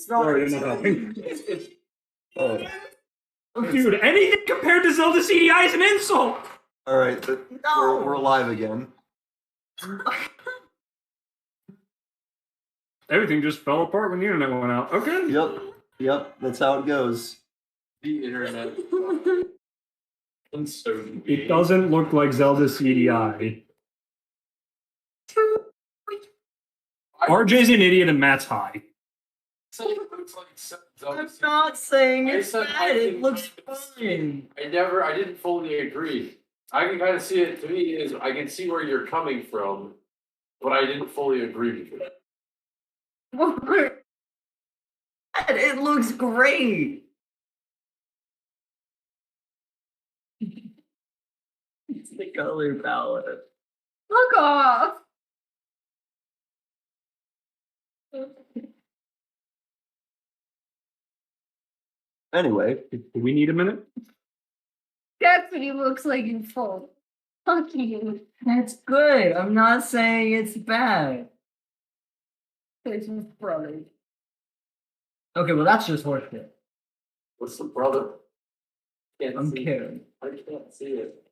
It's not. Sorry, I'm not helping. Dude, anything compared to Zelda CDI is an insult! Alright, we're alive again. Everything just fell apart when the internet went out. Okay. Yep, that's how it goes. The internet. It doesn't look like Zelda CDI. RJ's an idiot and Matt's high. I'm not saying it's bad. It looks fine. I didn't fully agree. I can kind of see it. To me, is I can see where you're coming from, but I didn't fully agree with it. It looks great. It's the color palette. Fuck off. Anyway, do we need a minute? That's what he looks like in full. Fuck you. That's good. I'm not saying it's bad. There's his brother. Okay, well that's just horseshit. What's the brother? I'm kidding. I can't see it.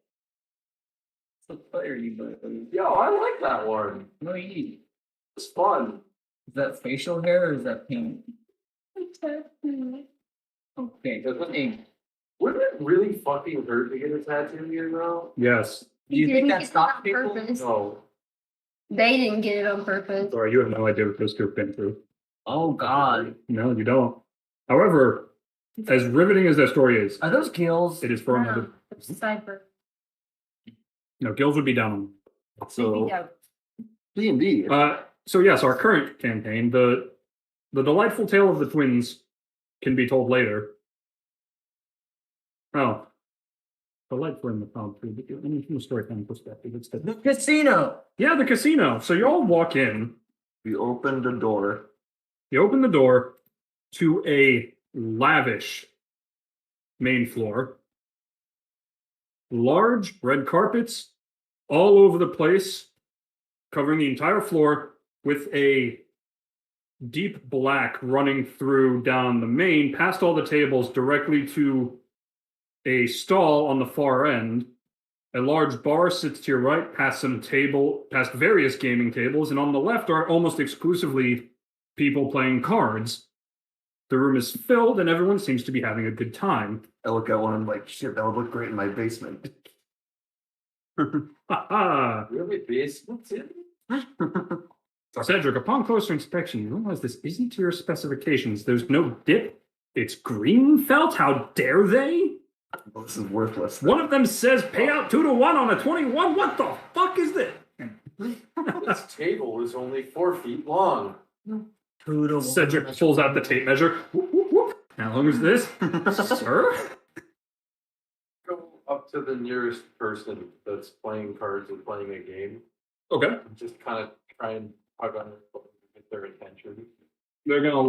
It's a fiery button. Yo, I like that one. No, you. It's fun. Is that facial hair or is that paint? Okay, paint. Wouldn't it really fucking hurt to get a tattoo here though? Yes. Do you think that stops He didn't people? get it on purpose. No. They didn't get it on purpose. Sorry, you have no idea what this group been through. Oh god. No, you don't. However, as riveting as that story is, Are those gills? it is for another. It's Cypher. No, Gills would be down on. so Yeah. D&D. So yes, our current campaign, the delightful tale of the twins, can be told later. Oh, delightful in the film too, but I mean, from a storytelling perspective, it's The the casino. the casino. So you all walk in. We opened a door. You open the door to a lavish main floor. Large red carpets all over the place, covering the entire floor, with a deep black running through down the main, past all the tables, directly to a stall on the far end. A large bar sits to your right, past various gaming tables, and on the left are almost exclusively people playing cards. The room is filled, and everyone seems to be having a good time. I look at one and I'm like, shit, that would look great in my basement. Ha Really basements in? Cedric, upon closer inspection, you realize this isn't to your specifications. There's no dip. It's green felt. How dare they? Well, this is worthless. One of them says payout 2-1 on a 21. What the fuck is this? This table is only 4 feet long. Cedric pulls out the tape measure. Whoop, whoop, whoop. How long is this, sir? Go up to the nearest person that's playing cards and playing a game. Okay. And just kind of try and tug on it to get their attention. They're gonna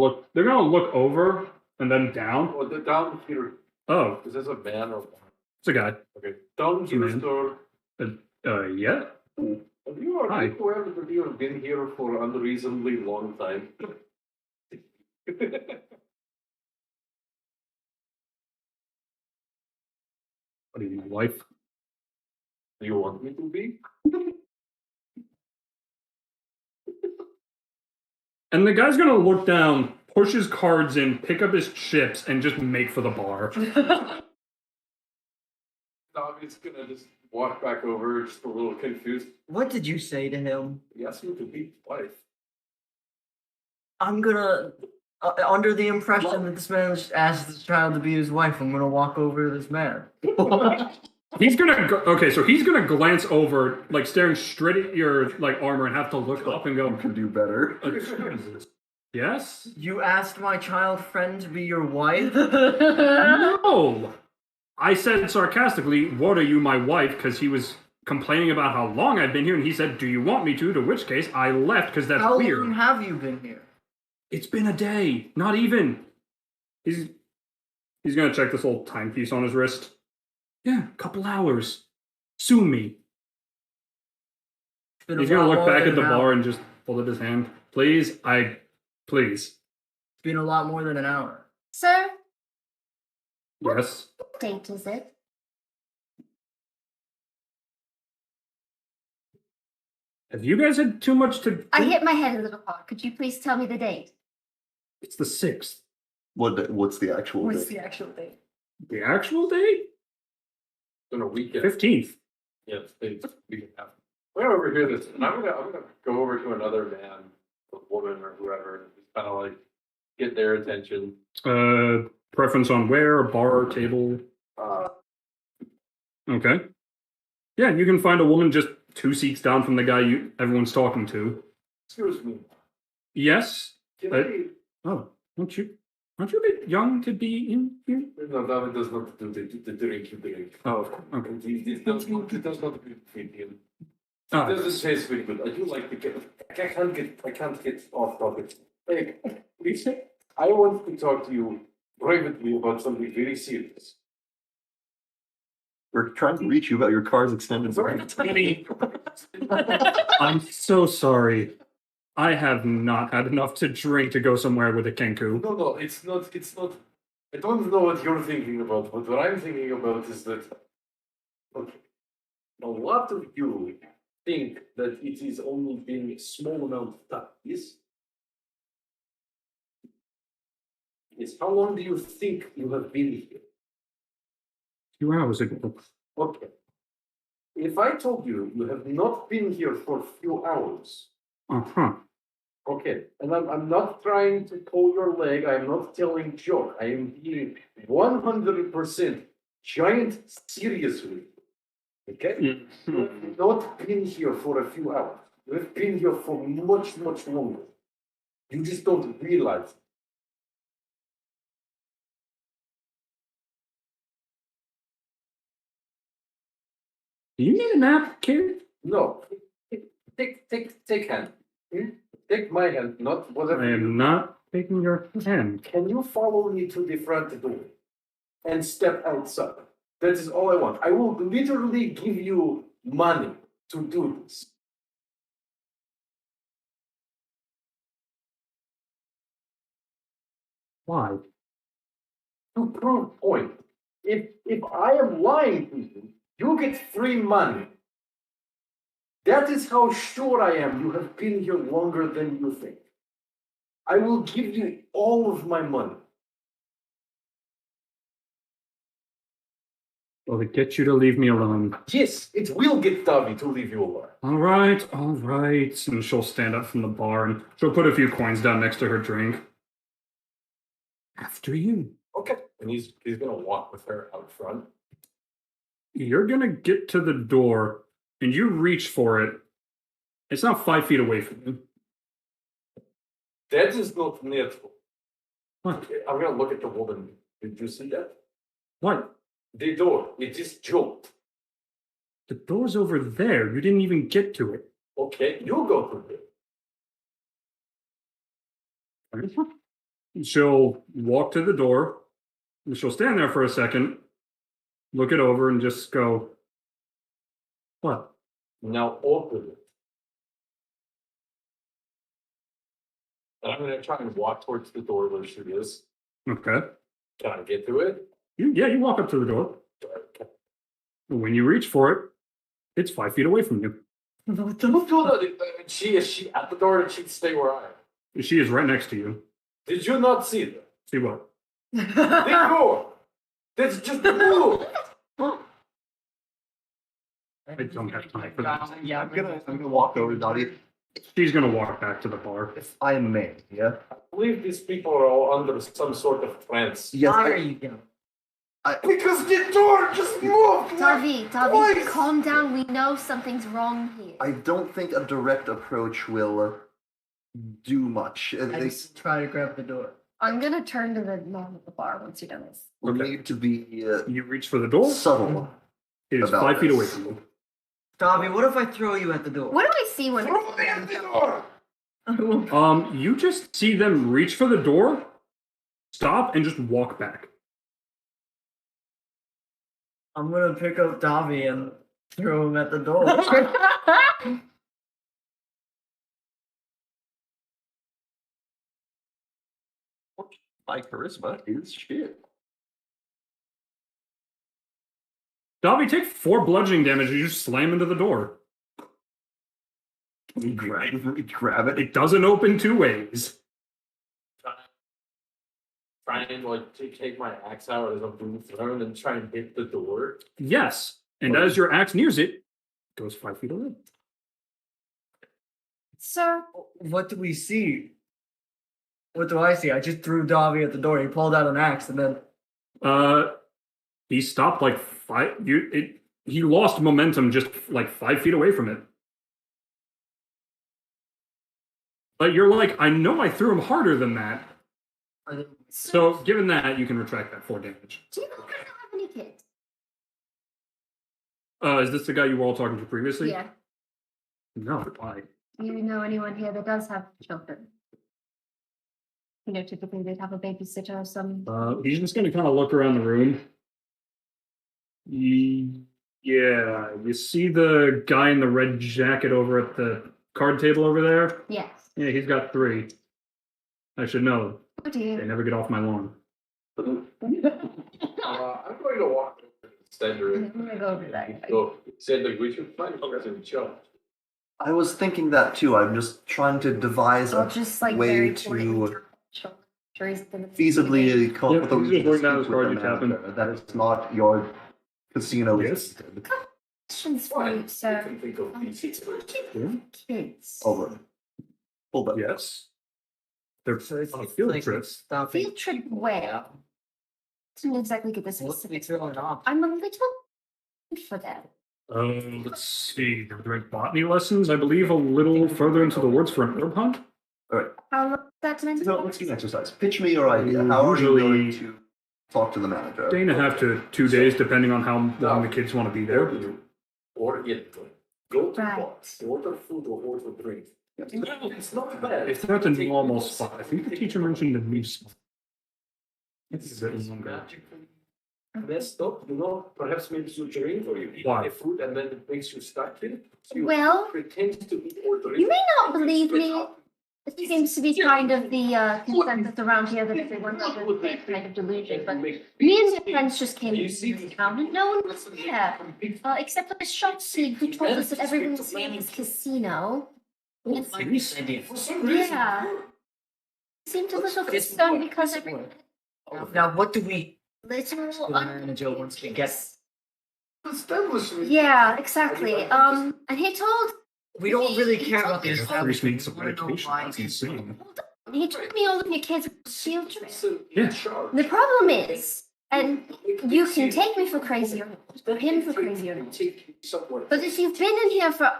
look over and then down. Well, down here. Oh, Is this a man or it's a guy. okay? Down to the Man. store. Yeah. You are Hi. whoever that you have been here for an unreasonably long time. What are you, my wife? Do you want me to be? And the guy's gonna look down, push his cards in, pick up his chips, and just make for the bar. No, he's gonna just walk back over, just a little confused. What did you say to him? He asked me to be his wife. I'm gonna, under the impression that this man asked this child to be his wife, I'm gonna walk over to this man. He's gonna okay, so he's gonna glance over, like staring straight at your like armor, and have to look up and You go, can do better. "Yes? You asked my child friend to be your wife? No." I said sarcastically, "What are you, my wife?" Because he was complaining about how long I'd been here, and he said, "Do you want me to?" To which case I left because that's How weird. long have you been here? It's been a day, not even. He's gonna check this little timepiece on his wrist. Yeah, a couple hours. Sue me. It's been He's a gonna lot look more back than at the an bar hour. and just hold up his hand. Please. been a lot more than an hour. Sir, Yes. what date is it? Have you guys had too much to? I hit my head a little hard. Could you please tell me the date? It's the 6th. What's the actual What's date? the actual date? The actual date? On a weekend. 15th. Yeah, it's weekend after. We're gonna overhear this, and I'm gonna go over to another man, or woman, or whoever, and just kind of like get their attention. Preference on where? Bar, table? Okay. Yeah, you can find a woman just 2 seats down from the guy everyone's talking to. Excuse me. Yes. Can Oh, aren't you a bit young to be in here? No, David does not do the drink you drink. Oh, of course. Okay. It does not fit in. Ah, It doesn't taste very good. I do like to get. I can't get off topic. Hey, please. I want to talk to you privately about something very serious. We're trying to reach you about your car's extended warranty. I'm so sorry. I have not had enough to drink to go somewhere with a kenku. No, it's not. It's not. I don't know what you're thinking about, but what I'm thinking about is that okay, a lot of you think that it is only been a small amount of time. Yes. Yes. How long do you think you have been here? 2 hours ago. Okay. If I told you you have not been here for a few hours, Uh-huh. okay, and I'm not trying to pull your leg, I'm not telling joke, I am being 100% giant serious with you. Okay? You have not been here for a few hours. You have been here for much, much longer. You just don't realize it. Do you need a nap, kid? No. Take hand. Take my hand, not whatever I you am not taking your hand. Can you follow me to the front door and step outside? That is all I want. I will literally give you money to do this. Why? To prove point. If I am lying to you, you get free money. That is how sure I am you have been here longer than you think. I will give you all of my money. Well, it gets you to leave me alone. Yes, it will get Davi to leave you alone. All right. And she'll stand up from the bar and she'll put a few coins down next to her drink. After you. Okay. And he's gonna walk with her out front. You're gonna get to the door and you reach for it. It's not 5 feet away from you. That is not natural. What? I'm gonna look at the woman. Did you see that? What? The door. It is jolted. The door's over there. You didn't even get to it. Okay, you go to it. She'll walk to the door. And she'll stand there for a second, look it over, and just go, what? Now open it. And I'm gonna try and walk towards the door where she is. Okay. Can I get to it? You walk up to the door. When you reach for it, it's 5 feet away from you. She is she at the door and she'd stay where I am. She is right next to you. Did you not see that? See what? The door! That's just the move! I don't have time for that. Yeah, I'm gonna walk over to Dottie. She's gonna walk back to the bar. If I may, yeah. I believe these people are all under some sort of trance. Yes, Why are you going? Because the door just moved! Tavi, Twice! calm down. We know something's wrong here. I don't think a direct approach will do much. I They just try to grab the door. I'm gonna turn to the man at the bar once you're done this. will Okay. need to be You reach for the door. subtle. It is about 5 feet this. away from you. Davi, what if I throw you at the door? What do I see when Throw me at the door! You just see them reach for the door, stop, and just walk back. I'm gonna pick up Davi and throw him at the door. My charisma is shit. Dobby, take 4 bludgeoning damage and you just slam into the door. Can you grab it? It doesn't open 2 ways. Try and like take my axe out as I'm doing throne and try and hit the door. Yes. And as your axe nears it, it goes 5 feet away. Sir, What do we see? What do I see? I just threw Davi at the door. He pulled out an axe and then. He stopped like 5. He lost momentum just like 5 feet away from it. But you're like, I know I threw him harder than that. So, given that, you can retract that 4 damage. do you know I don't have any kids? Is this the guy you were all talking to previously? Yeah. No, why? Do you know anyone here that does have children? You know, typically they'd have a babysitter or some. He's just going to kind of look around the room. Yeah, you see the guy in the red jacket over at the card table over there? Yes. Yeah, he's got 3. I should know. Oh dear. They never get off my lawn. I'm going to walk over to Cedric. I'm gonna go over that. Go. Cedric, we should find a job. I was thinking that too. I'm just trying to devise Or a just like way very to feasibly come Yep, up with he's just working out his with card, the you tap him. manager. That is not your casino. Yes. questions for you, You sir. can think of these situations. Kids. Over. Hold up. Yes. They're So it's on a field like trip. stopping. Field trip where? Didn't exactly get the What's we specifics. throwing off? I'm a little for that. Let's see. They're doing botany lessons, I believe, a little further into the woods for an herb hunt. How long is that meant to So be? let's do an exercise. Pitch me your idea. How are you Usually- going to talk to the manager? Day and a half to 2 days, depending on how long the kids want to be there. Or get go to Right. box, order food or order drink. Yes. It's not bad. If they're at the normal spot, I think the teacher mentioned a new spot. It's magically messed up, you know, perhaps maybe you drink or you eat Why? the food and then it makes you stuck in it. So you Well, pretend to eat or drink. you may not believe me. It seems to be kind of the consensus around here that everyone has a kind of delusion. But me and my friends just came to the town and no one was there. Except for the shopkeep who told us that everyone was here in this casino. And Like this idea. For some reason, yeah. Seemed a little concerned because everyone Now, what do we little do the manager once we get? establishment. Yeah, exactly. And he told We don't really care about the There's establishment. 3 weeks of We wanna know medication. why That's insane. he told me all of your kids were field trip. Yeah. The problem is, and you can take me for crazy or him for crazy or not, but if you've been in here for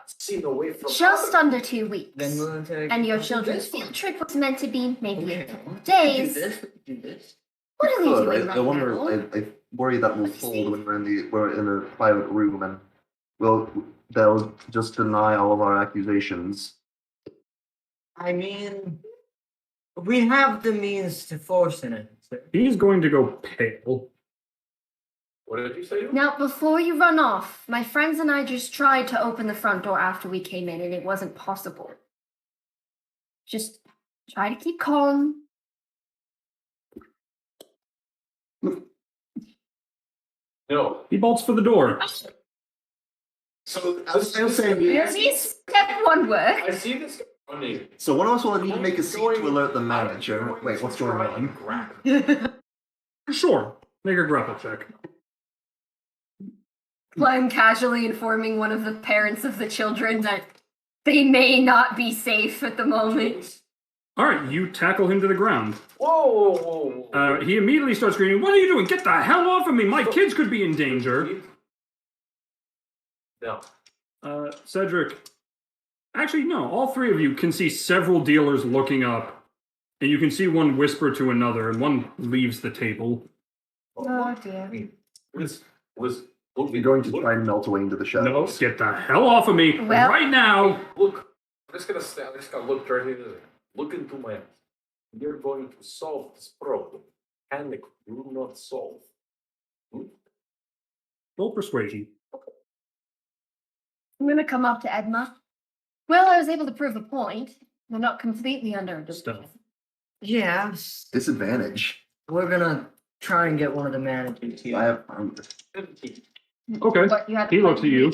just under 2 weeks, Then we'll take. and your children's field trip was meant to be maybe a Okay. couple of Do days, this. Do this. what are they Good. doing I right wonder. now? I worry that we'll fold when we're in a private room and they'll just deny all of our accusations. I mean, we have the means to force an answer. He's going to go pale. What did you say? Now, before you run off, my friends and I just tried to open the front door after we came in, and it wasn't possible. Just try to keep calm. No. He bolts for the door. So I was saying. Really, step one work. I see this funny. So one of us will need to make a scene to alert the manager. Wait, what's going on? Sure. Make a grapple check. I'm casually informing one of the parents of the children that they may not be safe at the moment. All right, you tackle him to the ground. Whoa. He immediately starts screaming, "What are you doing? Get the hell off of me! My kids could be in danger." No. Cedric. Actually, no. All 3 of you can see several dealers looking up, and you can see one whisper to another, and one leaves the table. Oh dear. Was You're going to try and melt away into the No, shadows. get the hell off of me Well- right now! Look, I'm just gonna look directly into it. Look into my eyes. You're going to solve this problem. Panic will not solve. Roll persuasion. I'm gonna come up to Edma. Well, I was able to prove a point. They're not completely under a delusion. Stealth. Yeah, Disadvantage. we're gonna try and get one of the managers here. I have. Okay. But you had He looks at you.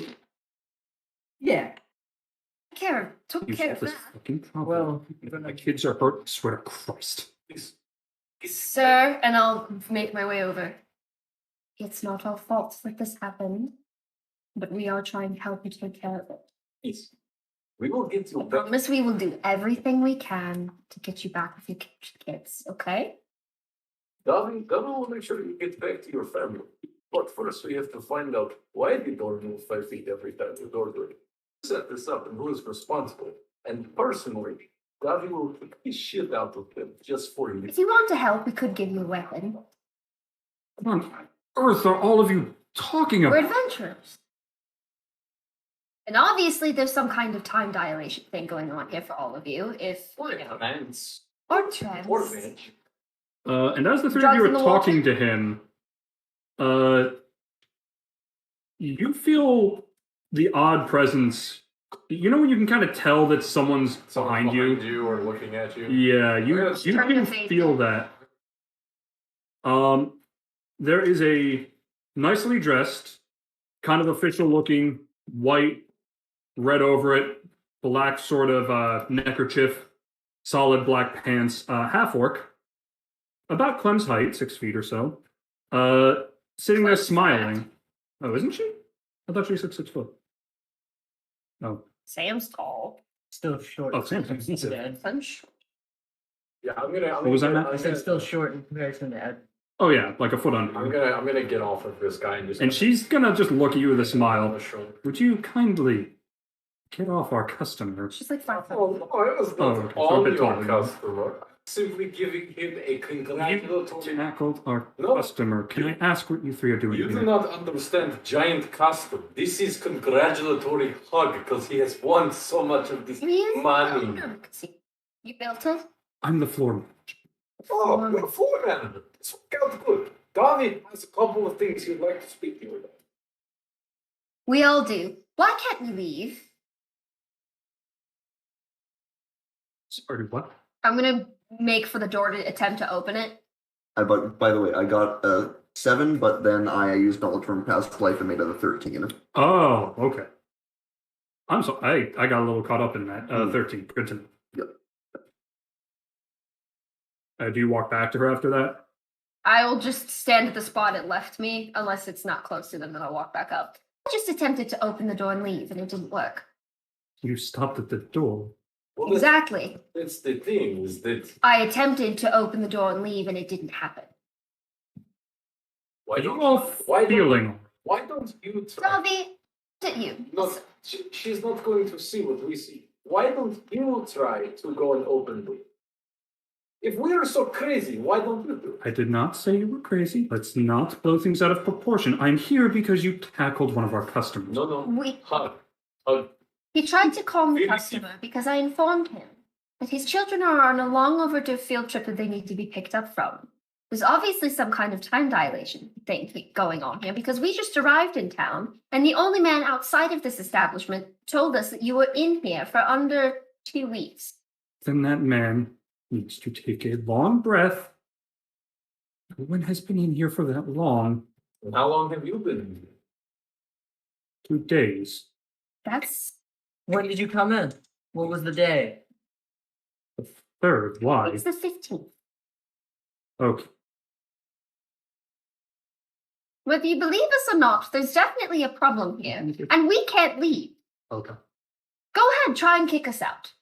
Yeah. Took You care solve of this that. fucking problem. Well, If my kids are hurt, I swear to Christ. Sir, and I'll make my way over. It's not our fault that this happened, but we are trying to help you take care of it. Yes. We will get you I back. promise we will do everything we can to get you back with your kids, okay? Darling, will make sure you get back to your family. But first, we have to find out why the door moves 5 feet every time the door goes. Set this up and who is responsible. And personally, Davi will kick the shit out of them just for you. If you want to help, we could give you a weapon. What on earth are all of you talking We're about? adventurers. And obviously, there's some kind of time dilation thing going on here for all of you. If Or hands. or trends. Or bench. And as the three of Drugs you in are the talking water? to him, you feel the odd presence. You know when you can kind of tell that someone's behind you? or looking at you. Yeah, you Yes. you Turn your can face. feel that. There is a nicely dressed, kind of official looking, white, red over it, black sort of neckerchief, solid black pants, half orc, about Clem's height, 6 feet or so, sitting there smiling. Oh, isn't she? I thought she was 6 foot. Oh, Sam's tall. Still short. Oh, Sam's Ed. I'm sure. Yeah, I'm gonna. What was that, Matt? I said still short in comparison to Ed. oh yeah, like a foot under. I'm gonna get off of this guy and just. And she's gonna just look at you with a on smile. the shoulder. Would you kindly get off our customer? She's like 5 foot. Oh, no, it was Oh, not okay, so a on bit your taller. customer. Simply giving him a You congratulatory. tackled our No. customer. Can I ask what you three are doing You do here? not understand giant custom. This is congratulatory hug because he has won so much of this Really? money. No, you built it? I'm the floor manager. Oh, you're a floor manager. This worked out good. David has a couple of things he'd like to speak to you about. We all do. Why can't we leave? Sorry, what? I'm gonna make for the door to attempt to open it. But by the way, I got a 7, but then I used knowledge from past life and made it a 13. Oh, okay. I'm sorry. I got a little caught up in that. 13. Good to know. Yep. Do you walk back to her after that? I will just stand at the spot it left me, unless it's not close to them, then I'll walk back up. I just attempted to open the door and leave, and it didn't work. You stopped at the door. Well, Exactly. That's the thing, is that I attempted to open the door and leave, and it didn't happen. why Are you don't all why don't- feeling? why don't you try? Ravi, look at you. Not, she's not going to see what we see. Why don't you try to go and open the door? If we are so crazy, why don't you do it? I did not say you were crazy. Let's not blow things out of proportion. I'm here because you tackled one of our customers. No. We, Hug. Hug. he tried to calm the Really? customer because I informed him that his children are on a long overdue field trip that they need to be picked up from. There's obviously some kind of time dilation thing going on here because we just arrived in town, and the only man outside of this establishment told us that you were in here for under 2 weeks. Then that man needs to take a long breath. No one has been in here for that long. And how long have you been here? 2 days. That's When did you come in? What was the day? The third. Why? it's the 15th. Okay. Whether you believe us or not, there's definitely a problem here, and we can't leave. Okay. Go ahead, try and kick us out.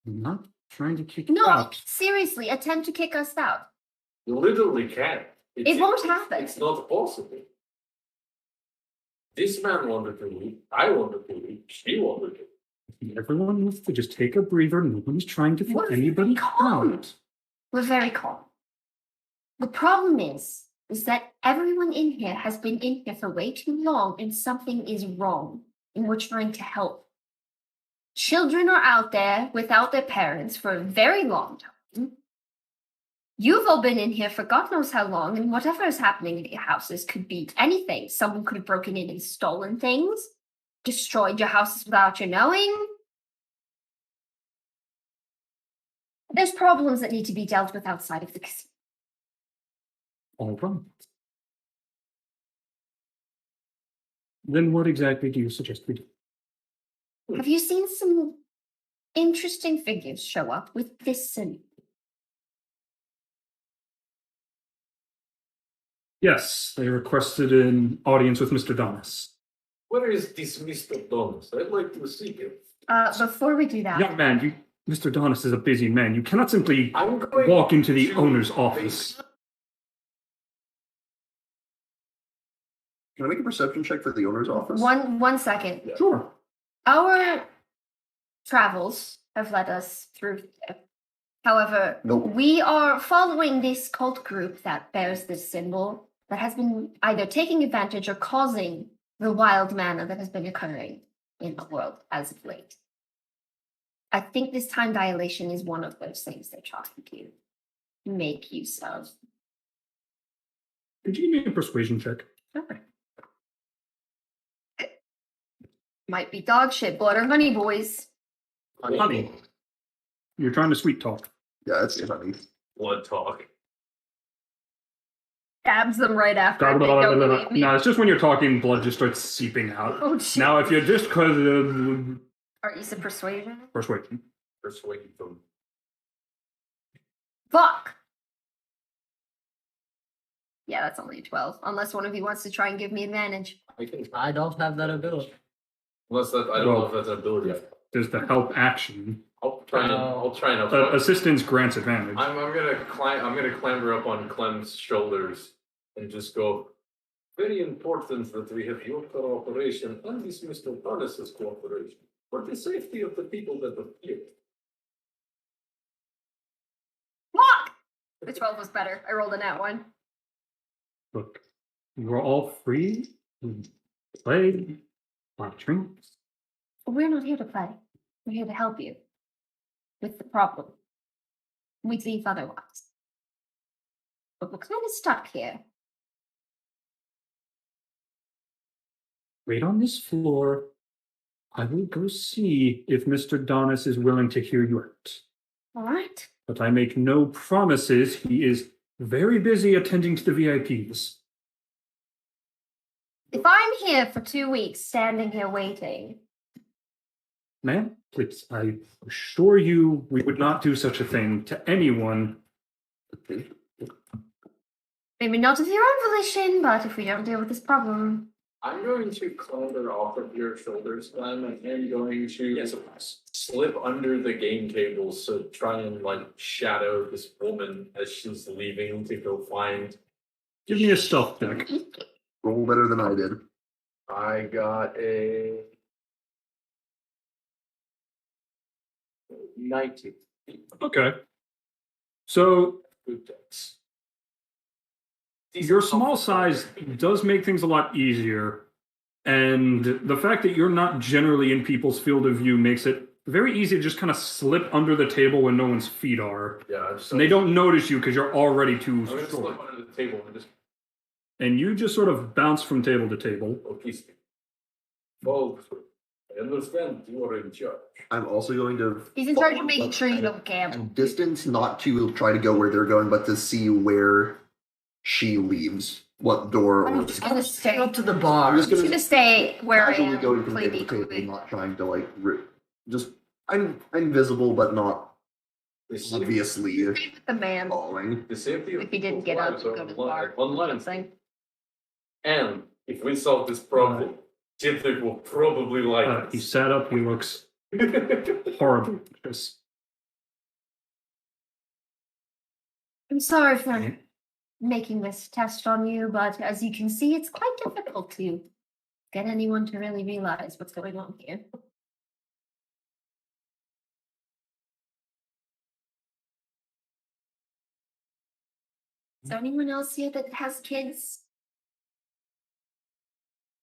I'm not trying to kick you No, out. seriously, attempt to kick us out. You literally can't. It won't happen. It's not possible. This man wanted to leave. I wanted to leave. She wanted to. Everyone needs to just take a breather. No one's trying to throw We're anybody calm. out. We're very calm. The problem is that everyone in here has been in here for way too long, and something is wrong, and we're trying to help. Children are out there without their parents for a very long time. You've all been in here for God knows how long, and whatever is happening in your houses could be anything. Someone could have broken in and stolen things, destroyed your houses without your knowing. There's problems that need to be dealt with outside of the casino. All right. Then what exactly do you suggest we do? Have you seen some interesting figures show up with this symbol? Yes, they requested an audience with Mr. Donis. Where is this Mr. Donis? I'd like to see him. Before we do that, Young man, Mr. Donis is a busy man. You cannot simply I'm going walk into the to owner's office. Can I make a perception check for the owner's office? one second. Sure. Our travels have led us through here. However, Nope. we are following this cult group that bears this symbol that has been either taking advantage or causing the wild manna that has been occurring in the world as of late. I think this time dilation is one of those things they're trying to make use of. Could you give me a persuasion check? Sure. Might be dog shit, blood or honey, boys. Honey. You're trying to sweet talk. Yeah, it's funny. Blood talk. Stabs them right after. They don't believe me. No, it's just when you're talking, blood just starts seeping out. Oh, shit. Now, if you're just because Are you some persuasion? persuasion, Persuade them. Fuck! Yeah, that's only a 12. Unless one of you wants to try and give me advantage. I can. I don't have that ability. Unless that, I don't know if that's an ability. there's the help action. I'll try and. I'll try and. Assistance grants advantage. I'm gonna climb. I'm gonna clamber up on Clem's shoulders and just go. Very important that we have your cooperation and this Mr. Donis's cooperation for the safety of the people that are here. Fuck! The 12 was better. I rolled a nat 1. Look, we're all free to play, buy drinks. We're not here to play. We're here to help you with the problem. We leave otherwise. But we're kind of stuck here. Wait on this floor. I will go see if Mr. Donis is willing to hear you out. All right. But I make no promises. He is very busy attending to the VIPs. If I'm here for 2 weeks, standing here waiting, Ma'am, please, I assure you we would not do such a thing to anyone. maybe not of your own volition, but if we don't deal with this problem, I'm going to clamber off of your shoulders, Clem, and I'm going to slip under the game tables to try and like shadow this woman as she's leaving to go find. Give me a stealth check. Roll better than I did. I got a 90. Okay. So Good decks. your small size does make things a lot easier. And the fact that you're not generally in people's field of view makes it very easy to just kind of slip under the table when no one's feet are. Yeah, And they don't notice you because you're already too I'm gonna short. slip under the table and just And you just sort of bounce from table to table. kiss me. Folks, I understand you are in charge. I'm also going to. he's in charge of making sure you don't gamble. Distance, not to try to go where they're going, but to see where she leaves. What door I'm or. just gonna stay. Go to the bar. I'm just I'm just gonna stay where I casually am. going from Play table to table, equally. not trying to like. Just. I'm visible, but not obviously With the man. following. The safety of If he didn't people's get up lives to are go to the on bar one or line. something. And if we solve this problem, Tidlick will probably like He us. sat up. He looks horrible. Just I'm sorry for making this test on you, but as you can see, it's quite difficult to get anyone to really realize what's going on here. Is there anyone else here that has kids?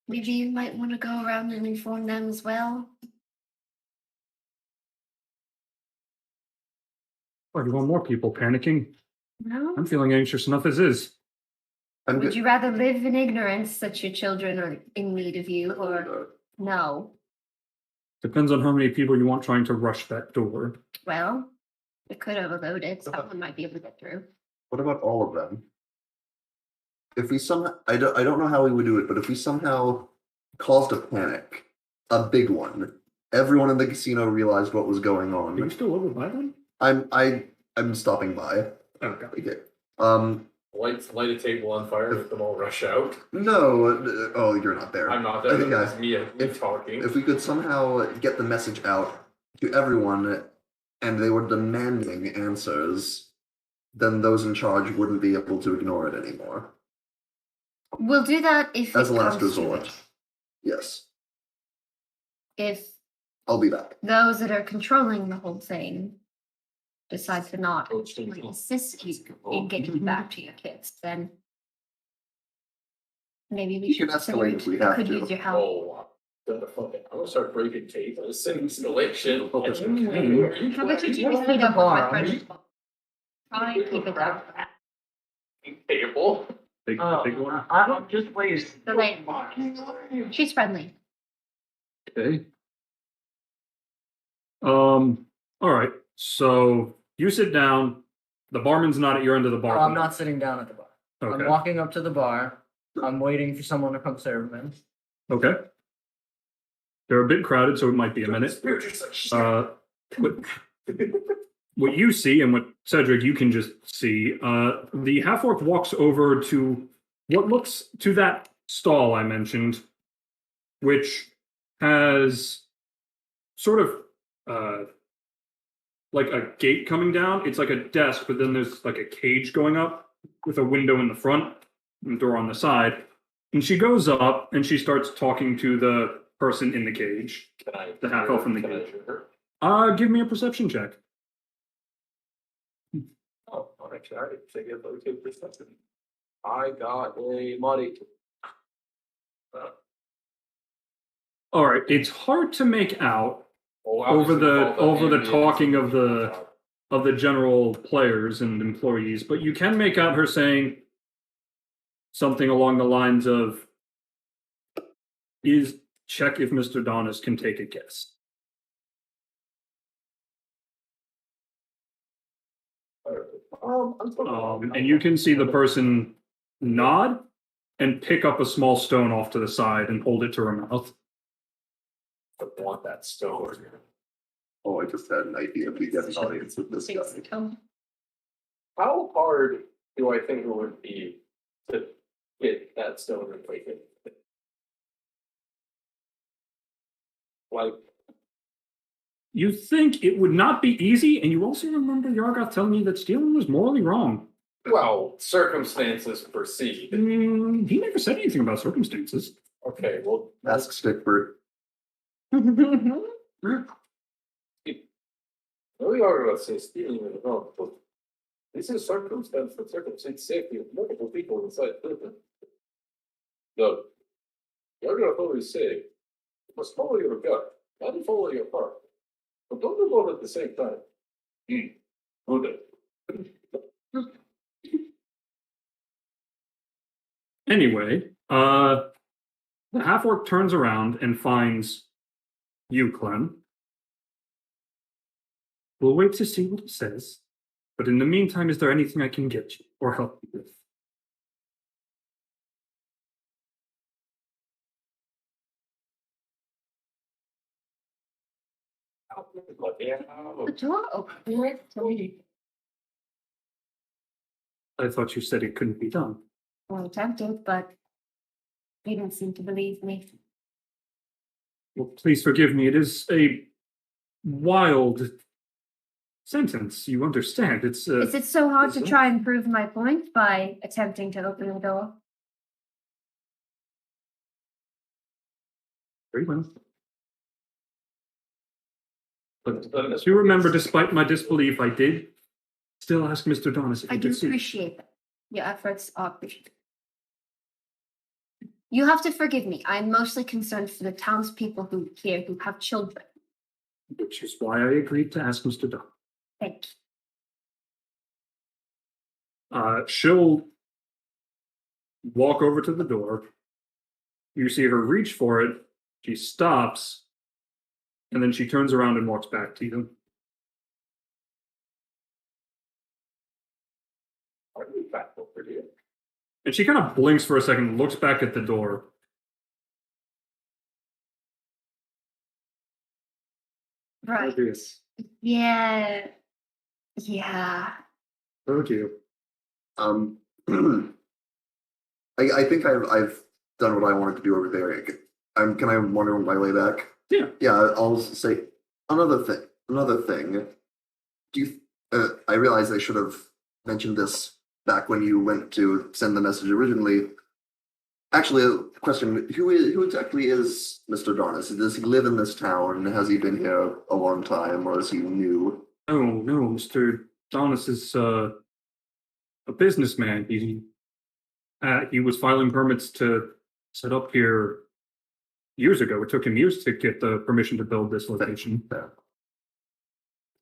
Maybe you might want to go around and inform them as well. Oh, you want more people panicking? No? I'm feeling anxious enough as is. I'm Would good. you rather live in ignorance that your children are in need of you, or no? Depends on how many people you want trying to rush that door. Well, It could overload it. Someone might be able to get through. What about all of them? If we somehow, I don't know how we would do it, but if we somehow caused a panic, a big one, everyone in the casino realized what was going Are you on. still over by them? I'm stopping by. Okay. Okay. Light a table on fire, let them all rush out. No. Oh, you're not there. I'm not I there. think It's me if- talking. If we could somehow get the message out to everyone, and they were demanding answers, then those in charge wouldn't be able to ignore it anymore. We'll do that if As it a last comes to resort. it. Yes, If I'll be back. those that are controlling the whole thing decide to not Oh, it's actually assist you in getting you back to your kids, then maybe we You should can consider escalate it. if we We have could to. use your help. Oh, I'm gonna start breaking tables and installation. Oh, that's And- okay. Are you How about you playing? just meet up with bar, my friend? Try and keep it down. Table. Big, big one. I'm just waiting. So they, she's friendly. Okay. All right. So you sit down. The barman's not at your end of the bar. I'm not sitting down at the bar. Okay. I'm walking up to the bar. I'm waiting for someone to come serve me. Okay. They're a bit crowded, so it might be a minute. What, what you see and what Cedric you can just see, the half-orc walks over to what looks to that stall I mentioned, which has sort of like a gate coming down. It's like a desk, but then there's like a cage going up with a window in the front and a door on the side. And she goes up and she starts talking to the person in the cage. Can I? The half elf in the can I cage. hear her? Give me a perception check. Oh, actually, I didn't think it was good perception. I got a money. All right, it's hard to make out Oh, over the obviously, talking of the general players and employees, but you can make out her saying something along the lines of, "Is check if Mr. Donis can take a guess." And you can see the person nod and pick up a small stone off to the side and hold it to her mouth. I want that stone. Oh, I just had an idea. We get an audience with this guy. How hard do I think it would be to get that stone and break it? Like, You think it would not be easy, and you also remember Yargoth telling you that stealing was morally wrong. well, circumstances proceed. He never said anything about circumstances. Okay, well, Ask Stickbird. we are going to say stealing is wrong, but this is circumstance that circumstance safety of multiple people inside prison. No, you're going to always say, you must follow your gut, not follow your heart. But don't do both at the same time. Good. Anyway, the half-orc turns around and finds you, Clem. We'll wait to see what he says, but in the meantime, is there anything I can get you or help you with? The door opened. I thought you said it couldn't be done. Well, attempted, but he didn't seem to believe me. Well, please forgive me. It is a wild sentence. You understand? It's Is it so hard to is it? try and prove my point by attempting to open the door? very well. But do remember, despite my disbelief, I did still ask Mr. Donis if I he do could see. appreciate that. Your efforts are appreciated. You have to forgive me. I'm mostly concerned for the townspeople who have children. Which is why I agreed to ask Mr. Donis. Thank you. She'll walk over to the door. You see her reach for it. She stops, and then she turns around and walks back to you. And she kind of blinks for a second, looks back at the door. Right. Yes. Yeah. Yeah. Thank you. I think I've done what I wanted to do over there. Can I wander my way back? Yeah. Yeah, I'll say another thing. Do you? I realize I should have mentioned this back when you went to send the message originally. Actually, a question: who exactly is Mr. Darnus? Does he live in this town? Has he been here a long time, or is he new? Oh no, Mr. Donis is a businessman. He was filing permits to set up here years ago. It took him years to get the permission to build this location.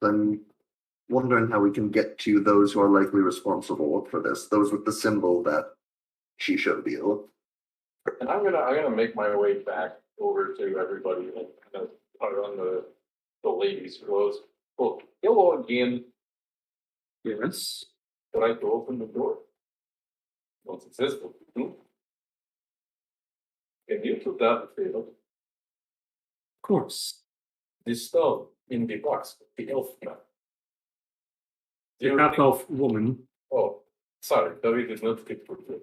I'm wondering how we can get to those who are likely responsible for this. Those with the symbol that she showed you. And I'm gonna make my way back over to everybody and kind of put on the ladies' clothes. Well, hello again. Yes. Try to open the door. Not successful. Can you do that favor? Of course. The stone in the box, the elf man. The half-elf woman. Oh, sorry, David is not fit for it.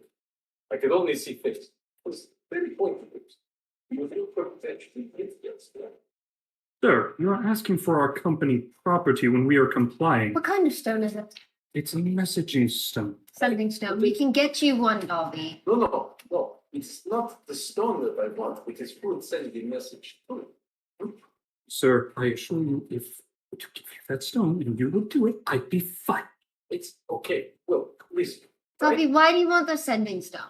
I could only see face. It was very pointed. You feel potentially yes. Sir, you're asking for our company property when we are complying. What kind of stone is it? It's a messaging stone. Sending stone. We can get you one, Dobby. No. It's not the stone that I want. It is for sending message. Sir, I assure you, if I to give you that stone and you would do it, I'd be fine. It's okay. Well, listen. Dobby, why do you want the sending stone?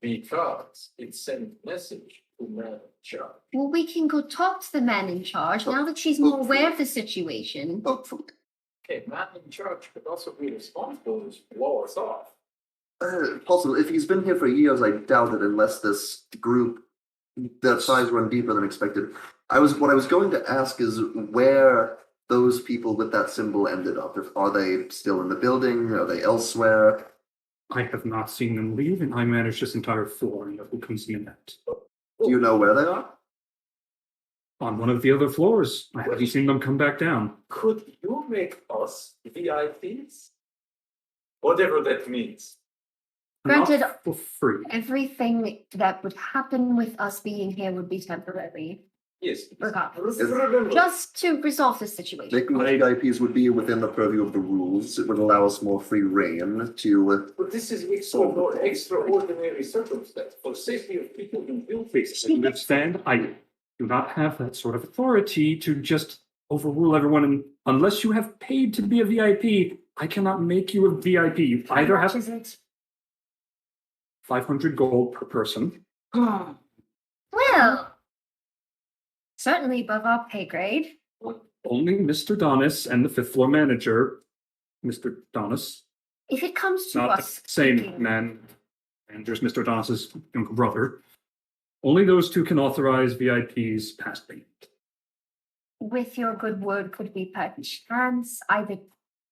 Because it sends message to man in charge. Well, we can go talk to the man in charge now that she's more aware of the situation. Okay, man in charge could also be responsible to blow us off. Possible. If he's been here for years, I doubt it, unless this group, that size, run deeper than expected. What I was going to ask is where those people with that symbol ended up. Are they still in the building? Are they elsewhere? I have not seen them leave, and I manage this entire floor and know who comes in and out. Do you know where they are? On one of the other floors. I haven't seen them come back down. Could you make us VIPs? Whatever that means. Granted, Not for free. everything that would happen with us being here would be temporary. Yes. Regardless. Remember, Just to resolve this situation. Making VIPs would be within the purview of the rules. It would allow us more free reign to. but this is extraordinary circumstance for safety of people in buildings. I understand. I do not have that sort of authority to just overrule everyone. And unless you have paid to be a VIP, I cannot make you a VIP. You either have Is it? 500 gold per person. Well, certainly above our pay grade. Only Mr. Donis and the fifth floor manager, Mr. Donis, If it comes to not us, the same speaking- man, manager's Mr. Donis's younger brother. Only those two can authorize VIPs past payment. with your good word, could we perchance either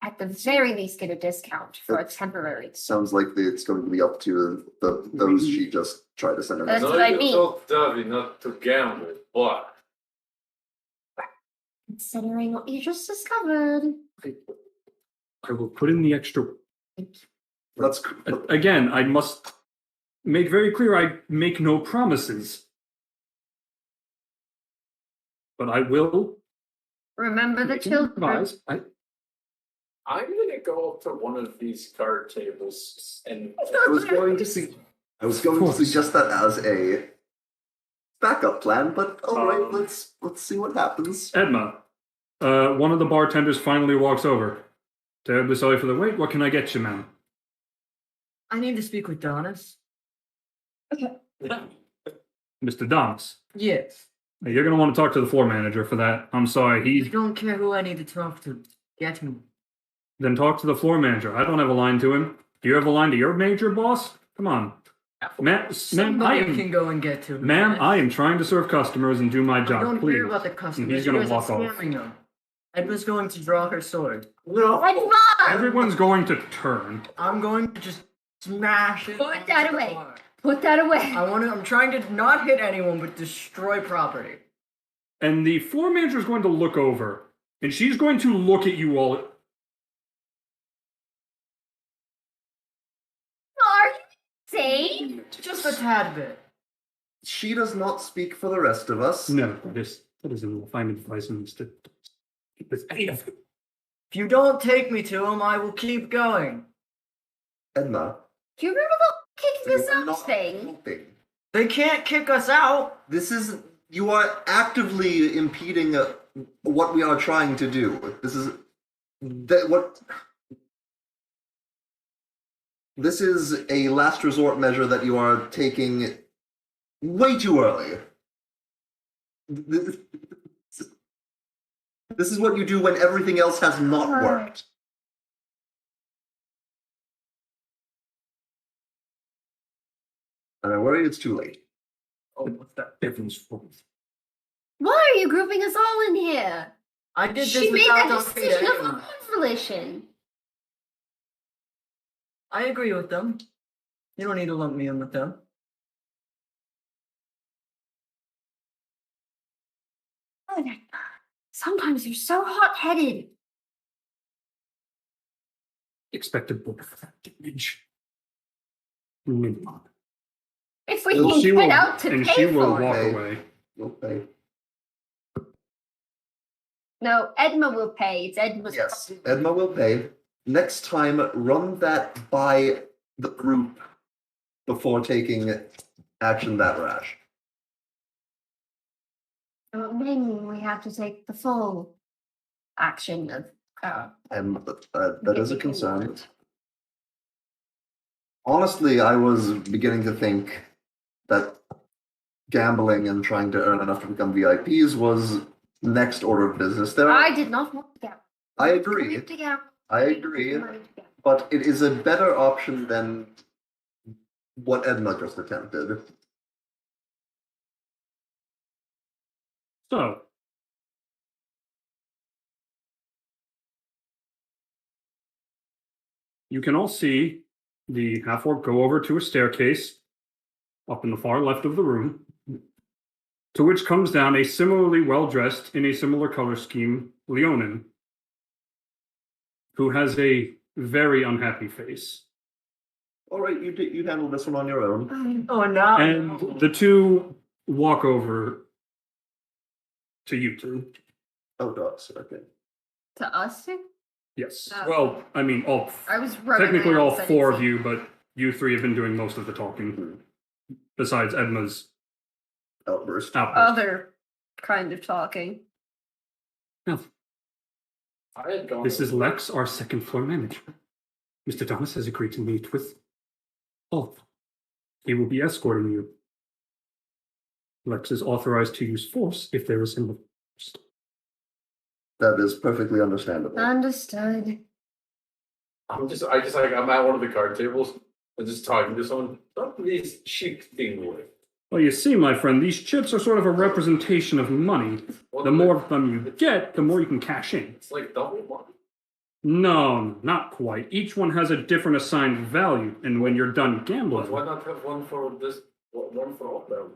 at the very least get a discount for a temporary? Sounds like it's going to be up to those she just tried to send a That's message. what I mean. told Davi not to gamble, but Considering what you just discovered. I will put in the extra. That's Again, I must make very clear I make no promises. But I will. Remember the make children. improvise. I'm gonna go up to one of these card tables and I was going to suggest that as a backup plan, but all right, let's see what happens. Edma, one of the bartenders finally walks over. Terribly sorry for the wait. What can I get you, ma'am? I need to speak with Donis. Mr. Donis. Yes. You're going to want to talk to the floor manager for that. I'm sorry. I don't care who I need to talk to. Get me. Then talk to the floor manager. I don't have a line to him. Do you have a line to your major boss? Come on. Ma'am, Somebody can go and get to him. Ma'am, I am trying to serve customers and do my I job. don't Please. care about the customers. He's gonna You guys walk are off. scamming them. Ed was going to draw her sword. no. Like, Mom! Everyone's going to turn. I'm going to just smash it. Put onto that the away. floor. Put that away. I'm trying to not hit anyone, but destroy property. And the floor manager is going to look over, and she's going to look at you all. Are you insane? Just a tad bit. She does not speak for the rest of us. No, that is an refinement device and to with any of it. If you don't take me to him, I will keep going. Edna, Do you remember the kicking you us are out not thing? helping. They can't kick us out. You are actively impeding what we are trying to do. This is a last resort measure that you are taking way too early. This is what you do when everything else has not worked. And I worry it's too late. Oh, what's that difference for? Why are you grouping us all in here? I did this She made that without decision of her Dr. own volition. I agree with them. You don't need to lump me in with them. Sometimes you're so hot-headed. Expected book for that image. Minimum. If we And can she get will, out to and pay she will for walk it. away. Okay. No, Edma will pay. It's Edma's Yes, problem. Edma will pay. Next time, run that by the group before taking action that rash. Then we have to take the full action of And that is a getting concern. involved. Honestly, I was beginning to think that gambling and trying to earn enough to become VIPs was next order of business. I did not want to gamble. I agree. To gamble. I agree. Money to gamble. But it is a better option than what Edna just attempted. So, you can all see the half-orc go over to a staircase up in the far left of the room, to which comes down a similarly well-dressed, in a similar color scheme, Leonin, who has a very unhappy face. All right, you handle this one on your own. Oh, now. And the two walk over to you two. Oh, dogs. Okay. To us two? Yes. Oh. Well, I mean, I was running technically around all setting four of scene. you, but you three have been doing most of the talking, besides Edma's Outburst. outburst. Other kind of talking. Now, I had gone. this is Lex, our second floor manager. Mr. Thomas has agreed to meet with all of them. He will be escorting you. Lex is authorized to use force if there is an force. That is perfectly understandable. Understood. I'm at one of the card tables and just talking to someone. Something these cheap thing with. Well, you see, my friend, these chips are sort of a representation of money. The more of them you get, the more you can cash in. It's like double money. No, not quite. Each one has a different assigned value, and when you're done gambling... Why not have one for this, one for all them?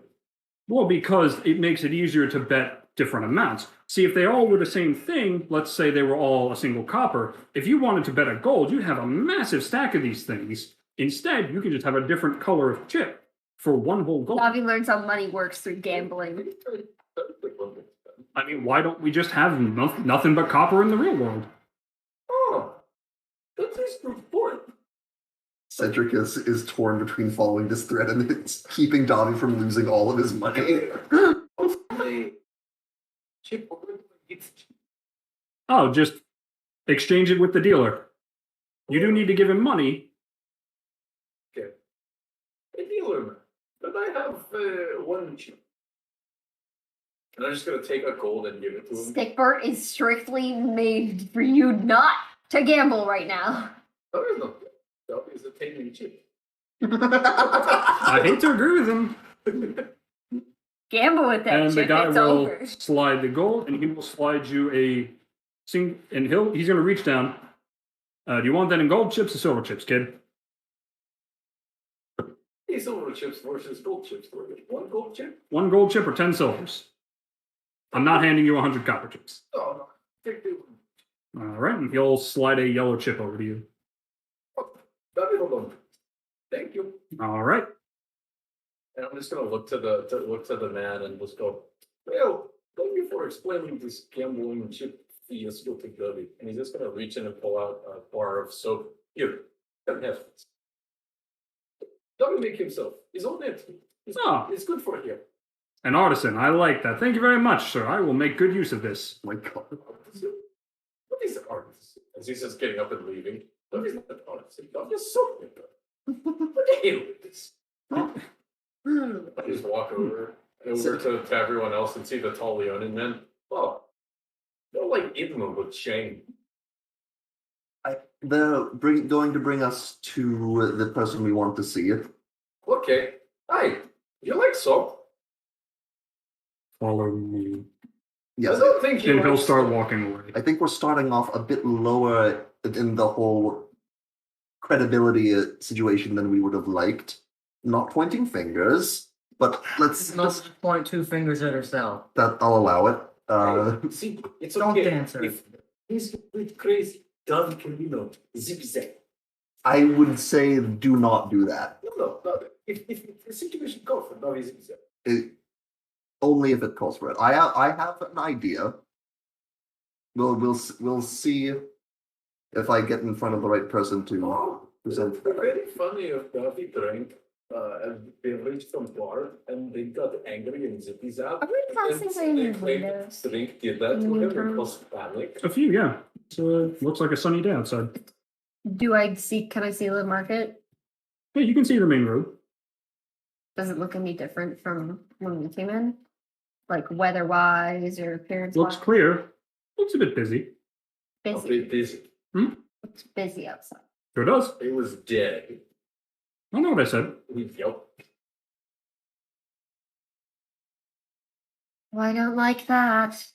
Well, because it makes it easier to bet different amounts. See, if they all were the same thing, let's say they were all a single copper, if you wanted to bet a gold, you'd have a massive stack of these things. Instead, you can just have a different color of chip for one whole gold. Bobby learns how money works through gambling. I mean, why don't we just have nothing but copper in the real world? Oh, that is the point. Cedric is torn between following this thread and it's keeping Dobby from losing all of his money. Oh, just exchange it with the dealer. You do need to give him money. Okay. Hey, dealer, but I have one chip. And I'm just gonna take a gold and give it to him. Stickbert is strictly made for you not to gamble right now. Oh, there's no. That is a taking chip. I hate to agree with him. Gamble with that And the chip, guy it's will over. slide the gold, and he will slide you a and he's going to reach down. Do you want that in gold chips or silver chips, kid? Hey, silver chips versus gold chips. One gold chip? 1 gold chip or 10 silvers. I'm not handing you 100 copper chips. Oh, no. Take two. All right, and he'll slide a yellow chip over to you. Hold on. Thank you. All right. And I'm just gonna look to the man and just go, well, thank you for explaining this gambling chip fiasco to Gubby. And he's just gonna reach in and pull out a bar of soap. Here, have this. Gubby make himself his own net. It's good for you. An artisan. I like that. Thank you very much, sir. I will make good use of this. My God. What is an artisan? As he's just getting up and leaving. What is an artisan? I'm just so good. What the hell is this? I just walk over to everyone else and see the tall Leonin men. Oh, they're like Idmo with Shane. They're going to bring us to the person we want to see. Okay. Hi. You like soap? Follow me. Yes, I don't think And he'll start walking away. I think we're starting off a bit lower in the whole credibility situation than we would have liked. Not pointing fingers, but let's Not just point 2 fingers at herself. that I'll allow it. Hey, see, it's Don't okay. dance her. If he's a bit crazy, don't zip zap. I would say do not do that. No. If the situation calls for no zip zap. Only if it calls for it. I have an idea. We'll see if I get in front of the right person to present that. Very funny if Duffy drank a beverage from bar and they got angry and zippy zap. Are we passing by any windows? Drink did that to him and caused panic. A few, yeah. So looks like a sunny day outside. Can I see the market? Hey, you can see the main road. Does it look any different from when we came in? Like weather-wise or appearance-wise? Looks clear. Looks a bit busy. A Busy. bit busy. It's busy outside. Sure does. It was dead. I know what I said. Yep. Well, I don't like that.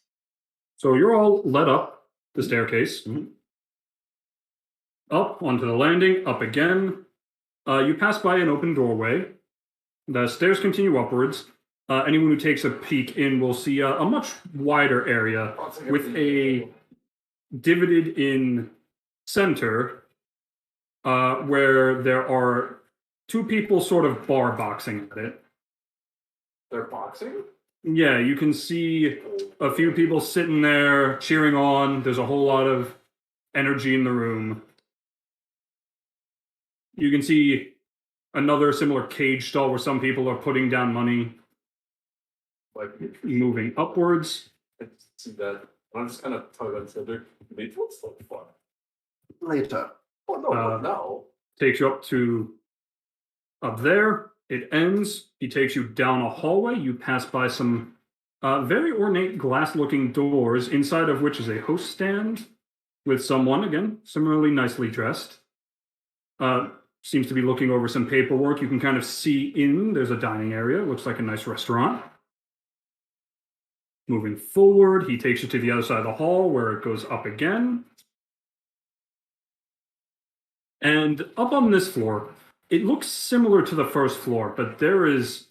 So you're all led up the staircase. Mhm. Up onto the landing, up again. You pass by an open doorway. The stairs continue upwards. Anyone who takes a peek in will see a much wider area with a divoted in center where there are 2 people sort of bar boxing at it. They're boxing? Yeah, you can see a few people sitting there cheering on. There's a whole lot of energy in the room. You can see another similar cage stall where some people are putting down money, Like, moving upwards. I see that. I'm just kind of tug on shoulder. It looks so fun. Later. Oh, no, no. Takes you up there. It ends. He takes you down a hallway. You pass by some very ornate glass-looking doors, inside of which is a host stand with someone, again, similarly nicely dressed. Seems to be looking over some paperwork. You can kind of see in. There's a dining area. Looks like a nice restaurant. Moving forward, he takes you to the other side of the hall where it goes up again. And up on this floor, it looks similar to the first floor, but there is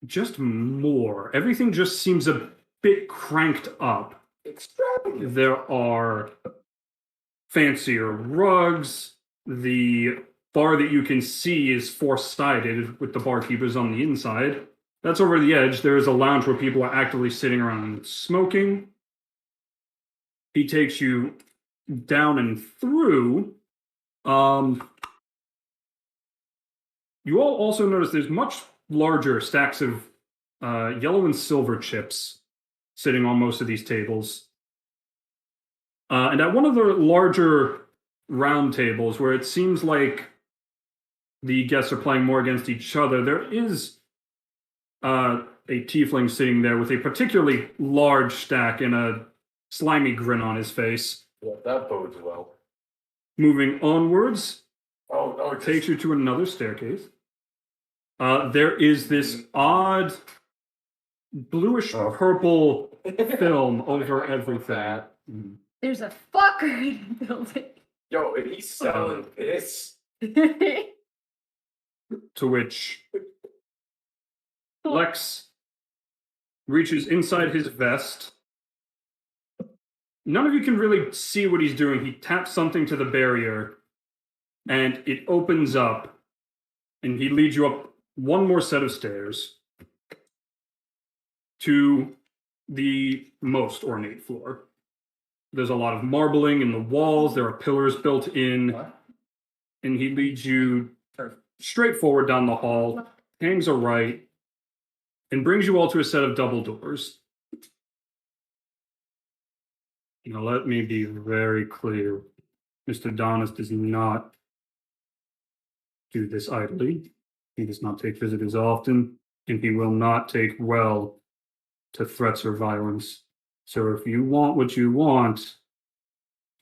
just more. Everything just seems a bit cranked up. Extravagant. There are fancier rugs. The bar that you can see is 4-sided with the barkeepers on the inside. That's over the edge. There is a lounge where people are actively sitting around smoking. He takes you down and through. You all also notice there's much larger stacks of yellow and silver chips sitting on most of these tables. And at one of the larger round tables, where it seems like the guests are playing more against each other, there is a tiefling sitting there with a particularly large stack and a slimy grin on his face. Yeah, that bodes well. Moving onwards, Oh, it takes you to another staircase. There is this odd bluish purple film over everything. There's a fucker in the building. Yo, if he's selling this, To which Lex reaches inside his vest. None of you can really see what he's doing. He taps something to the barrier, and it opens up, and he leads you up one more set of stairs to the most ornate floor. There's a lot of marbling in the walls. There are pillars built in. And he leads you straight forward down the hall, hangs a right, and brings you all to a set of double doors. Now, let me be very clear. Mr. Donis does not do this idly. He does not take visitors often, and he will not take well to threats or violence. So if you want what you want,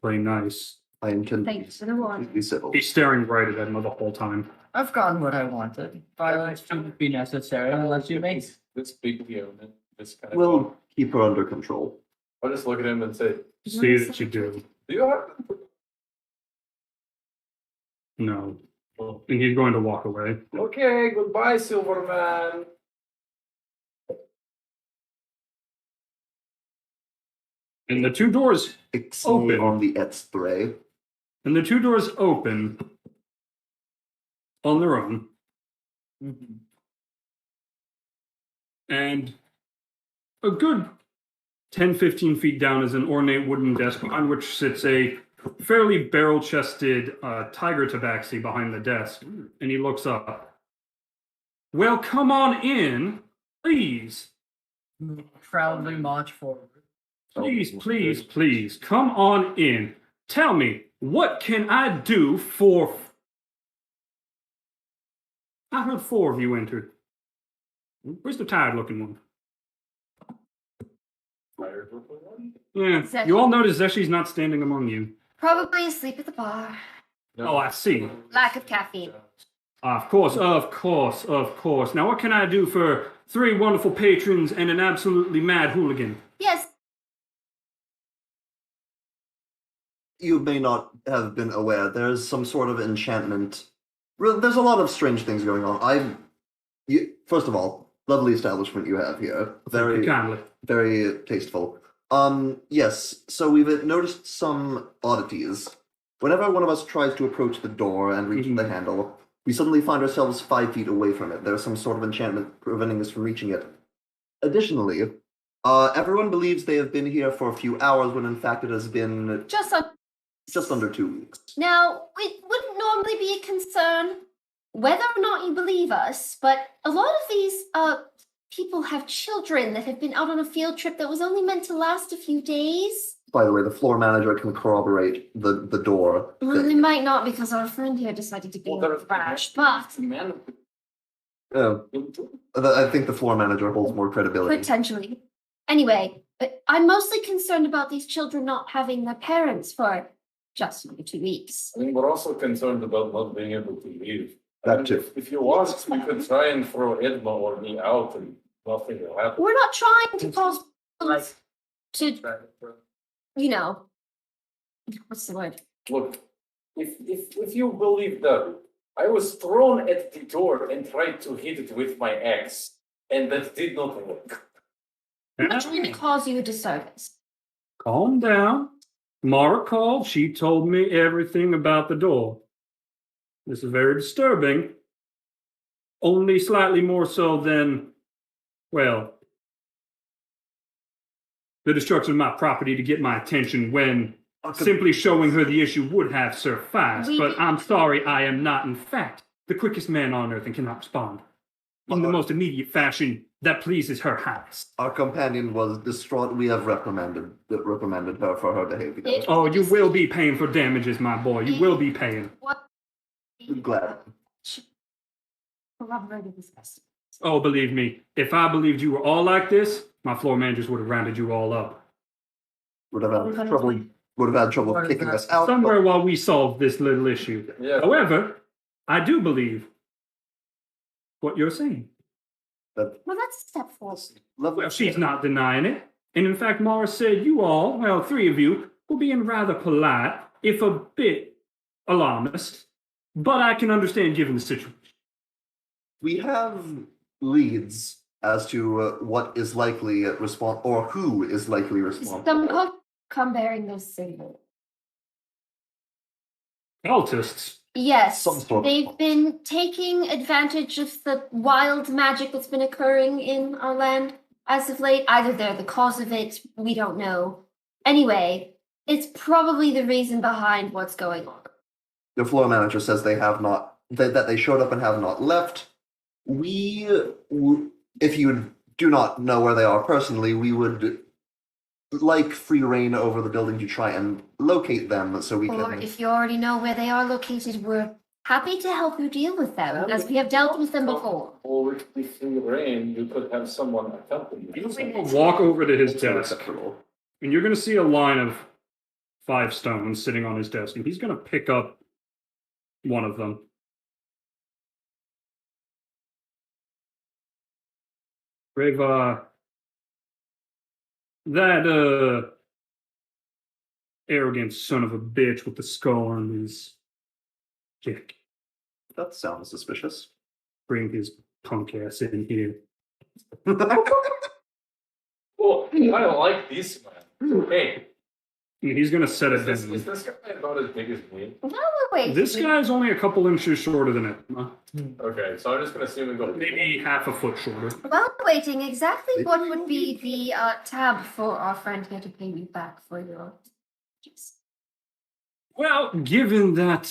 play nice. I intend Thanks for the warning. to be civil. He's staring right at Edna the whole time. I've gotten what I wanted. Violence shouldn't be necessary unless you make. This big deal, this kind of. We'll keep her under control. I'll just look at him and say, See that you do. "Do you have?" No. And he's going to walk away. Okay, goodbye, Silverman. And the two doors Open Open. on the X-ray. And the two doors open on their own. Mm-hmm. And a good 10, 15 feet down is an ornate wooden desk behind which sits a fairly barrel-chested tiger tabaxi behind the desk. And he looks up. Well, come on in, please. Proudly march forward. Please, please, please, come on in. Tell me, what can I do for... I heard 4 of you entered. Where's the tired-looking one? Tired looking one? Yeah, Zeshi. you all notice Zeshi's not standing among you. Probably asleep at the bar. Oh, I see. Lack of caffeine. Of course, of course, of course. Now, what can I do for 3 wonderful patrons and an absolutely mad hooligan? Yes, You may not have been aware. There's some sort of enchantment. There's a lot of strange things going on. First of all, lovely establishment you have here. Very, Kindly. very tasteful. Yes. So we've noticed some oddities. Whenever one of us tries to approach the door and reach the handle, we suddenly find ourselves 5 feet away from it. There's some sort of enchantment preventing us from reaching it. Additionally, everyone believes they have been here for a few hours when in fact it has been just under 2 weeks. Now, it wouldn't normally be a concern whether or not you believe us, but a lot of these people have children that have been out on a field trip that was only meant to last a few days. By the way, the floor manager can corroborate the door. Well, they thing. might not because our friend here decided to be rash, but Man, I think the floor manager holds more credibility. potentially. Anyway, but I'm mostly concerned about these children not having their parents for just under 2 weeks. I mean, we're also concerned about not being able to leave. That And too. if you want, we could try and throw Edma or me out and nothing will happen. We're not trying to cause problems to, you know, what's the word? Look, if you believe that, I was thrown at the door and tried to hit it with my axe, and that did not work. I'm not trying to cause you a disservice. Calm down. Mara called. She told me everything about the door. This is very disturbing. Only slightly more so than, well, the destruction of my property to get my attention when simply showing her the issue would have sufficed. But I'm sorry, I am not, in fact, the quickest man on earth and cannot respond in the most immediate fashion that pleases her highest. Our companion was distraught. We have reprimanded her for her behavior. Oh, you will be paying for damages, my boy. You will be paying. I'm glad. Corroborated this best. Oh, believe me, if I believed you were all like this, my floor managers would have rounded you all up. Would have had trouble What is kicking that? us out. Somewhere while we solve this little issue. Yeah. However, I do believe what you're saying. But Well, that's a step forward. lovely. Well, she's not denying it. And in fact, Mara said you all, well, 3 of you, were being rather polite, if a bit alarmist. But I can understand given the situation. We have leads as to what is likely or who is likely responsible. Some cults come bearing those symbols. Cultists. Yes, Some sort of they've cult. been taking advantage of the wild magic that's been occurring in our land as of late. Either they're the cause of it, we don't know. Anyway, it's probably the reason behind what's going on. The floor manager says they have not, that they showed up and have not left. If you do not know where they are personally, we would like free reign over the building to try and locate them so we Or can. if you already know where they are located, we're happy to help you deal with them, as we have dealt with them before. Or if you rain, you could have someone accompany you. Walk over to his desk, Unacceptable. and you're going to see a line of 5 stones sitting on his desk, and he's going to pick up one of them. Brave, that arrogant son of a bitch with the skull on his dick. That sounds suspicious. Bring his punk ass in here. Oh, I like this man. Hey, And he's gonna set it is down. this guy about as big as me? While we're waiting, This guy's only a couple inches shorter than it. Okay, so I'm just gonna assume and go. Maybe half a foot shorter. while we're waiting, exactly what would be the tab for our friend here to pay you back for your... Well, given that,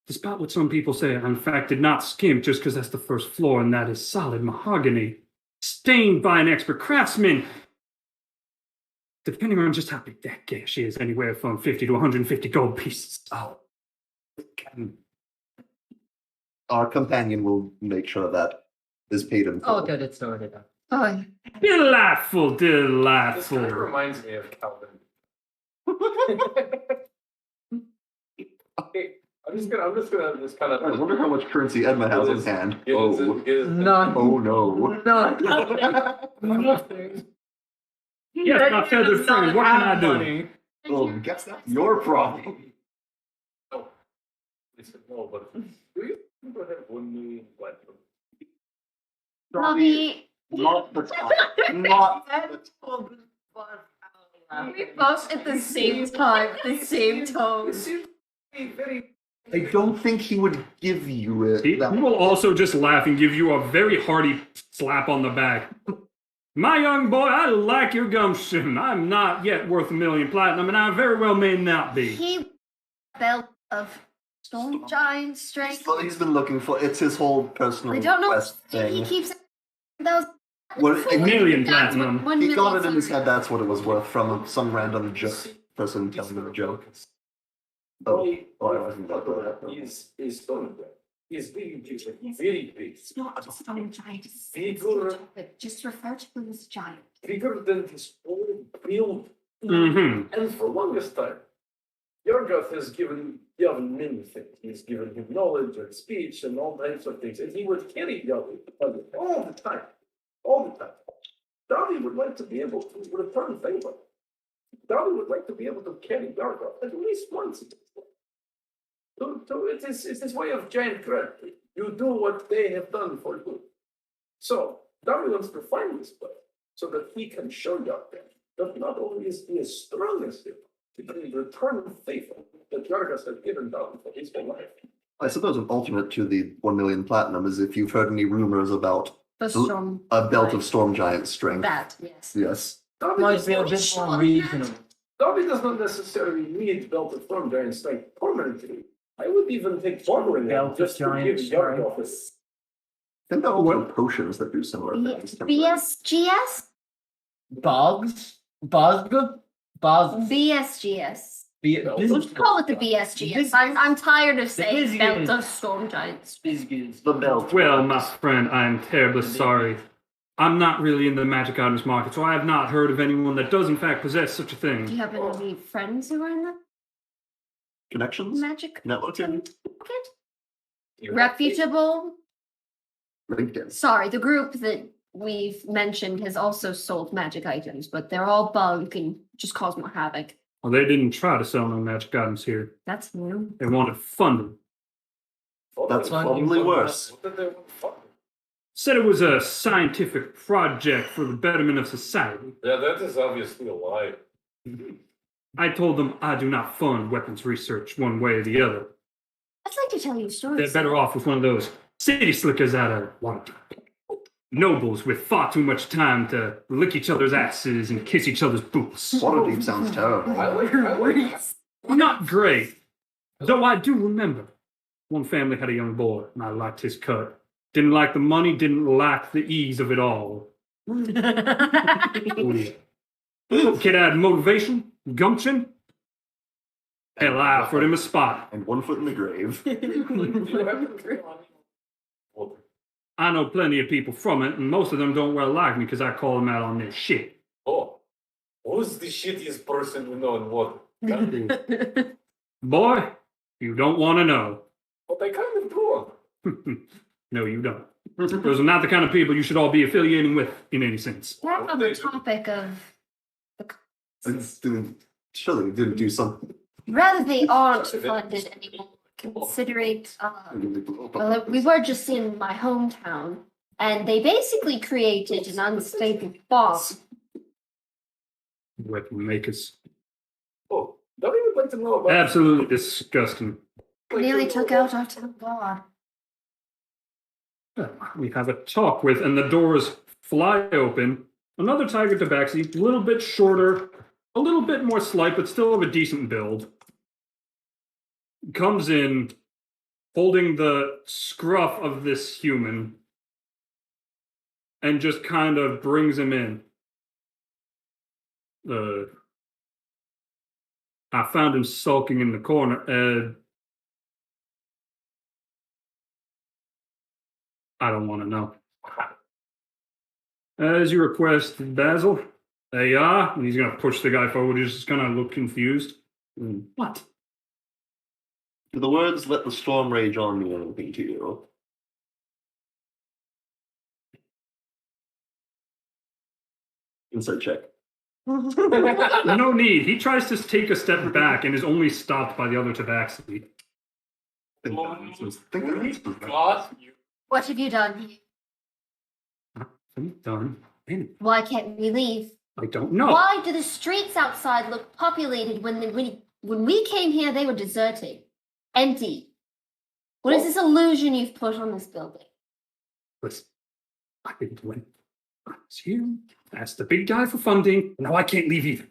despite what some people say, I in fact did not skimp just because that's the first floor and that is solid mahogany, stained by an expert craftsman. Depending on just how big that gash is, anywhere from 50 to 150 gold pieces. Oh. Our companion will make sure that is paid in full. I'll get it started. Oh, yeah. Delightful, This kind of delightful. reminds me of Calvin. Okay, I'm just gonna just kind I wonder how much currency Edma has on hand. None. Oh no. None. Nothing. Yes, my feathered friend, what can I do? Money. Well, guess that's your problem. No. I said no, but do you people have 1 million platinum? Bobby, Not the time. Not the we both at the same time, the same tone. It seems to be very. I don't think he would give you it. He that will also just laugh and give you a very hearty slap on the back. My young boy, I like your gumption. I'm not yet worth 1 million platinum, and I very well may not be. He belt of storm giant strength. He's been looking for. It's his whole personal I don't know. quest He thing. keeps those. What, A million That's platinum. one he got it in million his head. That's what it was worth from some random person telling him a joke. Oh, I wasn't about that. Is stone bread. Is big, very big. It's not a stone giant. It's Bigger, just refer to him as giant. bigger than his own build. Mm-hmm. And for longest time, Yorgoth has given Yavin many things. He's given him knowledge and speech and all types of things, and he would carry Yavin all the time. All the time. Davi would like to be able to return favor. Davi would like to be able to carry Yorgoth at least once. So it's his way of giant credit. You do what they have done for you. So Davi wants to find this place so that he can show Yorgoth that not only is he as strong as him, he can return favor that Yargas has given down for his whole life. I suppose an alternate to the 1 million platinum is if you've heard any rumors about The storm. a belt of storm giant strength. That, yes. Yes. Davi Might does be a not- bit more reasonable. Davi does not necessarily need belt of storm giant strength permanently. I would even take farmering Belt of just to giant give strength. Yargoth his. I think there are also potions that do similar things. BSGS? Bugs? Bug? Bugs? BSGS. No. Let's call it the BSGS. I'm tired of saying Biz- belt of storm giants. Biscuits. The belt. Well, my friend, I am terribly sorry. I'm not really in the magic items market, so I have not heard of anyone that does in fact possess such a Do you thing. have any friends who are in the Connections? magic Networking? market? You have Reputable? LinkedIn. Sorry, the group that we've mentioned has also sold magic items, but they're all bunk and just cause more havoc. Well, they didn't try to sell no magic items here. That's new. They wanted funding. They That's Fun. probably worse. What did they want to fuck? Said it was a scientific project for the betterment of society. Yeah, that is obviously a lie. I told them I do not fund weapons research one way or the other. I'd like to tell you a story. They're better off with one of those city slickers out of Waterdeep. Nobles with far too much time to lick each other's asses and kiss each other's boots. Waterdeep sounds terrible. I like Not great. Though I do remember one family had a young boy, and I liked his cut. Didn't like the money, didn't like the ease of it all. Kid had motivation, gumption. Hell, I offered him a spot. And 1 foot in the grave. I know plenty of people from it, and most of them don't well like me because I call them out on their shit. Oh, who's the shittiest person you know in water? Boy, you don't want to know. But I kind of do. No, you don't. Those are not the kind of people you should all be affiliating with in any sense. Back on the topic of Surely didn't do something. rather they aren't funded anymore, considering well, we were just in my hometown, and they basically created an unstable bomb. Weapon makers. Oh, don't even like to know about Absolutely disgusting. Nearly took out our town guard. We have a talk with, and the doors fly open. Another Tiger Tabaxi, a little bit shorter, a little bit more slight, but still of a decent build. Comes in, holding the scruff of this human, and just kind of brings him in. I found him sulking in the corner. I don't want to know. As you requested, Basil. There you are. And he's going to push the guy forward. He's just going to look confused. What? Do the words "let the storm rage on" mean anything to you? Insight check. No need. He tries to take a step back and is only stopped by the other Tabaxi. God, you What have you done? I'm done. Why can't we leave? I don't know. Why do the streets outside look populated when we came here they were deserted? Empty. What is this illusion you've put on this building? Listen, I didn't win. I was here, asked the big guy for funding, and now I can't leave either.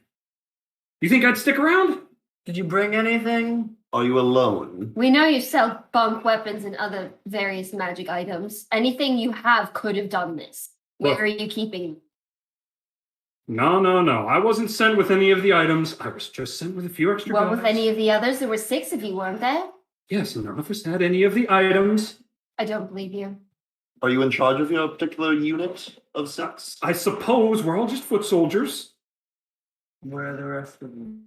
You think I'd stick around? Did you bring anything? Are you alone? We know you sell bunk weapons and other various magic items. Anything you have could have done this. Where Look. are you keeping them? No. I wasn't sent with any of the items. I was just sent with a few extra What guys. with any of the others? There were 6 of you, weren't there? Yes, none of us had any of the items. I don't believe you. Are you in charge of your particular unit of 6? I suppose we're all just foot soldiers. Where are the rest of them?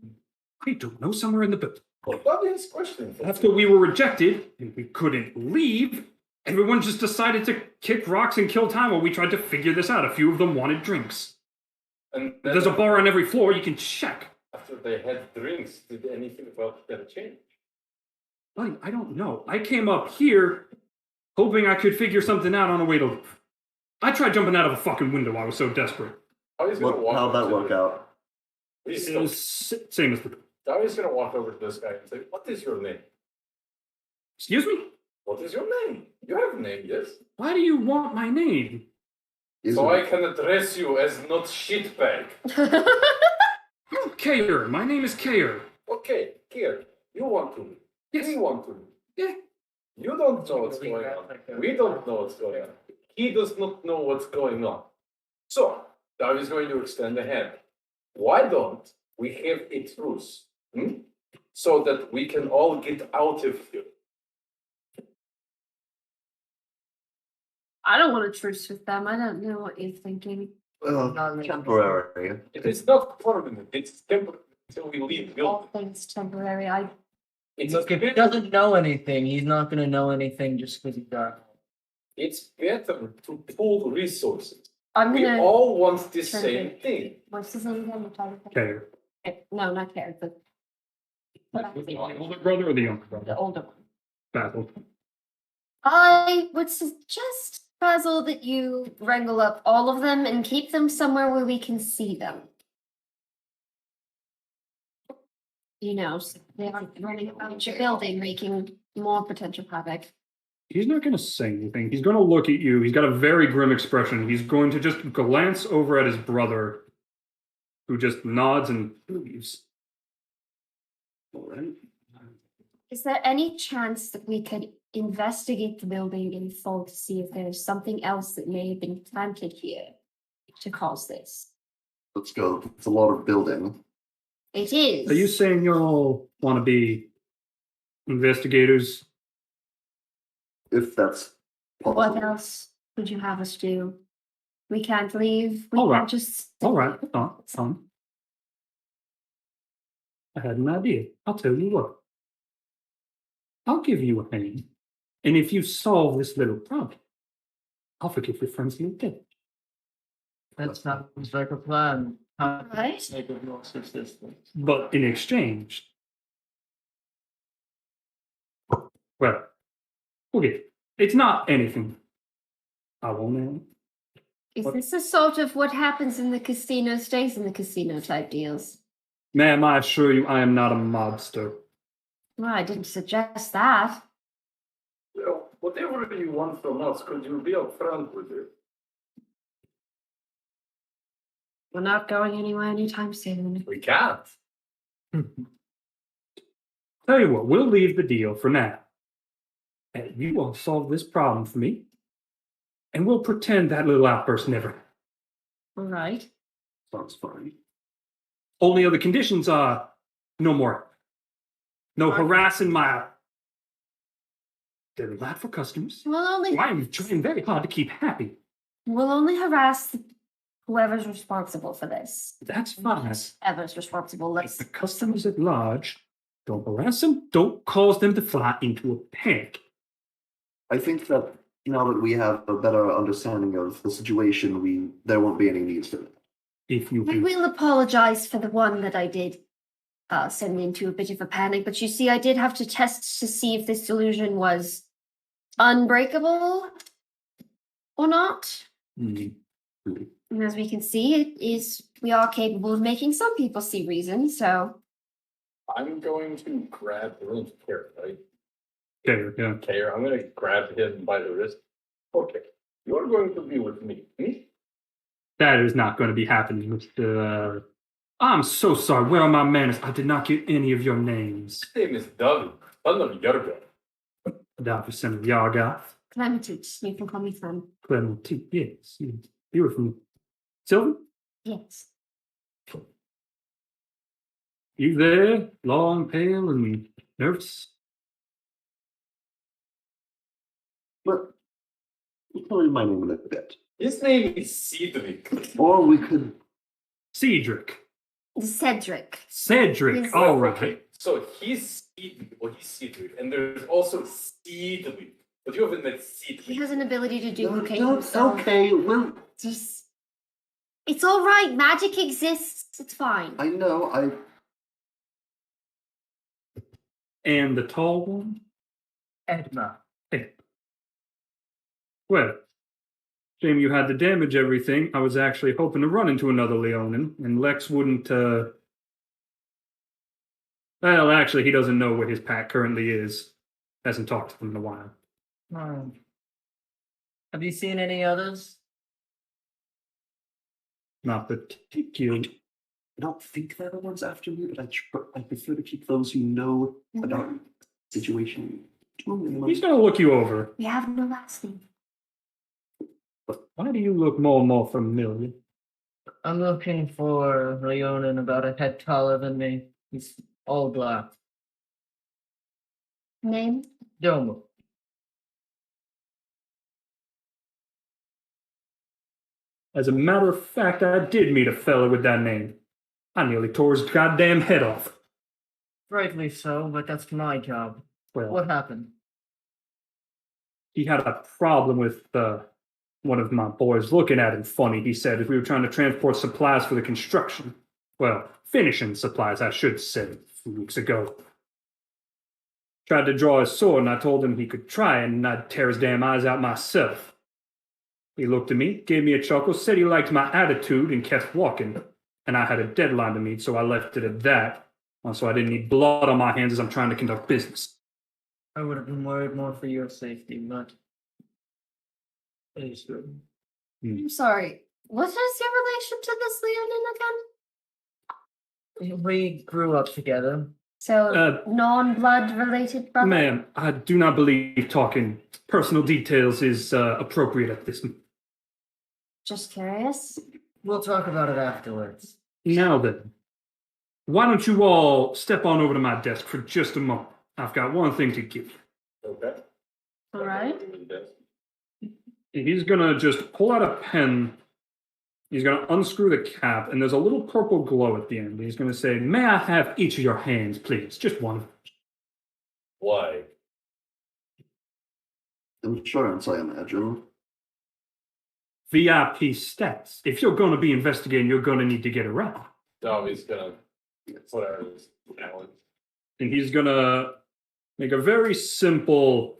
I don't know, somewhere in the building. obvious question. After we were rejected and we couldn't leave, everyone just decided to kick rocks and kill time while we tried to figure this out. A few of them wanted drinks. And There's a bar on every floor, you can check. after they had drinks, did anything about that change? Buddy, I don't know. I came up here hoping I could figure something out on the way to leave. I tried jumping out of a fucking window. I was so desperate. How'd How'd that work out? It was same as the... Darius gonna walk over to this guy and say, "What is your name? Excuse me? What is your name? You have a name, yes? Why do you want my name? So I can address you as not shitbag. Kayer. My name is Kayer. Okay, here. You want to. Yes. We want to. Yeah. You don't know what's going on. We don't know what's going on. He does not know what's going on. So, Darius is going to extend a hand. Why don't we have a truce? So that we can all get out of here. I don't want to truce with them. I don't know what you're thinking. Temporary. It is not permanent. It's temporary until we leave All building. things temporary. Look, if he doesn't know anything, he's not going to know anything just because he's dark. It's better to pool resources. I'm We gonna. all want the Turn same it. thing. What's his name again? Kayer. No, not Carrot, but The older brother or the younger the brother? older one. Basil. I would suggest, Basil, that you wrangle up all of them and keep them somewhere where we can see them. You know, so they aren't running about your building, making more potential havoc. He's not going to say anything. He's going to look at you. He's got a very grim expression. He's going to just glance over at his brother, who just nods and leaves. All right. Is there any chance that we could investigate the building in full to see if there's something else that may have been planted here to cause this? Let's go. It's a lot of building. It is. Are you saying you all want to be investigators? If that's possible. What else would you have us do? We can't leave. We All right. can't just. All right, fine. I had an idea. I'll tell you what. I'll give you a hand. And if you solve this little problem, I'll forgive your friends your debt. That sounds like a plan. How Right. make it more successful? But in exchange, well, okay, it's not anything I won't know. Is What? this a sort of what happens in the casino stays in the casino type deals? Ma'am, I assure you I am not a mobster. Well, I didn't suggest that. Well, whatever you want from us, could you be upfront with it? We're not going anywhere anytime soon. We can't. Tell you what, we'll leave the deal for now. And you will solve this problem for me. And we'll pretend that little outburst never happened. All right. Sounds fine. Only other conditions are no more. No harassing my little lad for customers. I'm trying very hard to keep happy. We'll only harass whoever's responsible for this. That's fine. Whoever's responsible. If the customers at large, don't harass them, don't cause them to fly into a panic. I think that now that we have a better understanding of the situation, there won't be any need for it. If you I will apologize for the one that I did send into a bit of a panic, but you see, I did have to test to see if this delusion was unbreakable or not. Mhm. And as we can see, we are capable of making some people see reason, so I'm going to grab the room's Terra, right? Okay, yeah. Terra, I'm going to grab him by the wrist. Okay, you're going to be with me. That is not going to be happening, Mr. I'm so sorry. Where are my manners? I did not get any of your names. His name is David, son of Yarga. Davison of Yargath, Clementine, you can call me Clem. Clementine, yes, beautiful. Sylvan, Yes. you there? Long, pale, and nervous? But we'll tell you my name in a bit. His name is Cedric. Or we could. Cedric. Cedric. Cedric, Yes. all right. Okay, so he's Cedric, and there's also Cedric. But you haven't met Cedric. He has an ability to duplicate No, himself. okay, well, Just, it's all right. Magic exists. It's fine. I know, And the tall one? Edna. Well, shame you had to damage everything. I was actually hoping to run into another Leonin, and Lex wouldn't, Well, actually, he doesn't know where his pack currently is. Hasn't talked to them in a while. Have you seen any others? Not particularly. I don't think they're the ones after me, but I prefer to keep those who know about the situation. He's gonna look you over. We have no last name. Why do you look more and more familiar? I'm looking for Leonin about a head taller than me. He's all black. Name? Domo. As a matter of fact, I did meet a fella with that name. I nearly tore his goddamn head off. Rightly so, but that's my job. Well, What happened? he had a problem with one of my boys looking at him funny, he said, as we were trying to transport supplies for the construction. Well, finishing supplies, I should say, a few weeks ago. Tried to draw his sword, and I told him he could try, and I'd tear his damn eyes out myself. He looked at me, gave me a chuckle, said he liked my attitude, and kept walking. And I had a deadline to meet, so I left it at that. Also, I didn't need blood on my hands as I'm trying to conduct business. I would have been worried more for your safety, but it is good. I'm sorry. What is your relation to this Leonin again? We grew up together. So, non-blood related brother? Ma'am, I do not believe talking personal details is appropriate at this moment. Just curious. We'll talk about it afterwards. Now then, why don't you all step on over to my desk for just a moment? I've got one thing to give you. Okay. All right. He's gonna just pull out a pen. He's gonna unscrew the cap, and there's a little purple glow at the end. He's gonna say, "May I have each of your hands, please? Just one." Why? Insurance, I imagine. VIP stats. If you're gonna be investigating, you're gonna need to get around. Davi's gonna put out his talent. And he's gonna make a very simple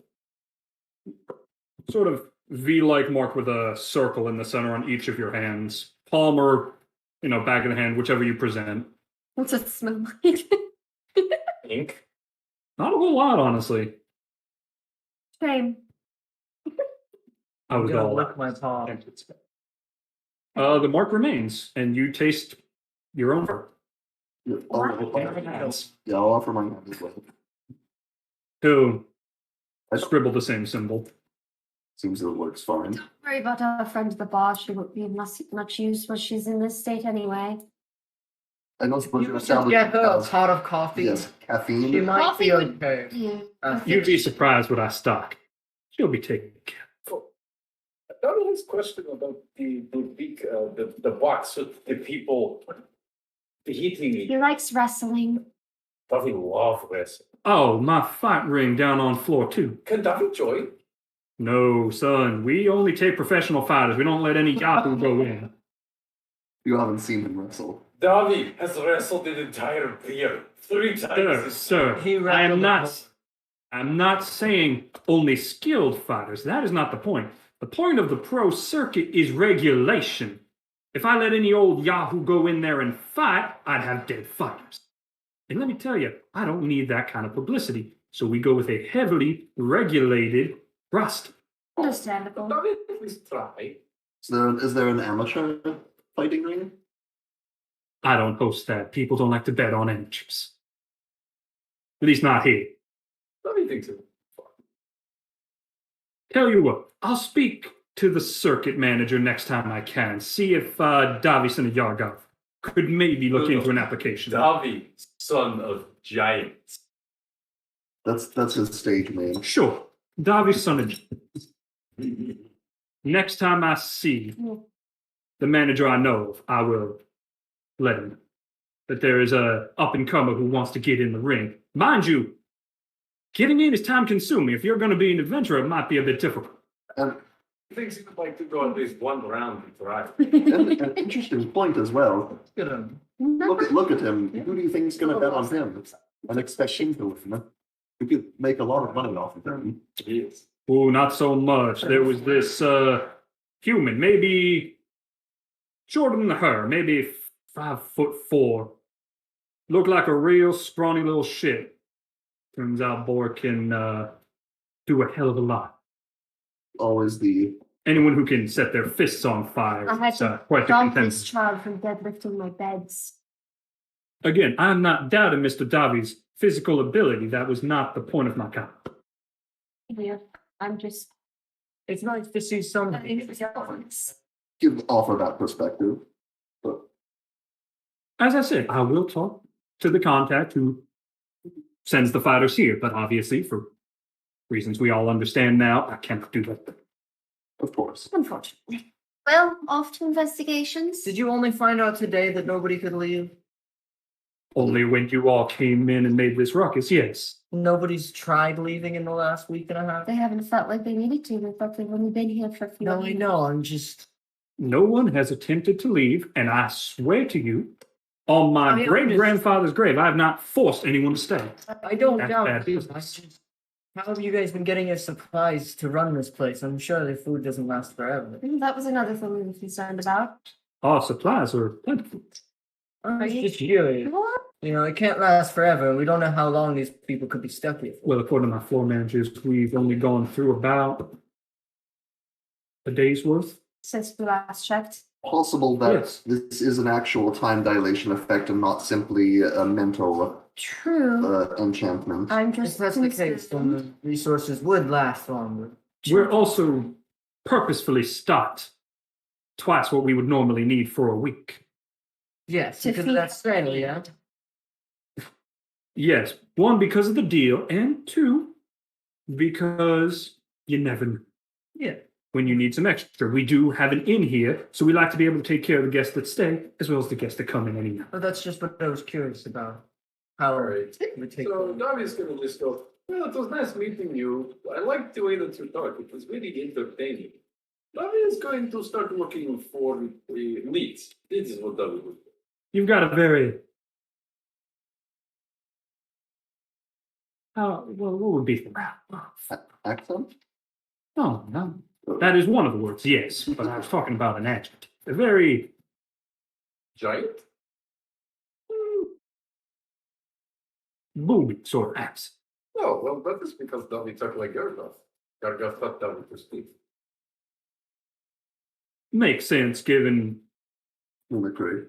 sort of V-like mark with a circle in the center on each of your hands. Palm or, back of the hand, whichever you present. What's it smell like? Ink. Not a whole lot, honestly. Shame. I I'm was gonna all lick my paw. The mark remains, and you taste your own fur. Yeah, What? I'll offer my hand as well. Who I- scribbled the same symbol. Seems that it works fine. Don't worry about our friend at the bar. She won't be of much use when she's in this state anyway. I don't suppose You you're could just established get her a as pot of coffee. yes, caffeine. She might Coffee be would- okay. Yeah. You'd be surprised what I stock. She'll be taken care of. That was question about the box with the people hitting He me. likes wrestling. Davi love wrestling. Oh, my fight ring down on floor 2. Can Davi join? No, son. We only take professional fighters. We don't let any yahoo go in. You haven't seen him wrestle. Davi has wrestled an entire beer 3 times. Sir, He I am wrestled I'm not saying only skilled fighters. That is not the point. The point of the pro circuit is regulation. If I let any old yahoo go in there and fight, I'd have dead fighters. And let me tell you, I don't need that kind of publicity. So we go with a heavily regulated roster. Understandable. Davi at least try. Is there an amateur fighting ring? I don't host that. People don't like to bet on amateurs. At least not here. Davi thinks it. Tell you what, I'll speak to the circuit manager next time I can. See if Davison and Yargov could maybe look into an application. Davi, son of giants. That's his stage name. Sure, Davison and next time I see the manager I know of, I will let him know that there is a up-and-comer who wants to get in the ring. Mind you, getting in is time-consuming. If you're going to be an adventurer, it might be a bit difficult. And He thinks he would like to go at least one round and try. an interesting point as well. Good on. Look at him. Who do you think's going to bet on him and expect him to win? You could make a lot of money off of him. Yes. Oh, not so much. There was this human, maybe shorter than her, maybe 5'4". Looked like a real scrawny little shit. Turns out boy can do a hell of a lot. Always the Anyone who can set their fists on fire I had is to quite the stop contender. this child from deadlifting my beds. Again, I'm not doubting Mr. Davi's physical ability. That was not the point of my comment. Yeah, I'm just. It's nice to see somebody. offer that perspective. But As I said, I will talk to the contact who sends the fighters here, but obviously, for reasons we all understand now, I cannot do that. of course. Unfortunately. Well, off to investigations. Did you only find out today that nobody could leave? Only when you all came in and made this ruckus, yes. Nobody's tried leaving in the last week and a half? They haven't felt like they needed to. They thought they've only been here for a few No, I weeks. know. I'm just. No one has attempted to leave, and I swear to you, On my I mean, great grandfather's grave, I have not forced anyone to stay. I don't That's doubt bad it. business. How have you guys been getting your supplies to run this place? I'm sure the food doesn't last forever. That was another thing we were concerned about. Our supplies are plentiful. I'm just curious. What? You know, it can't last forever, and we don't know how long these people could be stuck here for. Well, according to my floor managers, we've only gone through about a day's worth. Since we last checked. Possible that Yes. this is an actual time dilation effect and not simply a mental True. enchantment. I'm If just that's the case, then concerned. the resources would last longer. We're also purposefully stocked twice what we would normally need for a week. Yes, To because feed that's fair, yeah. Yes, one, because of the deal, and two, because you never know Yeah. when you need some extra. We do have an inn here, so we like to be able to take care of the guests that stay, as well as the guests that come in anyhow. But that's just what I was curious about. How Alright. it would take. So Davi's gonna just go, well, it was nice meeting you. I like the way that you talk. It was really entertaining. Davi is going to start working for leads. This is what Davi would do. You've got a very... well, what would be the... Accent? No, no. That is one of the words, yes, but I was talking about an adjective. A very... Giant? boomy sort of accent. No, well, that is because Davi talk like Gargoth. Gargoth thought Davi to speak. Makes sense, given Mimicry.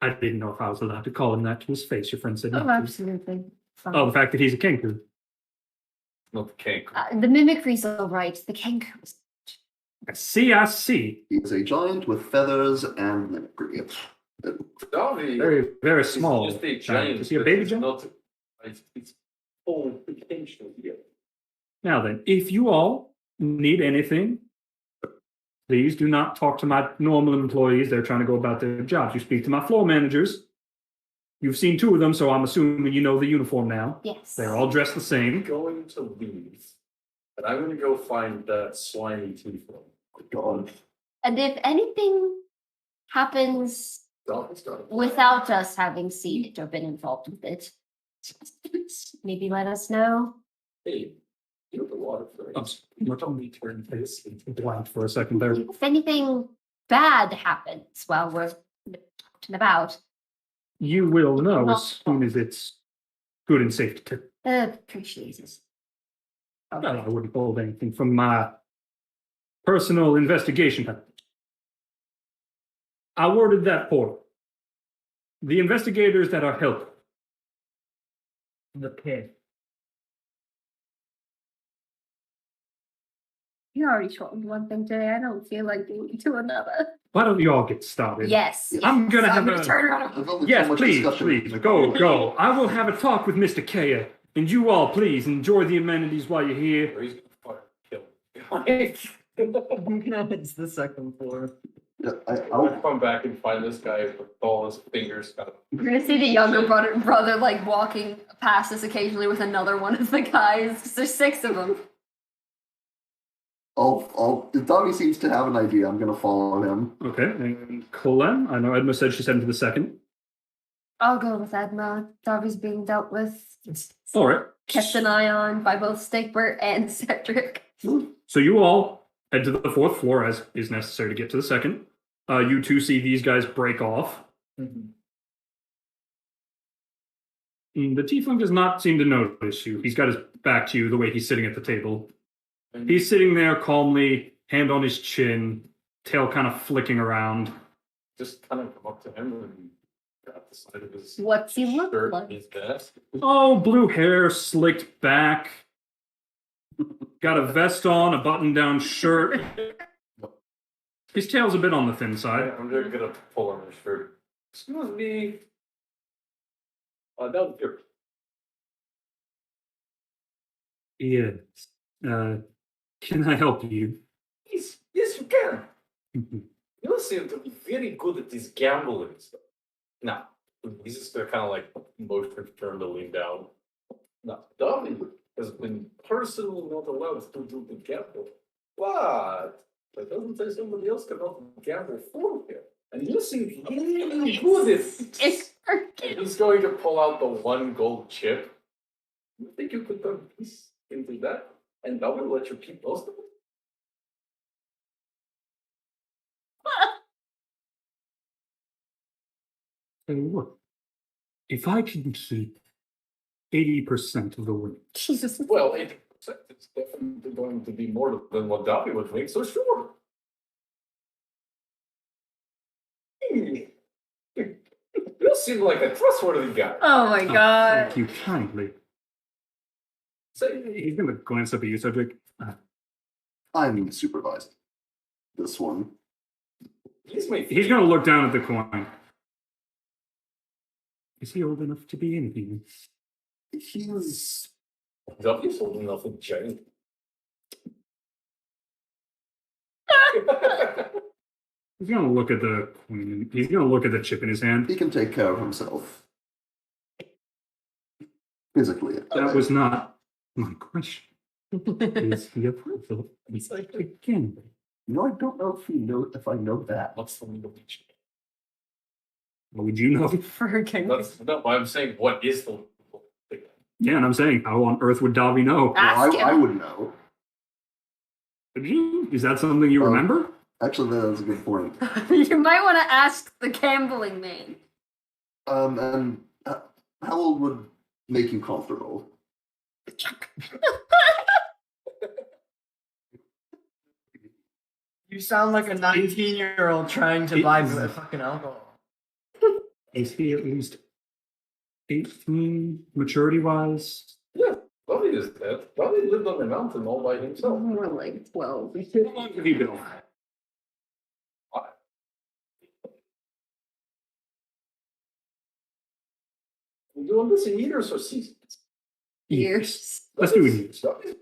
I didn't know if I was allowed to call him that to his face. Your friend said Oh, not to. absolutely. Fine. Oh, the fact that he's a kangaroo. Not cake. The mimicry's all right. The kangaroos. I see. He is a giant with feathers and mimicry. Davi Very, very is small. just a giant. Is he a that baby is giant? Not, it's full potential here. Now then, if you all need anything, please do not talk to my normal employees. They're trying to go about their jobs. You speak to my floor managers. You've seen two of them, so I'm assuming you know the uniform now. Yes. They're all dressed the I'm same. going to leave, but I'm going to go find that slimy tiefling. God. And if anything happens without us having seen it or been involved with it, maybe let us know. Hey, you're the water first. Let me turn face blank for a second there. If anything bad happens while we're talking about, You will know as soon as it's good and safe to take. appreciate it. I wouldn't hold anything from my personal investigation. I worded that poorly. The investigators that are helping. The pit. You already told me one thing today. I don't feel like doing it to another. Why don't you all get started? Yes. I'm gonna yes, have gonna a- turn around. There's only so Yes, much please, discussion. go. I will have a talk with Mr. Kaya, and you all, please, enjoy the amenities while you're here. Or he's going to kill. It's the second floor. Yeah, I'll come back and find this guy with all his fingers cut. We're gonna see the younger brother like walking past us occasionally with another one of the guys. 'Cause there's 6 of them. Dobby seems to have an idea. I'm going to follow him. Okay, and Colin, I know Edma said she sent him to the second. I'll go with Edma. Darby's being dealt with. All right. Kept an eye on by both Stigbert and Cedric. So you all head to the 4th floor, as is necessary to get to the second. You two see these guys break off. Mhm. The tiefling does not seem to notice you. He's got his back to you the way he's sitting at the table. He's sitting there calmly, hand on his chin, tail kind of flicking around. Just kind of come up to him and got the side of his What's he look shirt like? and his vest. Oh, blue hair slicked back. Got a vest on, a button-down shirt. His tail's a bit on the thin side. I'm just gonna pull on his shirt. Excuse me. Down here. Yes. Can I help you? Yes, you can. You seem to be very good at this gambling stuff. Now, he's just kind of like motion turn to lean down. Now, Dobby has been personally not allowed to do the gamble, but that doesn't say somebody else cannot gamble for him. And you seem really good at it. It's And he's going to pull out the 1 gold chip. You think you could turn this into that? And that will let you keep most of it? Tell you what, if I can keep 80% of the weight, Jesus. Well, 80% is definitely going to be more than what Dobby would make, so sure. You seem like a trustworthy guy. Oh my god. thank you kindly. Say, He's gonna glance up at you, so like, I'm supervising this one. he's gonna look down at the coin. Is he old enough to be anything? He's Dobby's holding off a giant. He's gonna look at the coin. He's gonna look at the chip in his hand. he can take care of himself. Physically. That was not my question. Is he a prophet? It's like again. You know, I don't know if I know that. What's the legal beach? What would you know? For king. That's not why I'm saying what is the legal thing. Yeah, and I'm saying, how on earth would Davi know? Ask Well, I him. would know. Is that something you remember? Actually, that's a good point. You might want to ask the gambling man. And how old would make you comfortable? You sound like a 19-year-old trying to buy fucking alcohol. Is he at least 18, maturity-wise? Yeah, Dobby is dead. Dobby lived on the mountain all by himself. More like 12. How long have you been alive? We're doing this in years or seasons. Years. Let's do it in years. Dobby's-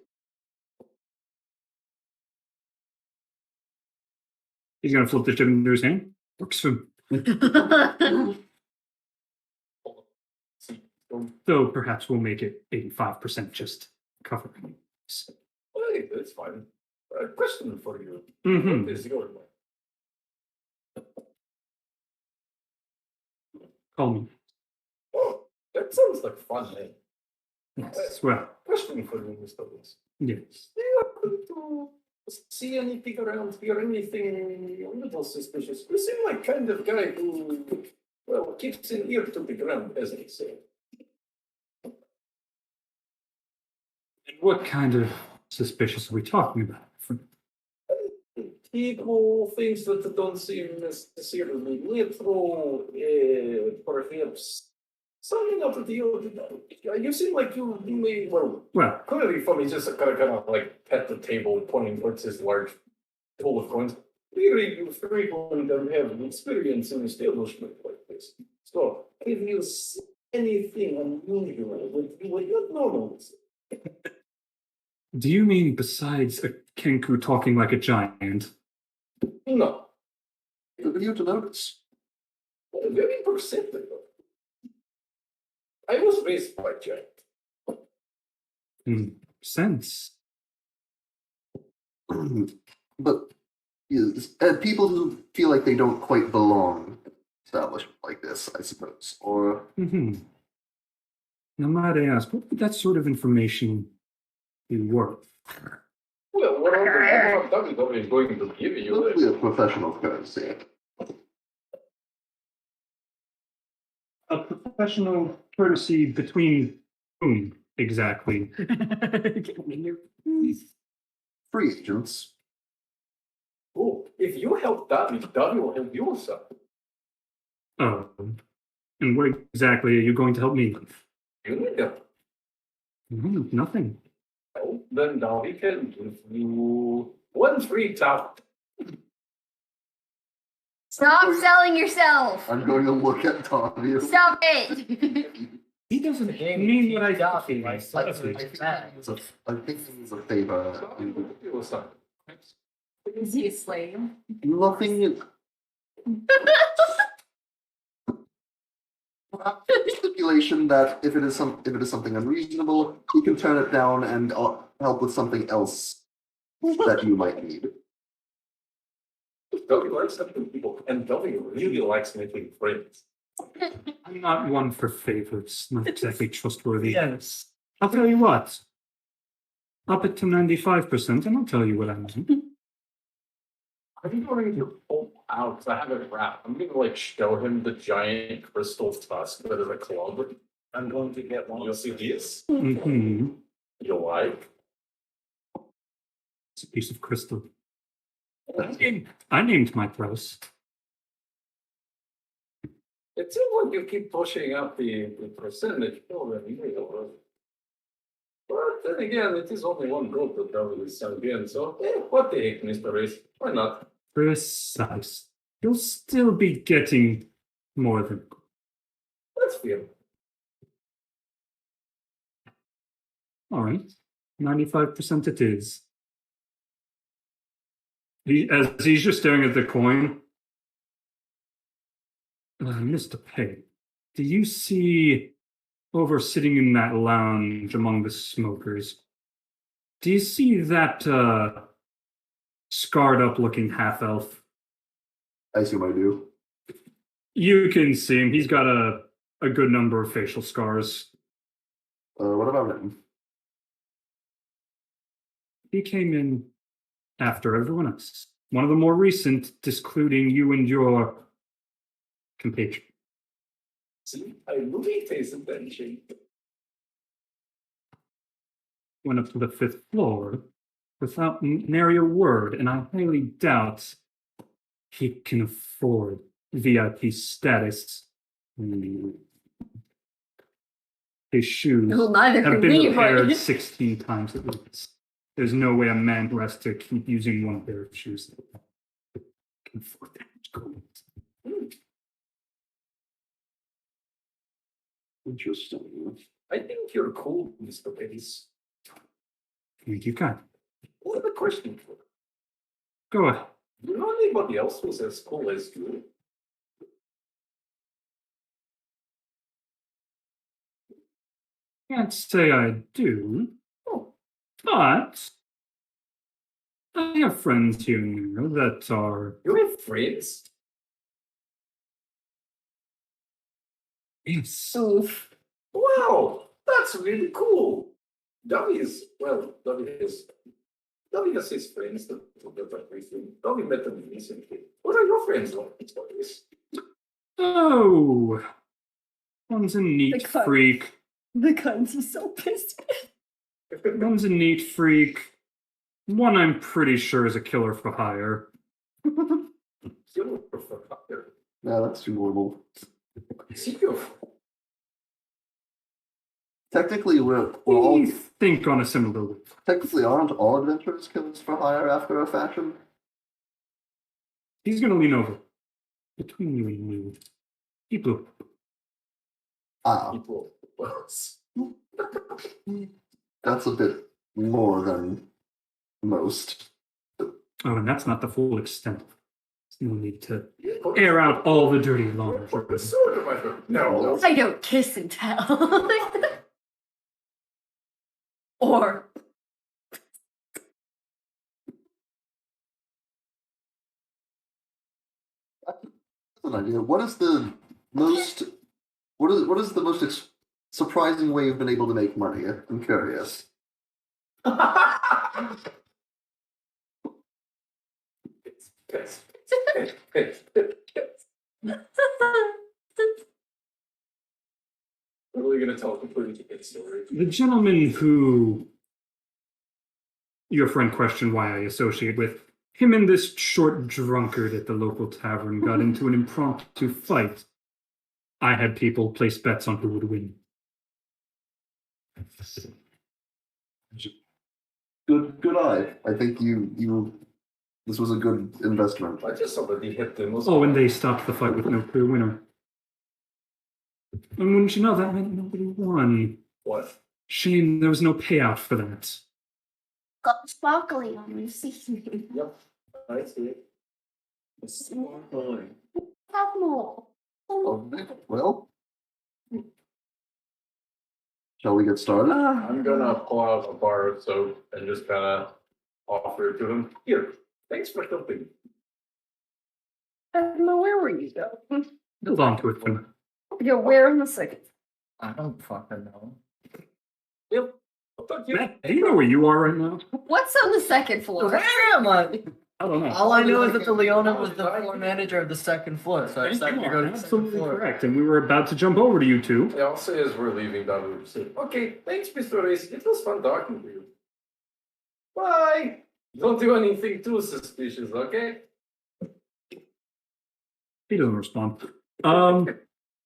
He's gonna flip the chip into his hand. Works for him. Though perhaps we'll make it 85% just covering. Hey, that's fine. A question for you. Mm-hmm. What is your name? Call me. Oh, that sounds like fun name. Yes. Well, Question for you, Mr. Wilson. yes. Do you happen to see anything around here, anything a little suspicious? You seem like kind of guy who, well, keeps an ear to the ground, as they say. And what kind of suspicious are we talking about? People, things that don't seem necessarily literal, perhaps something out of the ordinary. You seem like you may, well, Well, clearly from he's just kind of like at the table pointing towards his large pool of coins. Clearly you frequent and have experience in establishment like this. So if you see anything unusual that you would not normally see, do you mean besides a Kenku talking like a giant? no. Good of you to notice. Very perceptive. I was raised by giant. Sense. But yes, people who feel like they don't quite belong in an establishment like this, I suppose. Or Mm-hmm. Now, might I ask, what would that sort of information be worth? Well, whatever WWE is going to give you. probably a professional courtesy. A professional courtesy between whom exactly? Free agents. Oh, if you help Dobby, Dobby will help you some. Oh, and what exactly are you going to help me with? You need help. Nothing. Well, then Dobby can give you one free top. Stop selling yourself. I'm going to look at Tommy. Stop it. He doesn't Game mean what I Dobby, think. like, like that. I think it's a favor. Dobby will give you some. Is he a slave? Nothing. Stipulation that if it is something unreasonable, you can turn it down and help with something else that you might need. Dobby likes helping people. And W really likes making friends. I'm not one for favors. Not exactly trustworthy. Yes. I'll tell you what. Up it to 95%, and I'll tell you what I mean. I'm going to pull out, I have it wrapped. I'm going to like show him the giant crystal tusk that is a club. I'm going to get one. You'll see this. Mm-hmm. You'll like. It's a piece of crystal. I named my price. It seems like you keep pushing up the percentage more than usual. But then again, it is only one group that probably sunk in, so what the heck, Mr. Race? Why not? Precise. You'll still be getting more than. Let's feel. All right. 95% it is. As he's just staring at the coin. Mr. Peg, do you see over sitting in that lounge among the smokers? Do you see that scarred up looking half elf? I assume I do. You can see him. He's got a good number of facial scars. What about him? He came in after everyone else. One of the more recent, discluding you and your compatriot. See, I really pays attention. Went up to the 5th floor without nary a word, and I highly doubt he can afford VIP status. His shoes Well, neither have can been we, repaired but 16 times at least. There's no way a man who has to keep using one pair of shoes can afford that much gold. Interesting. I think you're cool, Mr. Pettis. Thank you, kind. I have a question for you. Go ahead. Do you know anybody else who's as cool as you? Can't say I do, Oh, but I have friends here and there that are. you have friends? Yes. oof. Wow, that's really cool. Davi has his friends that everything. Davi met them recently. What are your friends like? Oh, one's a The neat cut. freak. The cunts is so pissed. One's a neat freak. One I'm pretty sure is a killer for hire. Yeah, that's too normal. Secret. Technically, we're all We think on a similar level. technically aren't all adventurers killers for hire after a fashion. He's gonna lean over. Between you and me, he blew. Ah, People. that's a bit more than most. Oh, and that's not the full extent. There's no need to air out all the dirty laundry. No. I don't kiss and tell. Or That's an idea. What is the most? What is the most surprising way you've been able to make money? I'm curious. We're really gonna tell a completely different story. The gentleman who your friend questioned why I associate with, him and this short drunkard at the local tavern got into an impromptu fight. I had people place bets on who would win. Good eye. I think you. This was a good investment. I just already hit them. Oh, and they stopped the fight with no clear winner. And wouldn't you know, that meant nobody won. What? Shame there was no payout for that. got sparkly on me. See, Yep. I see. It's fine. have more. Well, shall we get started? I'm gonna pull out a bar of soap and just kind of offer it to him. Here, thanks for helping. Edma, where were you though? Hold on to it for now. Yo, where in the second? I don't fucking know. Yep. I thought you- Matt, do you know where you are right now? What's on the second floor? Where am I? I don't know. All I know is that the Leona was the floor manager of the second floor, so I You decided to go are to the second absolutely floor. correct, and we were about to jump over to you two. Yeah, I'll say as we're leaving that we say, okay, thanks, Mr. Race. It was fun talking to you. Bye. Don't do anything too suspicious, okay? He doesn't respond.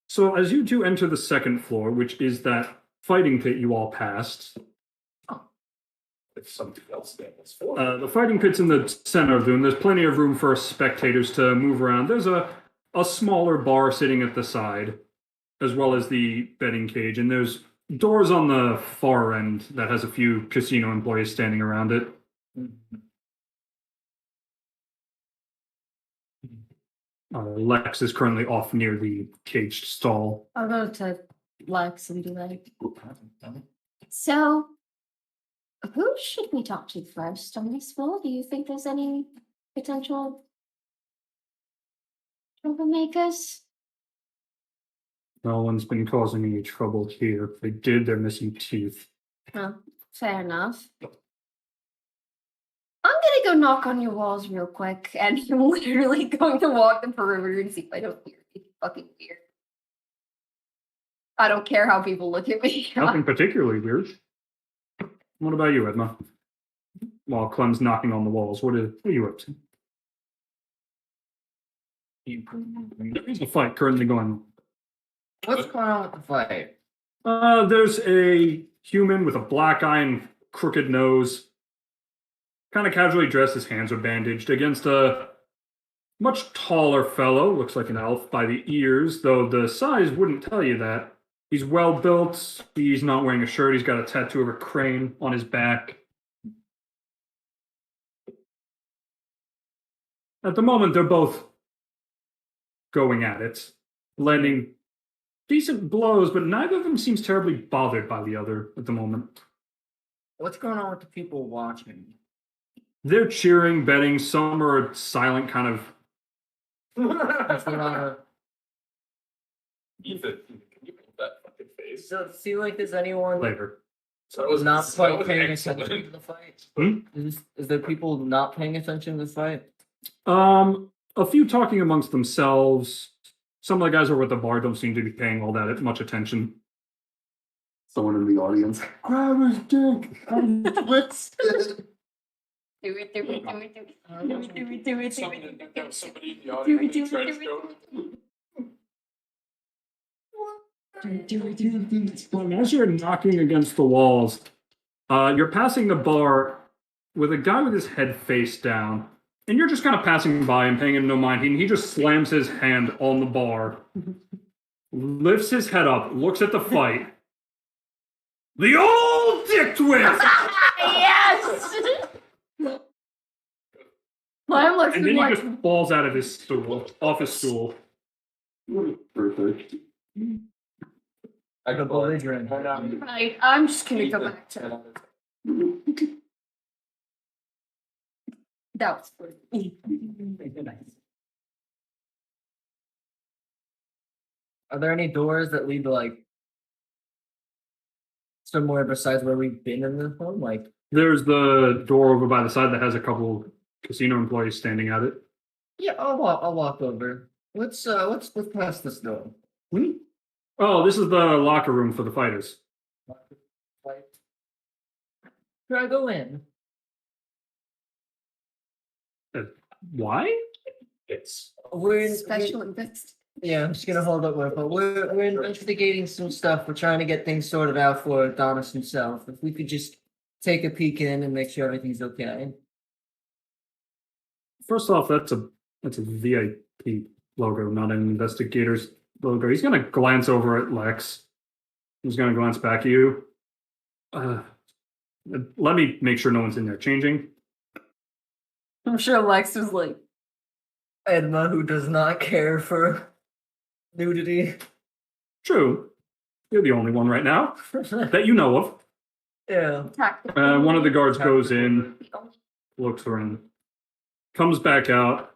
So as you two enter the second floor, which is that fighting pit you all passed, If something else there was for the fighting pit's in the center of the room. There's plenty of room for spectators to move around. There's a smaller bar sitting at the side, as well as the betting cage, and there's doors on the far end that has a few casino employees standing around it. Lex is currently off near the caged stall. I'll go to Lex and be like, So, who should we talk to first on this floor? Do you think there's any potential troublemakers? No one's been causing any trouble here. If they did, they're missing teeth. Oh, fair enough. I'm gonna go knock on your walls real quick, and I'm literally going to walk the perimeter and see if I don't hear anything fucking weird. I don't care how people look at me. Nothing particularly weird. What about you, Edma? While Clem's knocking on the walls, what are you up to? There is a fight currently going on. What's going on with the fight? There's a human with a black eye and crooked nose, kind of casually dressed, his hands are bandaged, against a much taller fellow, looks like an elf by the ears, though the size wouldn't tell you that. He's well built, he's not wearing a shirt, he's got a tattoo of a crane on his back. At the moment, they're both going at it, landing decent blows, but neither of them seems terribly bothered by the other at the moment. What's going on with the people watching? They're cheering, betting, some are silent, kind of. What's going on? Ethan, can you put that fucking face? Does it seem like there's anyone Later. So that was not that quite was paying excellent. attention to the fight? Hmm? Is there people not paying attention to the fight? A few talking amongst themselves. Some of the guys over at the bar don't seem to be paying all that much attention. Someone in the audience. Grab his dick. I'm twisted. Do it, do it, do it, do it. Do it, do it, do it, do Somebody it. in the Do audience it, do in it, trench do it. coat. Well, as you're knocking against the walls, you're passing the bar with a guy with his head face down, and you're just kind of passing by and paying him no mind. And he just slams his hand on the bar, lifts his head up, looks at the fight. The old dick twist! Yes! I'm And then looking he like, just falls out of his stool, off his stool. Perfect. I The can believe belligerent. right, I'm just gonna go back to that was pretty. Are there any doors that lead to like somewhere besides where we've been in this one? Like, There's the door over by the side that has a couple casino employees standing at it. yeah, I'll walk over. Let's pass this door. Oh, this is the locker room for the fighters. Should I go in? Why? it's We're in Special invest. Yeah, I'm just gonna hold up with, but we're investigating some stuff. We're trying to get things sorted out for Adonis himself. If we could just take a peek in and make sure everything's okay. First off, that's a VIP logo, not an investigator's logo. He's gonna glance over at Lex. He's gonna glance back at you. Let me make sure no one's in there changing. I'm sure Lex was like, Edma, who does not care for nudity. True. You're the only one right now that you know of. Yeah. One of the guards goes in, looks around, comes back out.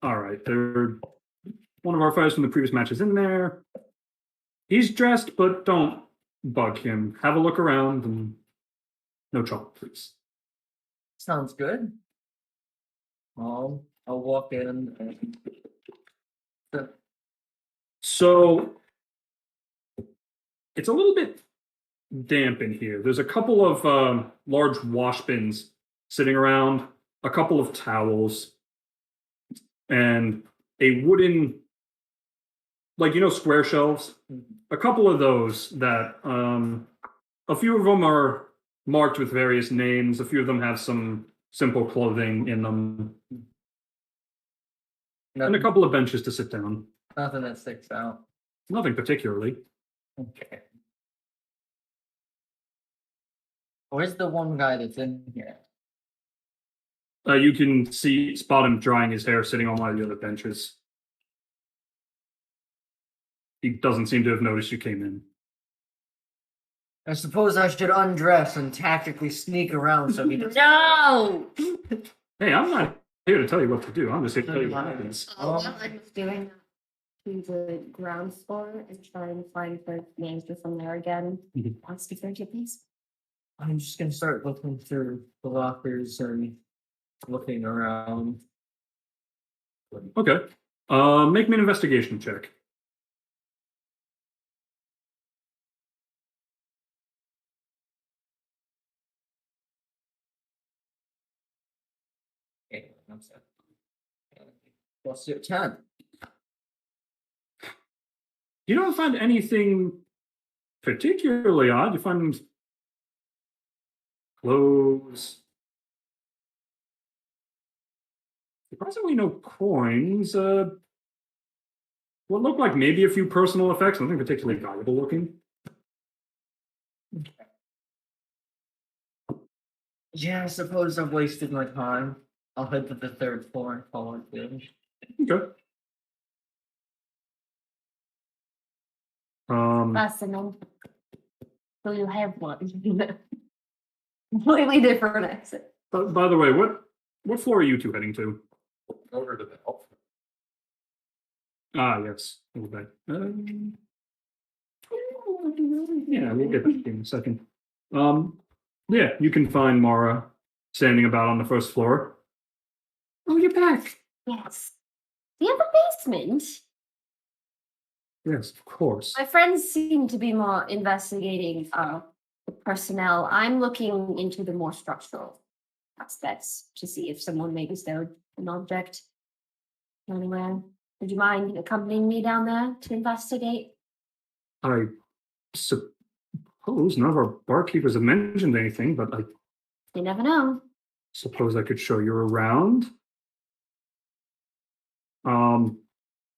All right, one of our fighters from the previous match is in there. He's dressed, but don't bug him. Have a look around and no trouble, please. Sounds good. I'll walk in and So it's a little bit damp in here. There's a couple of large wash bins sitting around, a couple of towels, and a wooden, like, square shelves. A couple of those that a few of them are marked with various names. A few of them have some simple clothing in them, and a couple of benches to sit down. nothing that sticks out. Nothing particularly. Okay. Where's the one guy that's in here? You can spot him drying his hair sitting on one of the other benches. He doesn't seem to have noticed you came in. I suppose I should undress and tactically sneak around so he doesn't. No! Hey, I'm not here to tell you what to do. I'm just here to tell you what happens. Oh, well, I'm just doing to the ground floor and try and find the names from there again. Mhm. I'll speak there, please. I'm just gonna start looking through the lockers and looking around. Okay. Make me an investigation check. Okay, one sec. Plus 10. You don't find anything particularly odd. You find clothes. Surprisingly, no coins. What looked like maybe a few personal effects, nothing particularly valuable looking. Yeah, I suppose I've wasted my time. I'll head to the third floor and call it good. Okay. Fascinating. So you have one. Completely different exit. By the way, what floor are you two heading to? Over to the elf. Ah, yes. Okay. Yeah, we'll get that in a second. Yeah, you can find Mara standing about on the first floor. Oh, you're back. Yes. Do you have a basement? Yes, of course. My friends seem to be more investigating the personnel. I'm looking into the more structural aspects to see if someone maybe stowed an object anywhere. Would you mind accompanying me down there to investigate? I suppose none of our barkeepers have mentioned anything, but I You never know. suppose I could show you around.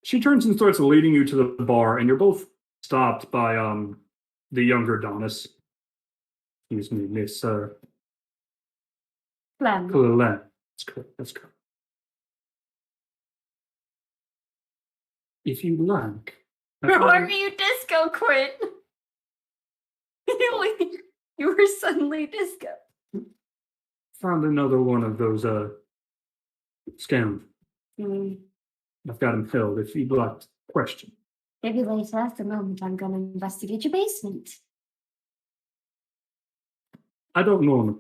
She turns and starts leading you to the bar, and you're both stopped by the younger Adonis. Excuse me, Miss Clem. Clem. That's correct. That's correct. If you like. Why were you disco quit? You were suddenly disco. Found another one of those scams. Hmm. I've got him held if you'd like to question. Maybe later. At the moment, I'm going to investigate your basement. I don't know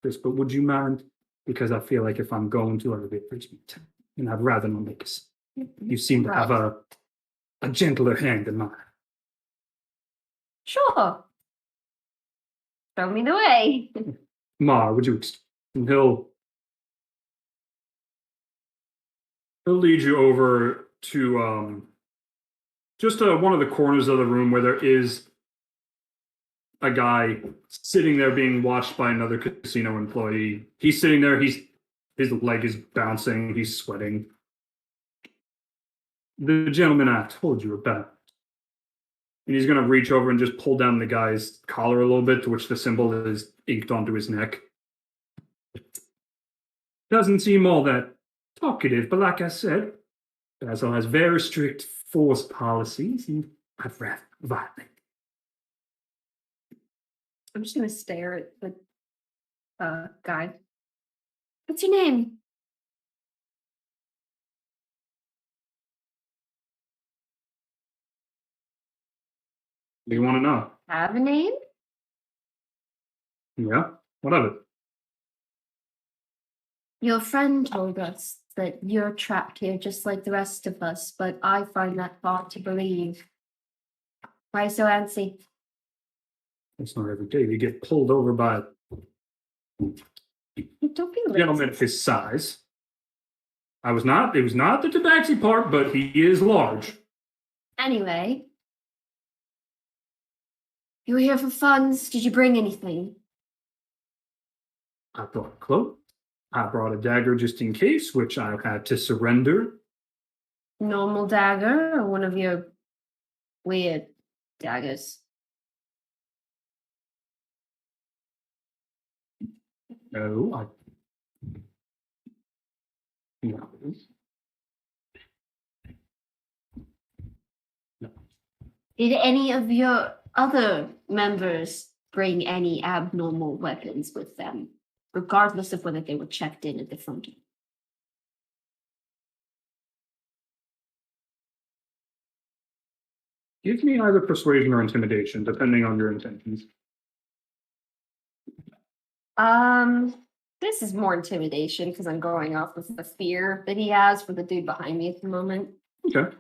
this, but would you mind? Because I feel like if I'm going to, I'll be a and I'd rather not make us. You seem to have a gentler hand than mine. Sure. Show me the way. Ma, would you? And he'll lead you over to just one of the corners of the room where there is a guy sitting there being watched by another casino employee. He's sitting there. His leg is bouncing. He's sweating. The gentleman I told you about. And he's going to reach over and just pull down the guy's collar a little bit, to which the symbol is inked onto his neck. Doesn't seem all that talkative, but like I said, Basil has very strict force policies, and I'd rather violate. I'm just gonna stare at the guy. What's your name? Do you want to know? Have a name? Yeah? What of it? Your friend told us that you're trapped here just like the rest of us, but I find that hard to believe. Why so antsy? It's not every day you get pulled over by Don't be a lazy. gentleman of his size. It was not the tabaxi part, but he is large. Anyway, you were here for funds. Did you bring anything? I brought a cloak. I brought a dagger just in case, which I had to surrender. Normal dagger or one of your weird daggers? No, no. Did any of your other members bring any abnormal weapons with them, regardless of whether they were checked in at the front? Give me either persuasion or intimidation, depending on your intentions. This is more intimidation because I'm going off with the fear that he has for the dude behind me at the moment. Okay.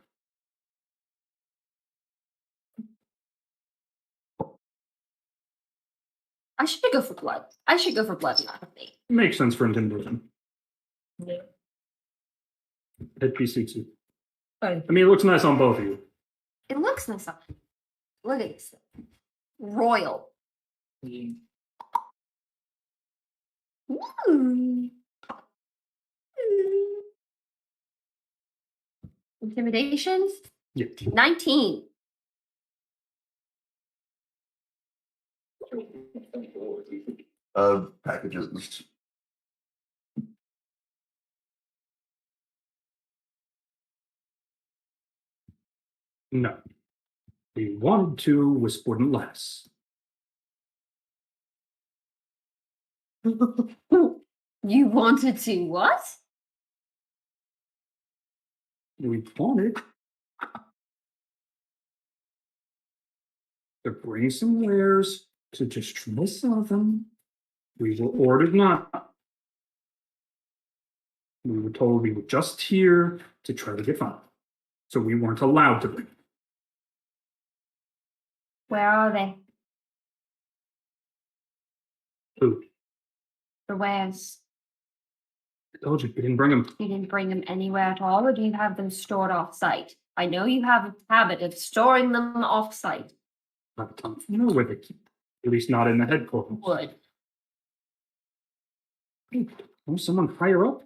I should go for blood. I should go for blood, not me. Makes sense for intimidation. Yeah. Headpiece suits you. Fine. I mean, it looks nice on both of you. It looks nice on me. Look at this. Royal. Ooh. Intimidations? Yeah. 19. Packages. No. The 1-2 was wouldn't last. You wanted to what? We wanted to bring some wares to just try some of them. We were ordered not. We were told we were just here to try to get fun. So we weren't allowed to bring. Where are they? Who? The wares. I told you we didn't bring them. You didn't bring them anywhere at all, or do you have them stored off-site? I know you have a habit of storing them off-site. Not time. You know where they keep. At least not in the headquarters. Would. Oh, someone higher up?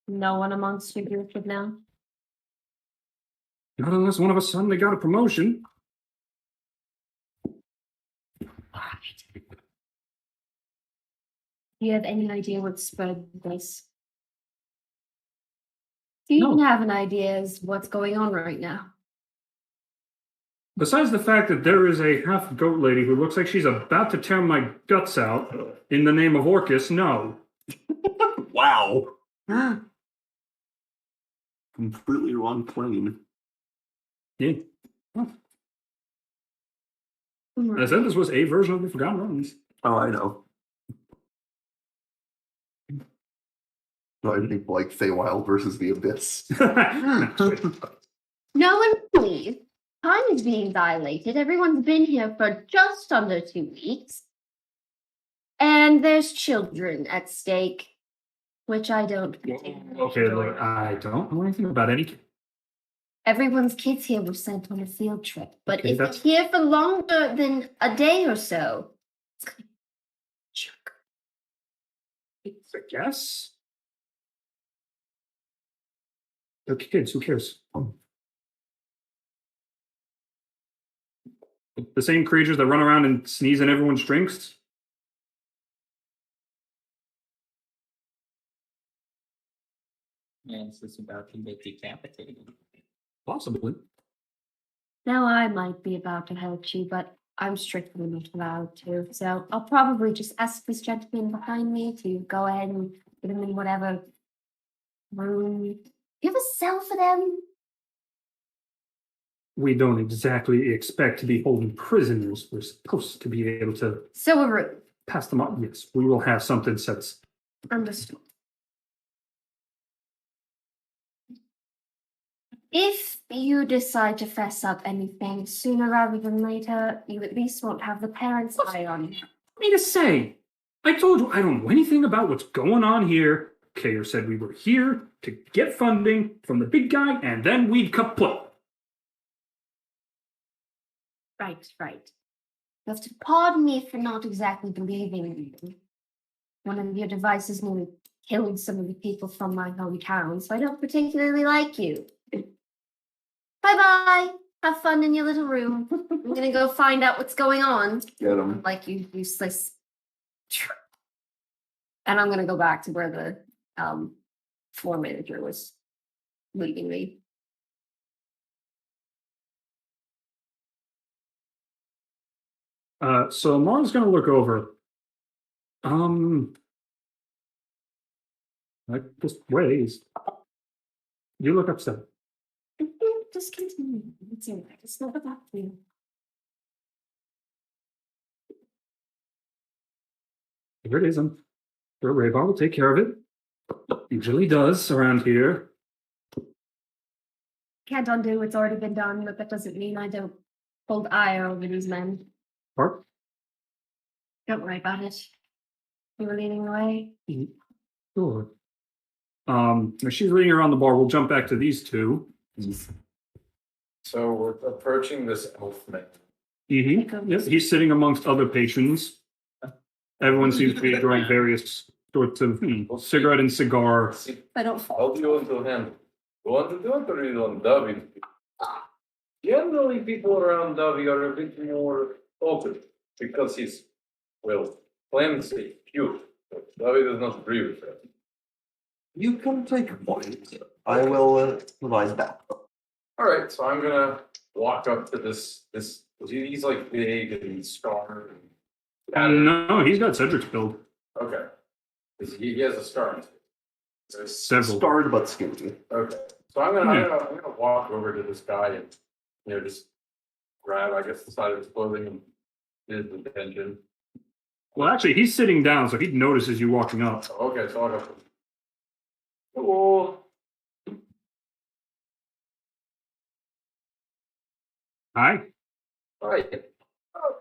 No one amongst your group would know. Not unless one of us suddenly got a promotion. Do you have any idea what spread this? Do you No. even have an idea as what's going on right now? Besides the fact that there is a half goat lady who looks like she's about to tear my guts out in the name of Orcus, no. Wow. Completely wrong plane. Yeah. I said this was a version of the Forgotten Realms. Oh, I know. No, I think like Feywild versus the Abyss. No one leave. Time is being dilated. Everyone's been here for just under 2 weeks. And there's children at stake, which I don't particularly Okay, enjoy. look, I don't know anything about any. Everyone's kids here were sent on a field trip. But Okay, if they're that's- here for longer than a day or so, it's gonna be joke. I guess. They're kids, who cares? The same creatures that run around and sneeze in everyone's drinks? And this is about to get decapitated. Possibly. Now I might be about to help you, but I'm strictly not allowed to. So I'll probably just ask this gentleman behind me to go ahead and put him in whatever room. Do you have a cell for them? we don't exactly expect to be holding prisoners. We're supposed to be able to So a room. pass them on. Yes, we will have something set. Understood. If you decide to fess up anything sooner rather than later, you at least won't have the parents' eye on you. Me to say, I told you I don't know anything about what's going on here. Kayer said we were here to get funding from the big guy, and then we'd kaput. Right, right. You have to pardon me for not exactly believing you. One of your devices nearly killed some of the people from my hometown, so I don't particularly like you. Bye-bye. Have fun in your little room. I'm gonna go find out what's going on. Get him. Like you useless. And I'm gonna go back to where the floor manager was leading me. So Marl's gonna look over. Like this ways. You look upset. Just continue. It's all right. It's not about you. Here it is. Sure, Raybar will take care of it. Usually does around here. Can't undo what's already been done, but that doesn't mean I don't hold ire over these men. Park. Don't worry about it. You were leading the way. Sure. If she's leading around the bar, we'll jump back to these two. So we're approaching this elf man. Mm-hmm. Yes, he's sitting amongst other patrons. Everyone seems to be enjoying various sorts of cigarette and cigar. I don't How do you want to handle it? You want to do it or you don't dub it? Generally, people around Davi are a bit more open because he's, well, cleansy, pure. But Davi does not agree with that. You can take a point. I will provide that. All right, so I'm gonna walk up to this. He's like big and scarred. No, he's got Cedric's build. Okay, he has a scar. Several. Starred but skinny. Okay, so I'm gonna walk over to this guy and just grab, I guess, the side of his clothing and his attention. Well, actually, he's sitting down, so he notices you walking up. Okay, so I'll go. Hello. Hi. Hi. Oh,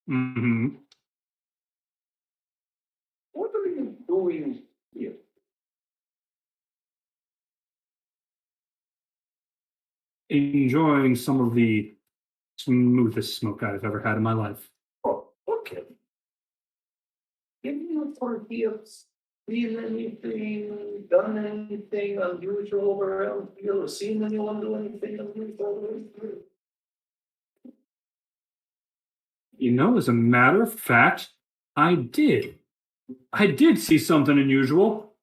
Mm-hmm. what are you doing here? Enjoying some of the smoothest smoke I've ever had in my life. Oh, okay. Give me a forgives. Feel anything, done anything unusual around here, or seen anyone do anything unusual? You know, as a matter of fact, I did. I did see something unusual.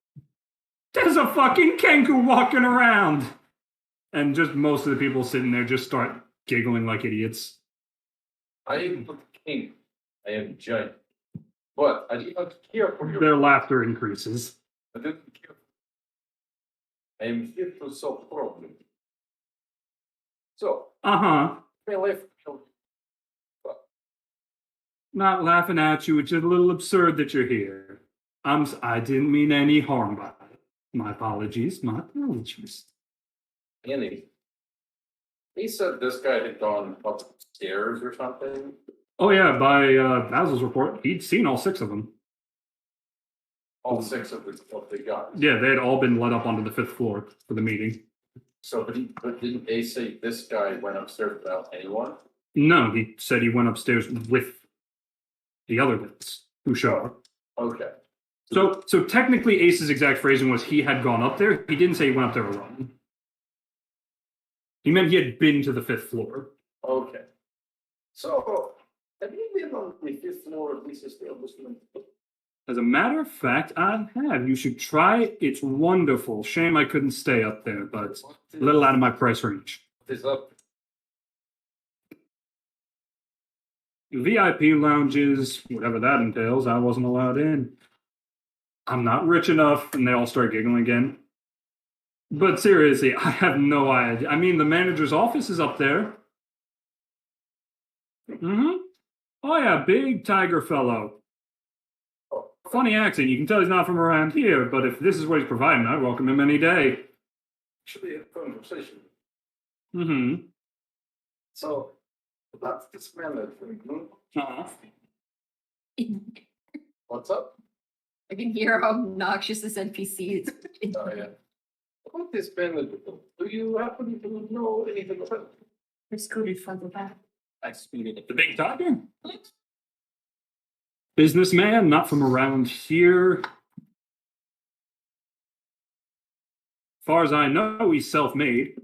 There's a fucking Kenku walking around! And just most of the people sitting there just start giggling like idiots. I am not king. I am giant. But I do not care for your. Their laughter increases. I didn't care. I am here to solve problems. So, Uh-huh. my life. Not laughing at you, it's just a little absurd that you're here. I didn't mean any harm by it. My apologies, my apologies. Annie. He said this guy had gone upstairs or something. Oh yeah, by Basil's report, he'd seen all 6 of them. All 6 of the guys. Yeah, they had all been led up onto the 5th floor for the meeting. So, but didn't they say this guy went upstairs without anyone? No, he said he went upstairs with the other ones who showed up. Okay. So technically Ace's exact phrasing was he had gone up there. He didn't say he went up there alone. He meant he had been to the 5th floor. Okay. So, have you been on the 5th floor of this establishment? As a matter of fact, I have. You should try. It's wonderful. Shame I couldn't stay up there, but a little out of my price range. What is up? VIP lounges, whatever that entails, I wasn't allowed in. I'm not rich enough, and they all start giggling again. But seriously, I have no idea. I mean, the manager's office is up there. Mm-hmm. Oh yeah, big tiger fellow. Funny accent. You can tell he's not from around here, but if this is what he's providing, I'd welcome him any day. Actually, a conversation. Mm-hmm. So, that's this man that Uh-huh. what's up? I can hear how obnoxious this NPC is. Oh, yeah. About this man that do you happen to know anything about? I scooted from the back. I scooted it. The big tiger? Businessman, not from around here. Far as I know, he's self-made.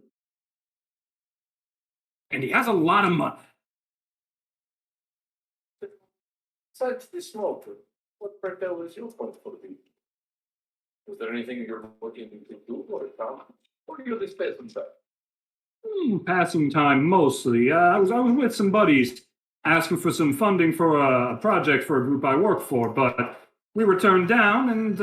And he has a lot of money. Besides the smoke, what the hell is your point for the is there anything you're looking to do or come? Or are you this peasant side? Passing time mostly. I was with some buddies asking for some funding for a project for a group I work for, but we were turned down, and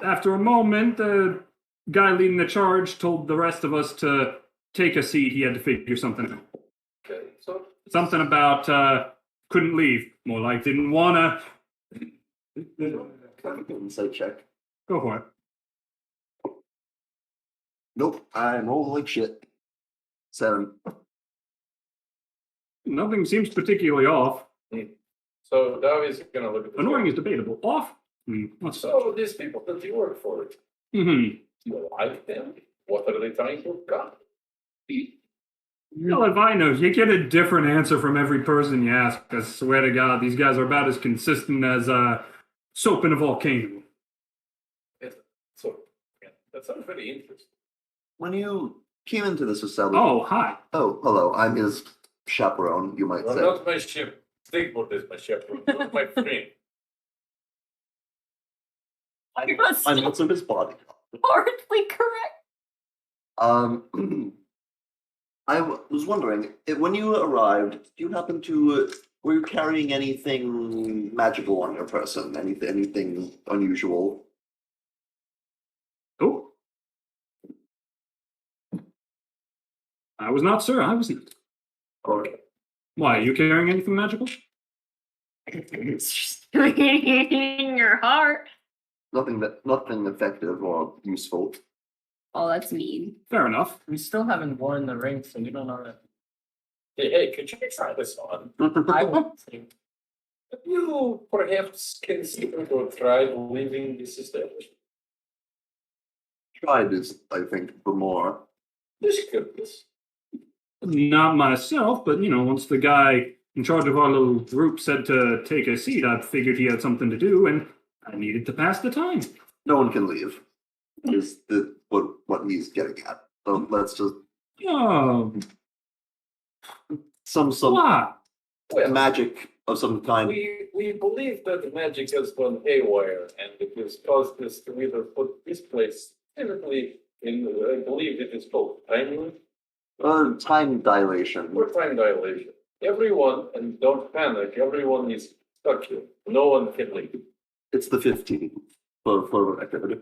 after a moment, the guy leading the charge told the rest of us to take a seat. He had to figure something out. Okay, so Something about couldn't leave. More like didn't wanna. Insight check. Go for it. Nope, I'm rolling like shit. 7. Nothing seems particularly off. so Davi's gonna look at this. Annoying is debatable. Off? What's So these people that you work for, Mm-hmm. you like them? What are they trying to accomplish? Well, if I know, you get a different answer from every person you ask. I swear to God, these guys are about as consistent as soap in a volcano. So yeah, that sounds very interesting. When you came into this establishment. Oh, hi. Oh, hello. I'm his chaperone, you might You're say. not my ship. Stickboard is my chaperone. You're my friend. I'm also his bodyguard. Hardly correct. I was wondering, when you arrived, do you happen to, were you carrying anything magical on your person? Anything unusual? Oh. I was not, sir. I wasn't. Or Why, are you carrying anything magical? In your heart. nothing effective or useful? Oh, that's mean. Fair enough. We still haven't worn the ring, so we don't know that. Hey, could you try this on? I want to. You perhaps consider or try leaving this establishment. Tried is, I think, the more. Just curious. Not myself, but once the guy in charge of our little group said to take a seat, I figured he had something to do, and I needed to pass the time. No one can leave. Is what he's getting at. So let's just Oh, some what? Well, magic of some kind. we believe that the magic has gone haywire and it has caused us to either put this place typically in, I believe it is called time Time dilation. or time dilation. Everyone, and don't panic, everyone is stuck here. No one can leave. It's the 15th for activity.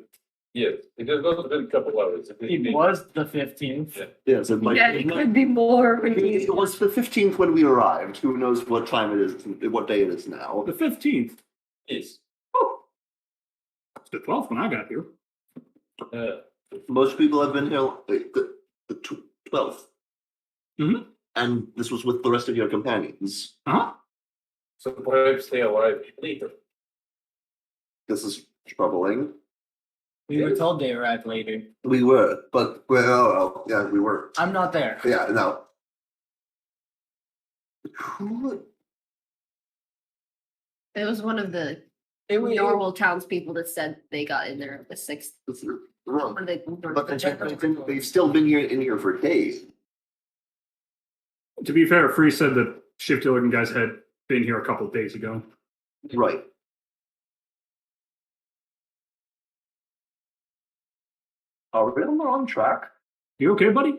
Yes, it has not been a couple hours. It was the 15th. Yeah. Yes, it might. Yeah, it could be more. It was the 15th when we arrived. Who knows what time it is, what day it is now. The 15th. Yes. It's the 12th when I got here. Most people have been here the 12th. Mhm. And this was with the rest of your companions. Uh-huh. So perhaps they arrived later. This is troubling. We were told they arrived later. We were, but yeah, we were. I'm not there. Yeah, no. Who? It was one of the It was normal townspeople that said they got in there the 6th. Wrong. When they, But they've still been in here for days. To be fair, Free said that shifty looking guys had been here a couple of days ago. Right. Are we on track? You okay, buddy?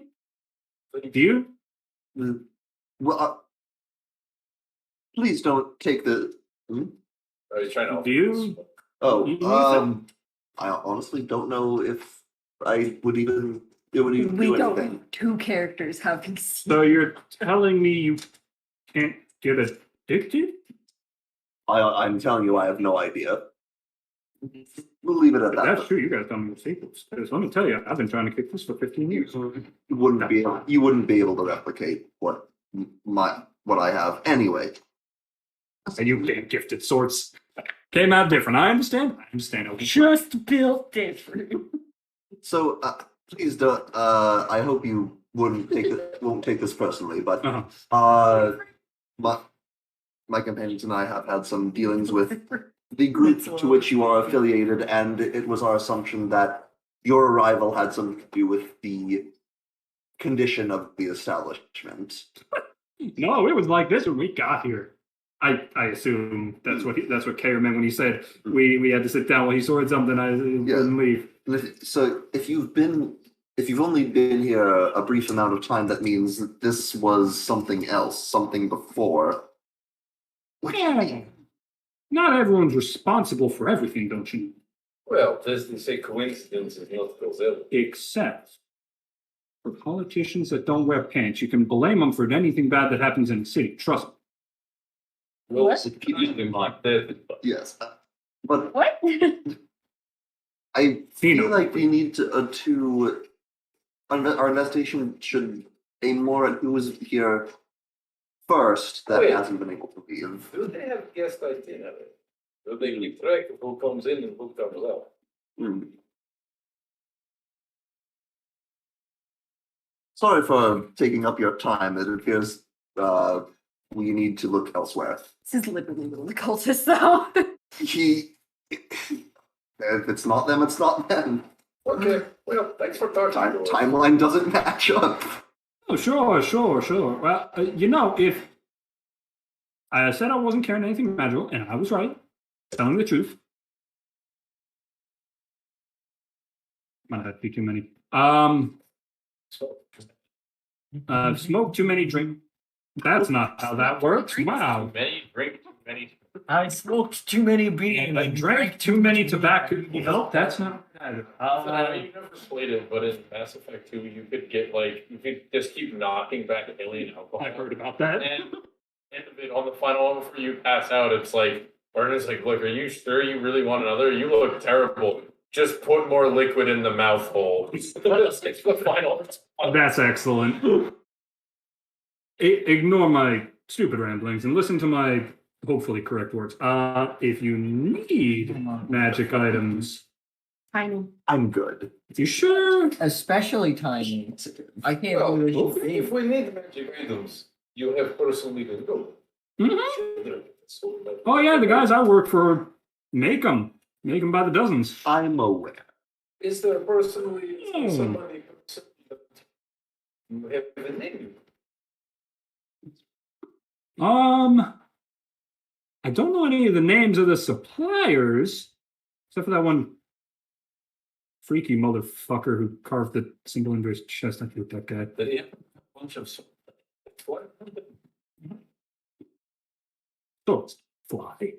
Do you? Well, please don't take the. Are you trying to? Do you? Oh, You- I honestly don't know if I would even It would even We do don't anything. need 2 characters having seen. So you're telling me you can't get addicted? I'm telling you, I have no idea. We'll leave it at that. That's true. You gotta tell me the sequels. Because let me tell you, I've been trying to kick this for 15 years. You wouldn't be able to replicate what I have anyway. And you damn gifted swords came out different. I understand. Okay. Just built different. So please don't. I hope you won't take this personally, but Uh-huh. my companions and I have had some dealings with the group to which you are affiliated, and it was our assumption that your arrival had something to do with the condition of the establishment. No, it was like this when we got here. I assume that's what Kayer meant when he said we had to sit down while he sorted something. I wouldn't leave. So if you've only been here a brief amount of time, that means that this was something else, something before. Yeah. Not everyone's responsible for everything, don't you? Well, just to say coincidence is not causality. Except for politicians that don't wear pants. You can blame them for anything bad that happens in the city. Trust me. Well, What? something like that. Yes, but What? I feel Pheno. like we need to our investigation should aim more at who was here first that Wait. hasn't been able to leave. Do they have guest itinerary? Do they keep track of who comes in and who comes out? Hmm. Sorry for taking up your time. It appears we need to look elsewhere. This is literally the cultist, though. If it's not them, it's not them. Okay, well, thanks for talking to us. Timeline doesn't match up. Oh, sure. Well, if I said I wasn't carrying anything magical, and I was right, telling the truth. Might have to be too many. Smoke too many, drink. That's not how that works. Wow. Many drink, many. I smoked too many beans. And I drank too many tobacco. Nope, that's not. You never played it, but in Mass Effect 2, you could just keep knocking back alien alcohol. I heard about that. And end of it, on the final one before you pass out, it's like, Vernon's like, look, are you sure you really want another? You look terrible. Just put more liquid in the mouth hole. It's the final. That's excellent. Ignore my stupid ramblings and listen to my hopefully correct words. If you need magic items, Tiny. I'm good. you sure? Especially tiny. I can't Well, believe if we need magic items, you have personally to go. Mhm. Oh yeah, the guys I work for make them by the dozens. I'm aware. Is there personally somebody that you have a name? I don't know any of the names of the suppliers, except for that one freaky motherfucker who carved the symbol into his chest. I hate that guy. That you have a bunch of what? Swords fly.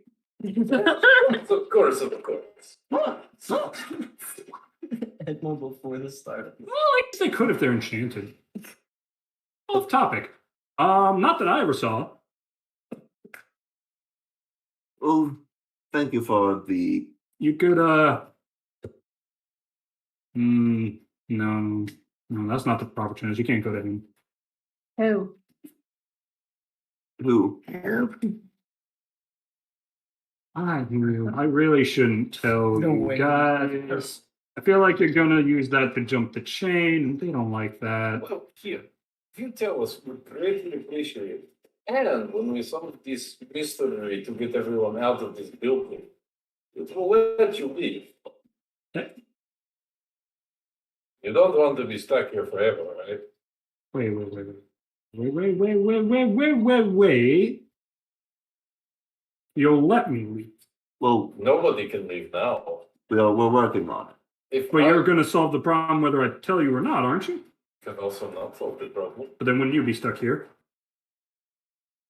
Of course. Had one before the start. Well, I guess they could if they're enchanted. Off topic. Not that I ever saw. Well, thank you for the. You could no, that's not the proper channel. You can't go to him. Who? Who? I really shouldn't tell No you way. guys. I feel like you're gonna use that to jump the chain, and they don't like that. Well, here, if you tell us, we greatly appreciate it. And when we solve this mystery to get everyone out of this building, it will let you leave. You don't want to be stuck here forever, right? Wait. You'll let me leave. Well, Nobody can leave now. we're working on it. If But I you're gonna solve the problem whether I tell you or not, aren't you? can also not solve the problem, But then wouldn't you be stuck here?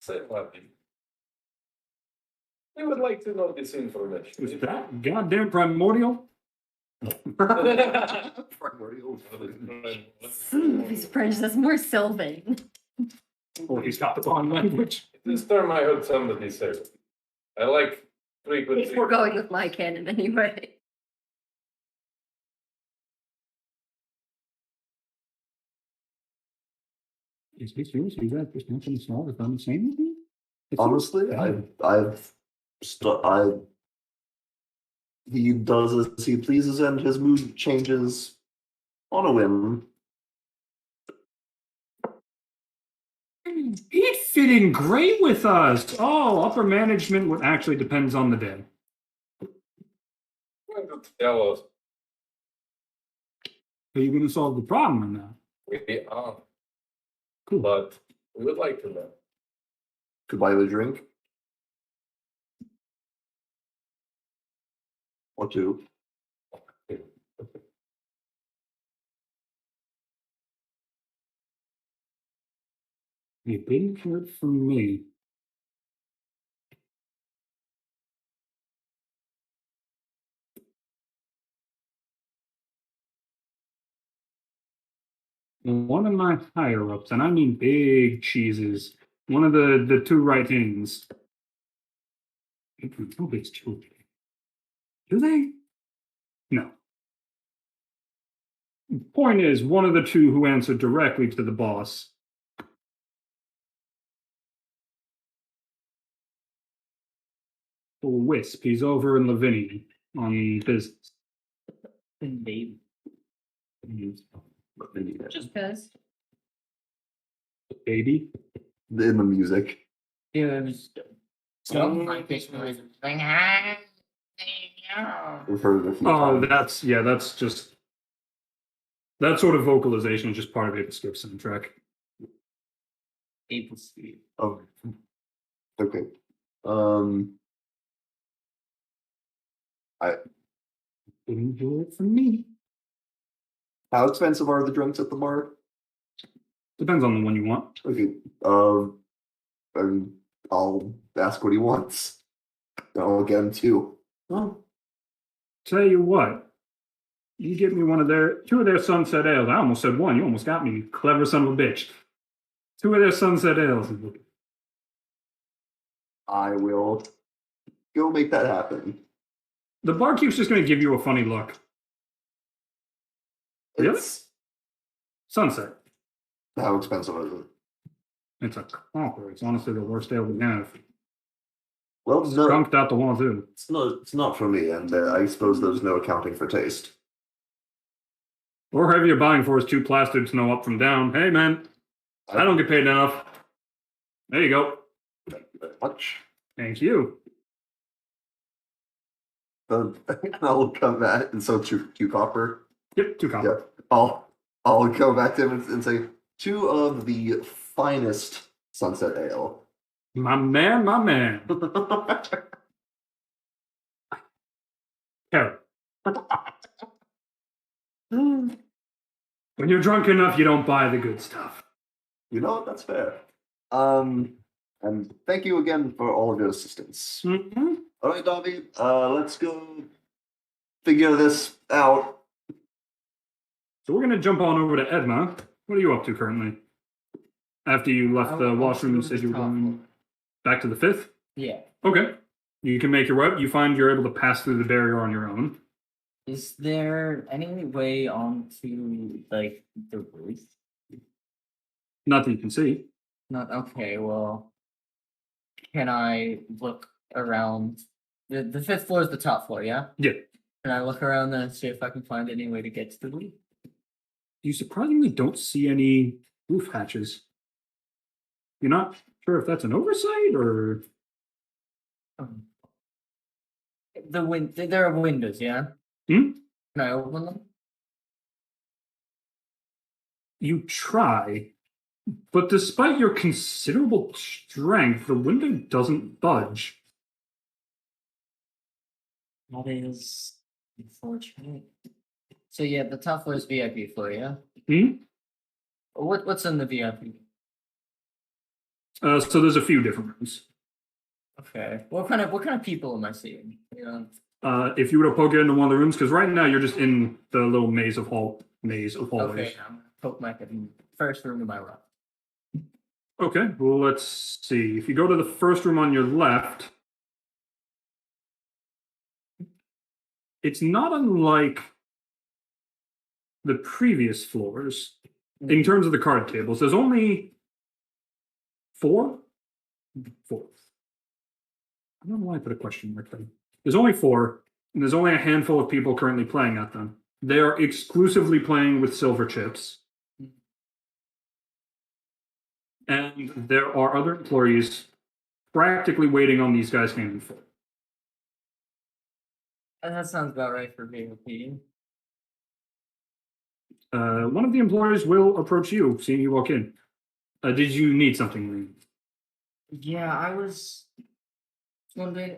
say nothing. We would like to know this information. Is that goddamn primordial? Primordial food. He's French, that's more Sylvan. Or he's got the bond language. This term I heard somebody say. I like frequency. If we're going with my canon anyway. Is this yours? Is that just nothing small if I'm the same with you? Honestly, he does as he pleases and his mood changes on a whim. It fit in great with us. Oh, upper management would actually depends on the day. Tell us. Are you going to solve the problem or not? We are, Cool. but we would like to know. Could buy you a drink. Or two. You didn't hear it from me. One of my higher ups, and I mean big cheeses, one of the two right hands. Nobody's two. Do they? No. Point is, one of the two who answered directly to the boss. Wisp, he's over in Lavinia on business. Baby. Just because. Baby. In the music. It was something like this noise. Like, ah, We've heard it a few Oh, times. that's just that sort of vocalization is just part of Apes Skip soundtrack. Able to Oh, okay. Didn't hear it from me. How expensive are the drinks at the bar? Depends on the one you want. Okay. I'll ask what he wants. I'll get him two. Well, tell you what, you give me two of their sunset ales. I almost said one. You almost got me, you clever son of a bitch. Two of their sunset ales. I will go make that happen. The barkeep's just going to give you a funny look. Really? It's- Sunset. How expensive is it? It's a copper. It's honestly the worst ale we have. Well, no, Skunked out the wazoo. it's not for me, and I suppose there's no accounting for taste. Or whoever you're buying for is too plastered to know up from down. Hey, man, I don't get paid enough. There you go. Thank you very much. Thank you. I'll come back, and so two copper. Yep, 2 copper. Yeah, I'll go back to him and say two of the finest sunset ale. My man, my man. Terra. When you're drunk enough, you don't buy the good stuff. You know what? That's fair. And thank you again for all of your assistance. Mm-hmm. All right, Davi, let's go figure this out. So we're gonna jump on over to Edma. What are you up to currently? After you left the washroom and said you were going back to the 5th? Yeah. Okay. You can make your way up. You find you're able to pass through the barrier on your own. Is there any way onto like the roof? Not that you can see. Not okay. Well, can I look around? The 5th floor is the top floor, yeah. Yeah. Can I look around there and see if I can find any way to get to the roof? You surprisingly don't see any roof hatches. You're not sure if that's an oversight or There are windows, yeah. Hmm? Can I open them? you try, but despite your considerable strength, the window doesn't budge. That is unfortunate. So yeah, the top floor is VIP floor, yeah. Hmm? What's in the VIP? So there's a few different rooms. Okay. What kind of people am I seeing? You know. if you were to poke it into one of the rooms, because right now you're just in the little maze of hallways. Okay, I'm gonna poke my first room to my left. Okay, well, let's see. If you go to the first room on your left, it's not unlike the previous floors in terms of the card tables. There's only four. I don't know why I put a question mark there. There's only four, and there's only a handful of people currently playing at them. They are exclusively playing with silver chips. And there are other employees practically waiting on these guys hand and foot. That sounds about right for VOP. One of the employees will approach you, seeing you walk in. Did you need something? Yeah, I was wondering. Are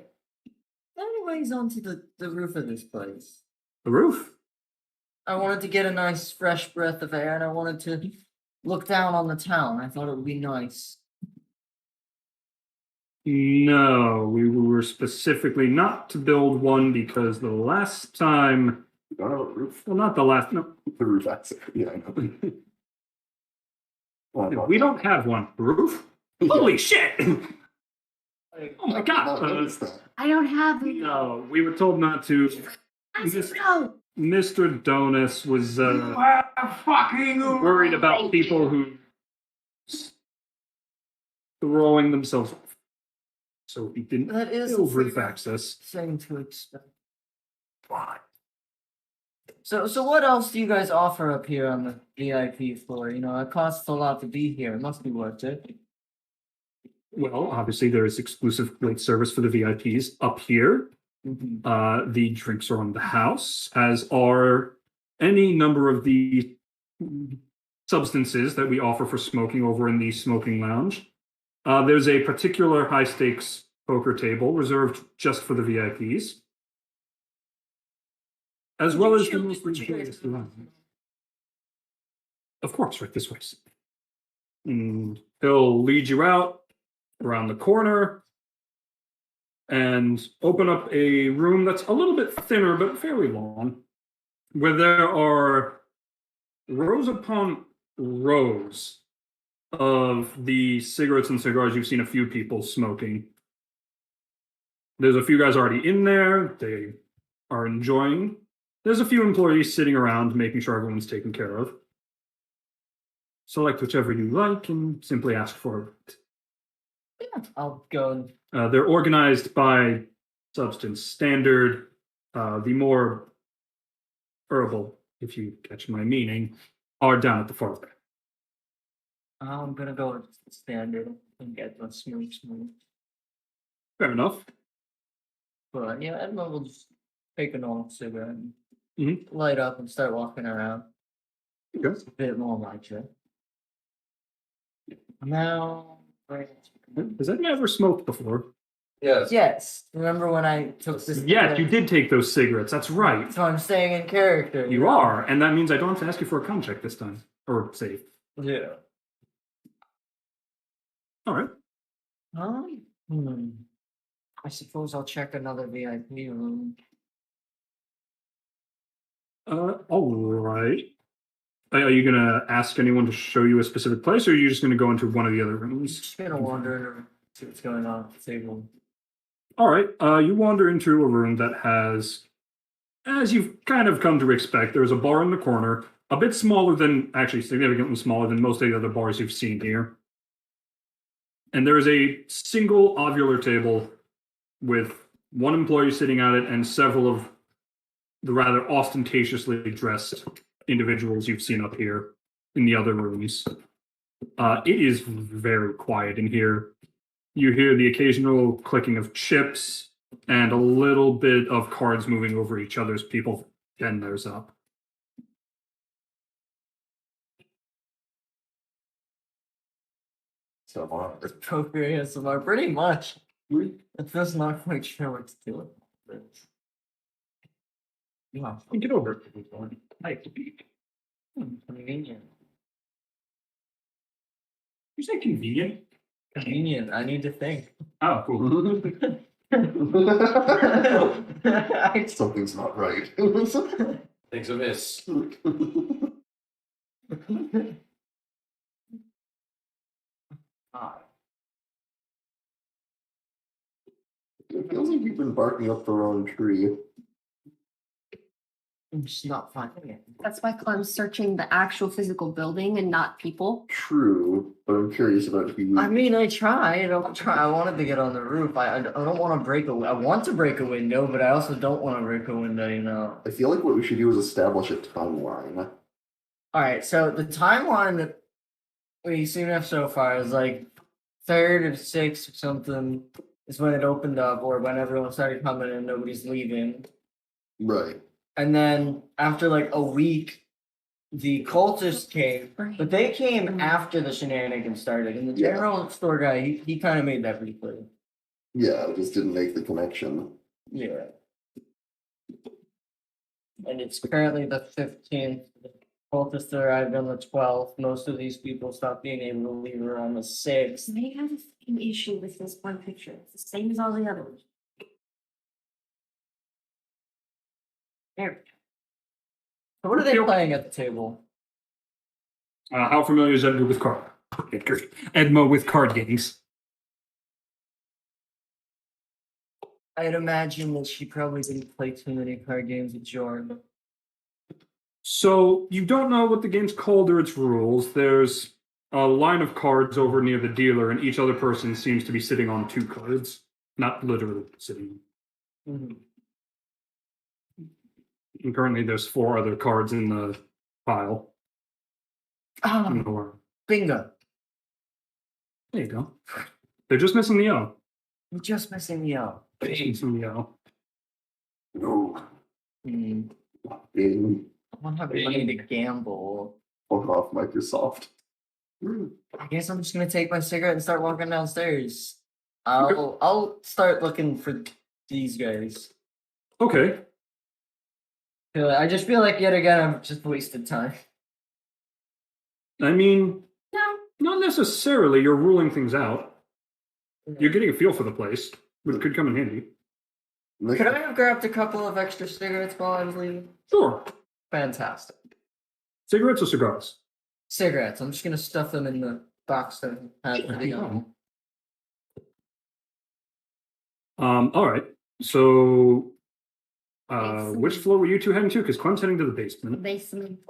there any ways onto the roof of this place? The roof? I wanted to get a nice fresh breath of air, and I wanted to look down on the town. I thought it would be nice. No, we were specifically not to build one because the last time. We don't have a roof. Well, not the last. No, The roof access. Yeah, I know. Well, we don't have one. Roof? Yeah. Holy shit! Oh my I god! noticed that. I don't have. No, we were told not to. No. Mr. Donis was fucking worried about people who throwing themselves off. So he didn't That is build a roof fair access. thing to expect. Why? So what else do you guys offer up here on the VIP floor? You know, it costs a lot to be here. It must be worth it. Well, obviously there is exclusive plate service for the VIPs up here. Mhm. The drinks are on the house, as are any number of the substances that we offer for smoking over in the smoking lounge. There's a particular high stakes poker table reserved just for the VIPs, as well as the most luxurious lounge. Of course, right this way. And he'll lead you out around the corner and open up a room that's a little bit thinner but fairly long, where there are rows upon rows of the cigarettes and cigars you've seen a few people smoking. There's a few guys already in there. They are enjoying. There's a few employees sitting around making sure everyone's taken care of. Select whichever you like and simply ask for it. Yeah, I'll go and They're organized by substance standard. The more herbal, if you catch my meaning, are down at the far back. I'm gonna go with standard and get the smooth. Fair enough. But yeah, Edmund will just take an old cigarette and Mhm. light up and start walking around. Okay. It's a bit more like it. Now, Has anyone ever smoked before? Yes. yes. Remember when I took this? Yes, you did take those cigarettes. That's right. So I'm staying in character. You are, and that means I don't have to ask you for a con check this time. Or save. Yeah. All right. I suppose I'll check another VIP room. All right. Are you gonna ask anyone to show you a specific place, or are you just gonna go into one of the other I'm rooms? just gonna wander and see what's going on at the table. All right. You wander into a room that has, as you've kind of come to expect, there's a bar in the corner, a bit smaller than, actually significantly smaller than most of the other bars you've seen here. And there is a single ovular table with one employee sitting at it and several of the rather ostentatiously dressed individuals you've seen up here in the other rooms. It is very quiet in here. You hear the occasional clicking of chips and a little bit of cards moving over each other's people end theirs up. So Poker ASMR, pretty much. I'm just not quite sure what to do with this. Yeah, Get over it. convenient. You say convenient? Convenient. I need to think. Oh, cool. Something's not right. Things amiss. It feels like you've been barking up the wrong tree. I'm just not finding it. That's why I'm searching the actual physical building and not people. True, but I'm curious about if you. I mean, I tried. I wanted to get on the roof. I don't want to break a. I want to break a window, but I also don't want to break a window. You know. I feel like what we should do is establish a timeline. All right. So the timeline that we've seen enough so far is like third or sixth or something is when it opened up, or when everyone started coming and nobody's leaving. Right. And then after like a week, the cultists came, but they came after the shenanigans started. And the Yeah. general store guy, he kind of made that pretty clear. Yeah, I just didn't make the connection. Yeah. And it's currently the 15th. The cultists arrived on the 12th. Most of these people stopped being able to leave around the 6th. They have the same issue with this one picture. It's the same as all the others. There we go. So what are they playing at the table? How familiar is Edgar with Edma with card games? I'd imagine that she probably didn't play too many card games with Jordan. So you don't know what the game's called or its rules. There's a line of cards over near the dealer, and each other person seems to be sitting on 2 cards. Not literally sitting. Mm-hmm. And currently there's 4 other cards in the pile. In the worm. Bingo. There you go. They're just missing the O. You're just missing the O. Missing the O. No. Hmm. Bing. I don't have money to gamble. Fuck off, Microsoft. I guess I'm just gonna take my cigarette and start walking downstairs. I'll start looking for these guys. Okay. I just feel like yet again I've just wasted time. I mean, No. not necessarily. You're ruling things out. You're getting a feel for the place, which could come in handy. Could I have grabbed a couple of extra cigarettes while I was leaving? Sure. Fantastic. Cigarettes or cigars? Cigarettes. I'm just gonna stuff them in the box that I had for the All right. So, which floor were you 2 heading to? Because Clem's heading to the basement. Basement.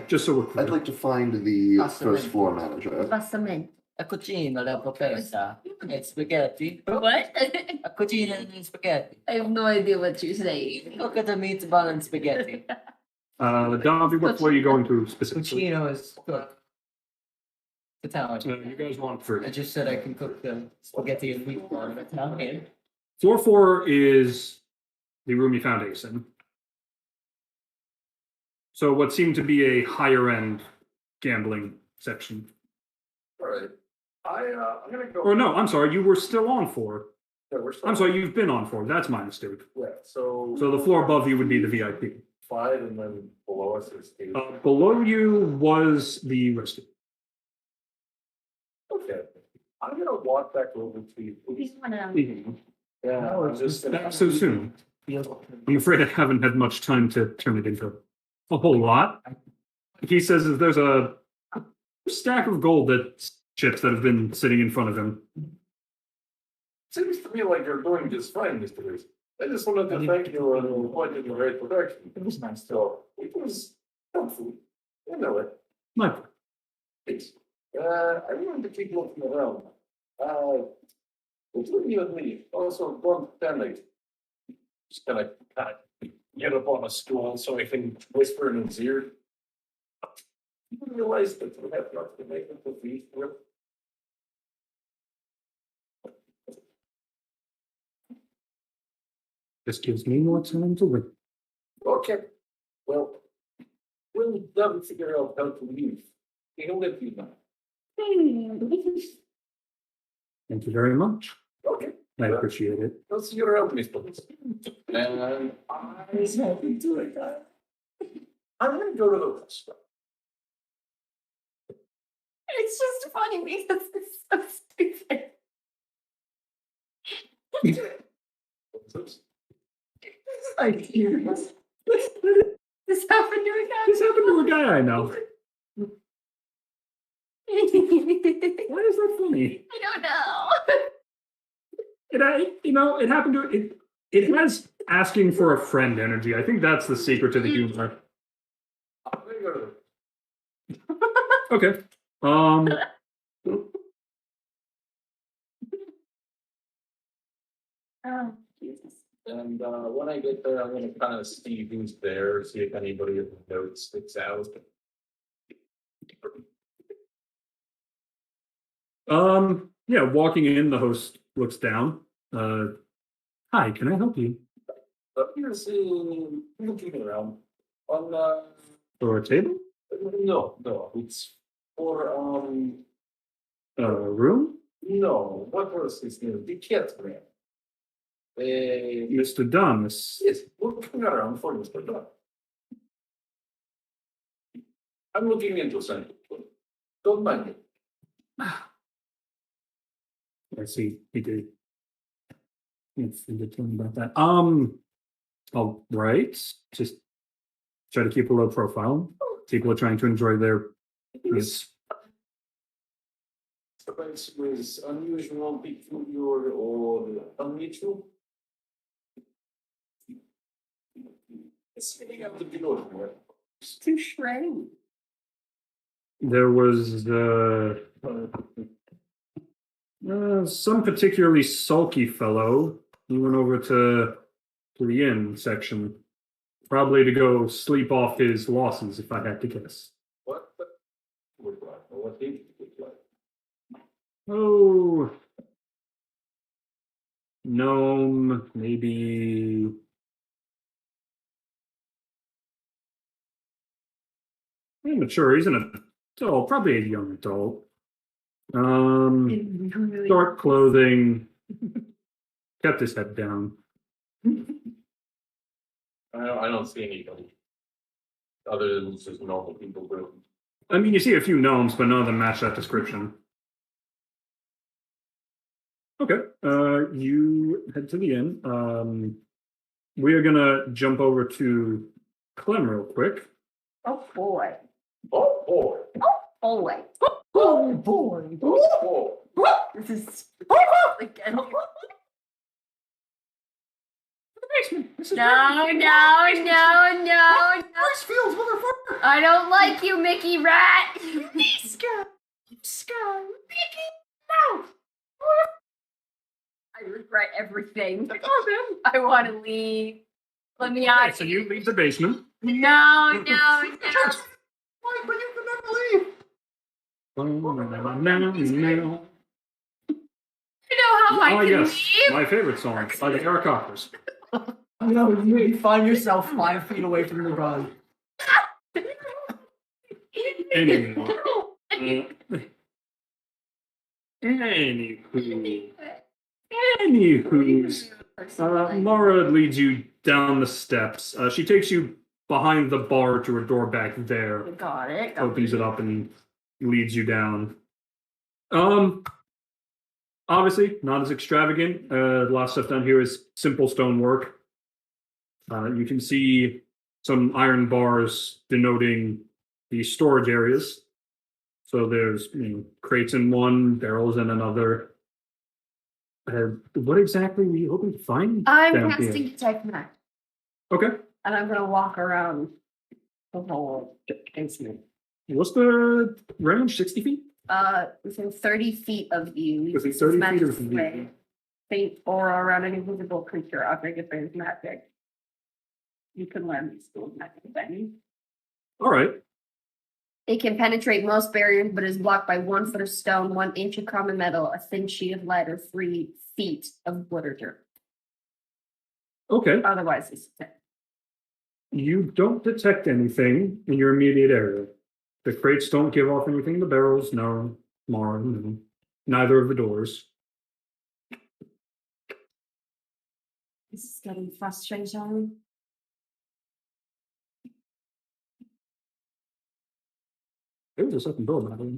Just so we're clear. I'd like to find the Awesome. first floor manager. Basement. A cucina la professa. E spaghetti. What? A cucina and spaghetti. I have no idea what you're saying. Look at the meatball and spaghetti. Davi, what floor are you going to specifically? Cucino is cook. Italian. You guys want I fruit. just said I can cook the spaghetti and meatball in Italian. Floor 4 is the room you found Ace in. So what seemed to be a higher end gambling section. Alright. I'm gonna go. Or no, I'm sorry, you were still on 4. Yeah, we're still I'm sorry, you've been on 4. That's my mistake. Yeah, so. So the floor above you would be the VIP. 5, and then below us is 8. Below you was the rescue. Okay. I'm gonna walk back over to you. He's one of them. Yeah, No, I'm it's just gonna. Back so soon. Feels I'm afraid I haven't had much time to turn it into a whole lot. He says that there's a stack of gold chips that have been sitting in front of him. Seems to me like you're doing just fine, Mr. Reese. I just wanted to thank you and point in the right direction. It was nice. So it was helpful. You know it. My Thanks. I wanted to keep looking around. Between you and me, also don't panic. Just gonna kind of get up on a stool so I can whisper in his ear. You realize that you have not to make it to be with. This gives me more time to win. Okay. Well, we'll never figure out how to leave. He'll let you know. Thank you very much. Okay. I appreciate it. I'll see you around, Mr. Police. And I was happy to it. I'm gonna go to the restaurant. It's just funny because it's so stupid. I hear this. This happened to a guy. This happened to a guy I know. Why is that funny? I don't know. It happened to it. It has asking for a friend energy. I think that's the secret to the humor. Okay. Oh, Jesus. And when I get there, I'm gonna kind of see who's there, see if anybody of the notes sticks out. Yeah, walking in, the host looks down. Hi, can I help you? Here's looking around. On For a table? no, it's for A room? no, what was his name? The cat man. Mr. Damas. Yes, looking around for Mr. Dunn. I'm looking into something. Don't mind me. I see. He did. Yes, he did tell me about that. All right. Just try to keep a low profile. People are trying to enjoy their. Yes. Surprise was unusual, peculiar, or unusual. Spinning up the below. Too shredding. There was some particularly sulky fellow. He went over to the inn section, probably to go sleep off his losses, if I had to guess. What look like? Or what did it look like? Oh, gnome, maybe. I'm not sure. He's an adult, probably a young adult. Dark clothing, kept his head down. I don't see anybody other than just normal people. Bro. I mean, you see a few gnomes, but none of them match that description. Okay, you head to the inn. We are gonna jump over to Clem real quick. Oh boy. Oh boy! Oh boy. Oh boy. Oh boy! This is again. No. Rice fields, motherfucker! I don't like you, Mickey Rat. Mickey, no. I regret everything. I want to leave. Let me out. So you leave the basement. No. Why? But you can never leave! You know how I Oh, can yes, leave? my favorite song by the Terra. No, you find yourself 5 feet away from the run. Anyway. Anywho, Mara leads you down the steps. She takes you behind the bar to a door back there. Got it. Opens it up and leads you down. Obviously not as extravagant. A lot of stuff down here is simple stonework. You can see some iron bars denoting the storage areas. So there's crates in one, barrels in another. What exactly were you hoping to find? I'm down casting here? Detect Magic, Okay. and I'm gonna walk around the whole basement. What's the range? 60 feet? Within 30 feet of you. Within use 30 feet magic of you. sway. Faint aura around any visible creature, object, if there's magic. You can learn these skills magic thing. All right. It can penetrate most barriers, but is blocked by 1 foot of stone, 1 inch of common metal, a thin sheet of lead, or 3 feet of wood or dirt. Okay. Otherwise, it's You don't detect anything in your immediate area. The crates don't give off anything. The barrels, no. Mara, no. Neither of the doors. This is getting frustrating. There was a second door, by the way.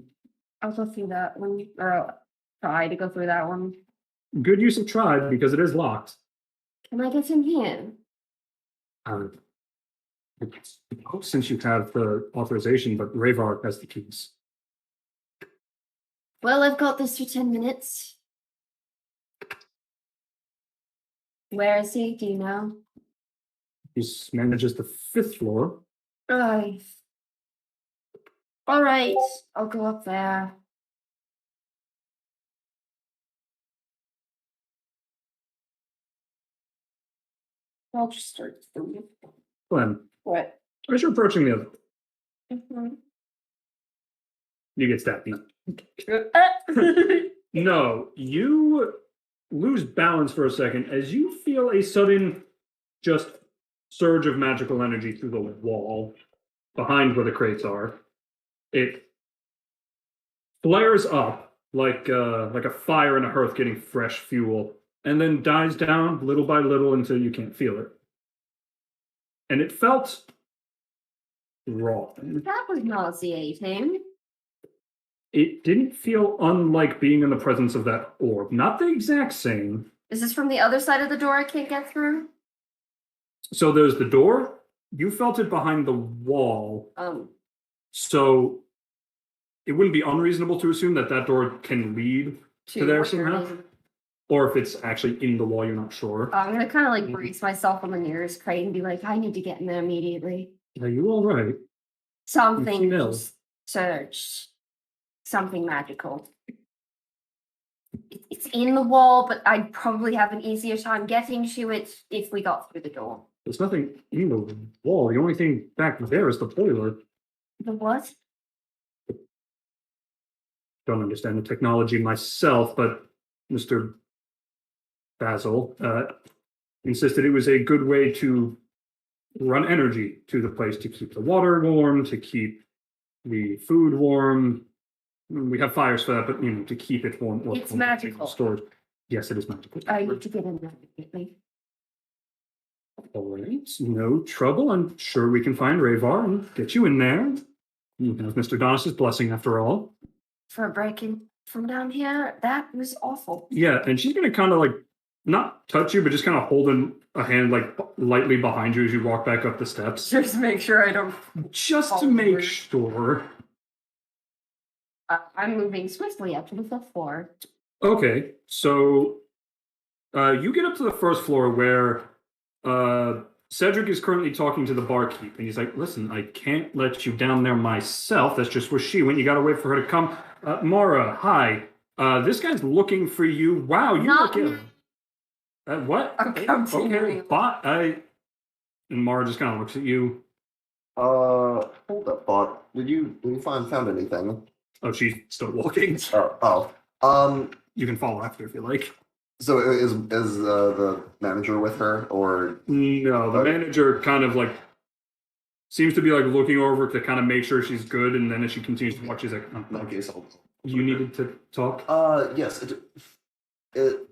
I'll go through that one, or I'll try to go through that one. Good use of tried because it is locked. Can I get in here? Since you have the authorization, but Ravar has the keys. Well, I've got this for 10 minutes. Where is he? Do you know? He manages the 5th floor. Right. All right, I'll go up there. I'll just start the Glenn, what? as you're approaching the other, Mhm. you get stabbed. No. No, you lose balance for a second as you feel a sudden just surge of magical energy through the wall behind where the crates are. It flares up like a fire in a hearth getting fresh fuel, and then dies down little by little until you can't feel it. And it felt wrong. That was nauseating. It didn't feel unlike being in the presence of that orb. Not the exact same. Is this from the other side of the door I can't get through? So there's the door. You felt it behind the wall. So it wouldn't be unreasonable to assume that that door can lead to there somehow. Or if it's actually in the wall, you're not sure. I'm gonna kind of like brace myself on the nearest crate and be like, I need to get in there immediately. Are you all right? Something Smell. just surged. Something magical. It's in the wall, but I'd probably have an easier time getting to it if we got through the door. There's nothing in the wall. The only thing back there is the boiler. The what? Don't understand the technology myself, but Mr. Basil insisted it was a good way to run energy to the place to keep the water warm, to keep the food warm. We have fires for that, but to keep it warm. Or It's magical. Stored. Yes, it is magical. I need to get in there immediately. All right, no trouble. I'm sure we can find Ravar and get you in there. You have Mr. Donis's blessing, after all. For breaking from down here, that was awful. Yeah, and she's gonna kind of like not touch you, but just kind of holding a hand like lightly behind you as you walk back up the steps. Just make sure I don't. Just to make sure. I'm moving swiftly up to the 5th floor. Okay, so you get up to the 1st floor where Cedric is currently talking to the barkeep, and he's like, "Listen, I can't let you down there myself. That's just where she went. You got to wait for her to come." Mara, hi. This guy's looking for you. Wow, you Not look ill. What? I'm continuing. Okay, but and Mara just kind of looks at you. Hold up, bot. Did you found anything? Oh, she's still walking. You can follow after if you like. So is the manager with her, or No, the manager kind of like seems to be like looking over to kind of make sure she's good, and then as she continues to watch, she's like, "Oh, okay, so you needed to talk." Yes.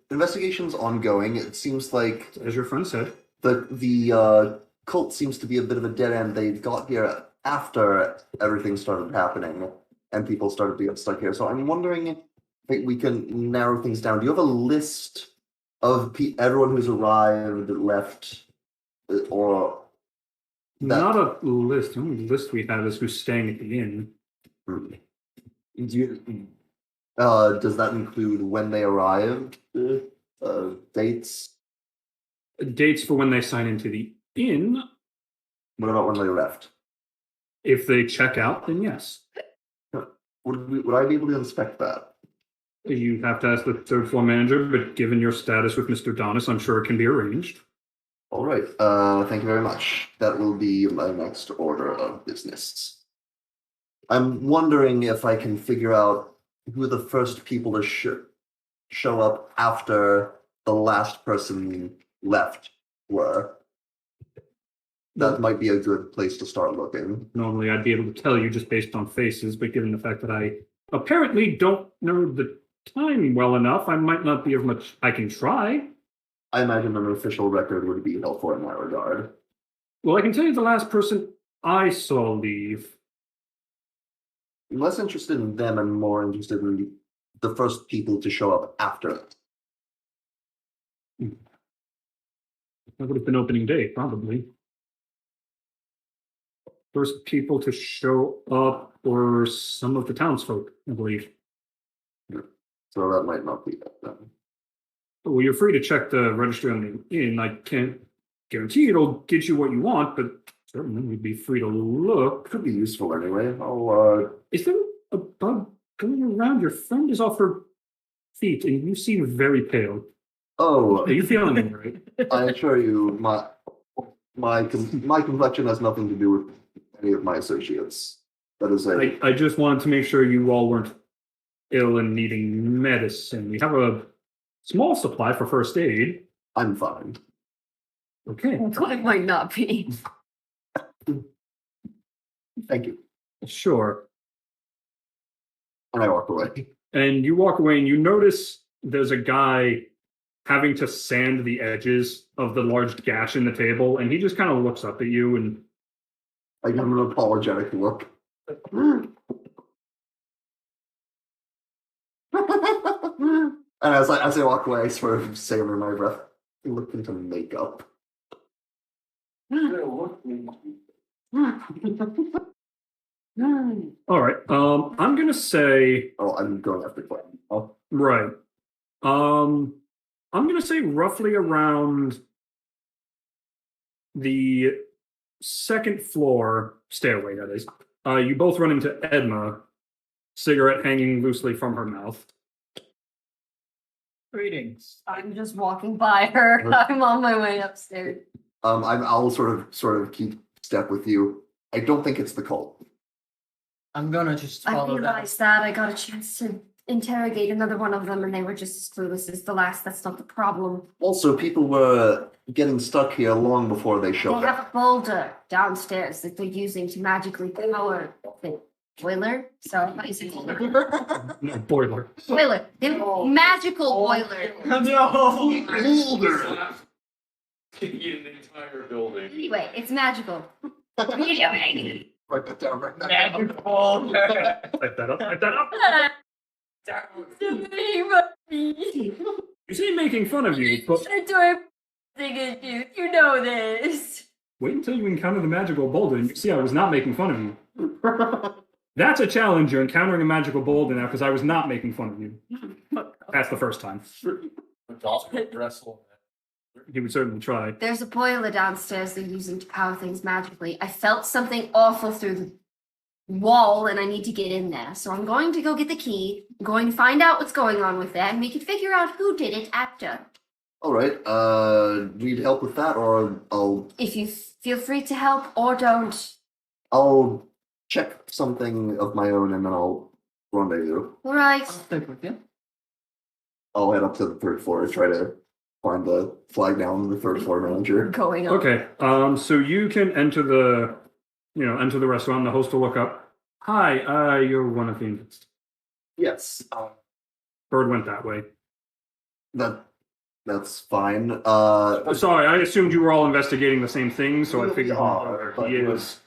Investigation's ongoing. It seems like, As your friend said, the cult seems to be a bit of a dead end. They got here after everything started happening, and people started to get stuck here. So I'm wondering if we can narrow things down. Do you have a list of everyone who's arrived, left, or not a list. The only list we have is who's staying at the inn. Does that include when they arrived? Dates? Dates for when they sign into the inn. What about when they left? If they check out, then yes. Would I be able to inspect that? You have to ask the 3rd floor manager, but given your status with Mr. Donis, I'm sure it can be arranged. All right. Thank you very much. That will be my next order of business. I'm wondering if I can figure out who the first people to show up after the last person left were. That might be a good place to start looking. Normally, I'd be able to tell you just based on faces, but given the fact that I apparently don't know the time well enough, I might not be of much. I can try. I imagine an official record would be helpful in that regard. Well, I can tell you the last person I saw leave. I'm less interested in them and more interested in the first people to show up after it. That would have been opening day, probably. First people to show up were some of the townsfolk, I believe. So that might not be it then. Well, you're free to check the registry on the inn. I can't guarantee it'll get you what you want, but certainly we'd be free to look. Could be useful anyway. I'll Is there a bug going around? Your friend is off her feet, and you seem very pale. Are you feeling all right? I assure you, my complexion has nothing to do with any of my associates. That is I just wanted to make sure you all weren't ill and needing medicine. We have a small supply for first aid. I'm fine. Okay. It might not be. Thank you. Sure. And I walk away. And you walk away and you notice there's a guy having to sand the edges of the large gash in the table, and he just kind of looks up at you and I give him an apologetic look. And as I walk away, I sort of say under my breath, look into makeup. all right. I'm gonna say Oh, I'm going after Clayton. Oh, right. I'm gonna say roughly around the second floor stairway, that is. You both run into Edma, cigarette hanging loosely from her mouth. Greetings. I'm just walking by her. I'm on my way upstairs. I'll sort of keep step with you. I don't think it's the cult. I'm gonna just I follow that. realized that. I got a chance to interrogate another one of them, and they were just as clueless as the last. That's not the problem. Also, people were getting stuck here long before they showed They up. have a boulder downstairs that they're using to magically power the boiler. So I'm using boiler. No, boiler. Boiler. They have a magical boiler. No. Kicking the entire building. Anyway, it's magical. Video making. Write that down right now. Magic ball. Type that up. Type that up. You say making fun of you, but You know this. wait until you encounter the magical boulder and you see I was not making fun of you. That's a challenge. You're encountering a magical boulder now because I was not making fun of you. That's the first time. He would certainly try. There's a boiler downstairs they're using to power things magically. I felt something awful through the wall and I need to get in there. So I'm going to go get the key. I'm going to find out what's going on with that and we can figure out who did it after. All right. Need help with that, or If you feel free to help or don't. I'll check something of my own and then I'll rendezvous. All right. I'll stick with you. I'll head up to the third floor and try to find the flag down the third floor manager. Going on. Okay. So you can enter the restaurant. The host will look up. Hi. You're one of the investors. Yes. Bird went that way. That's fine. Sorry, I assumed you were all investigating the same thing, so I figured but he is.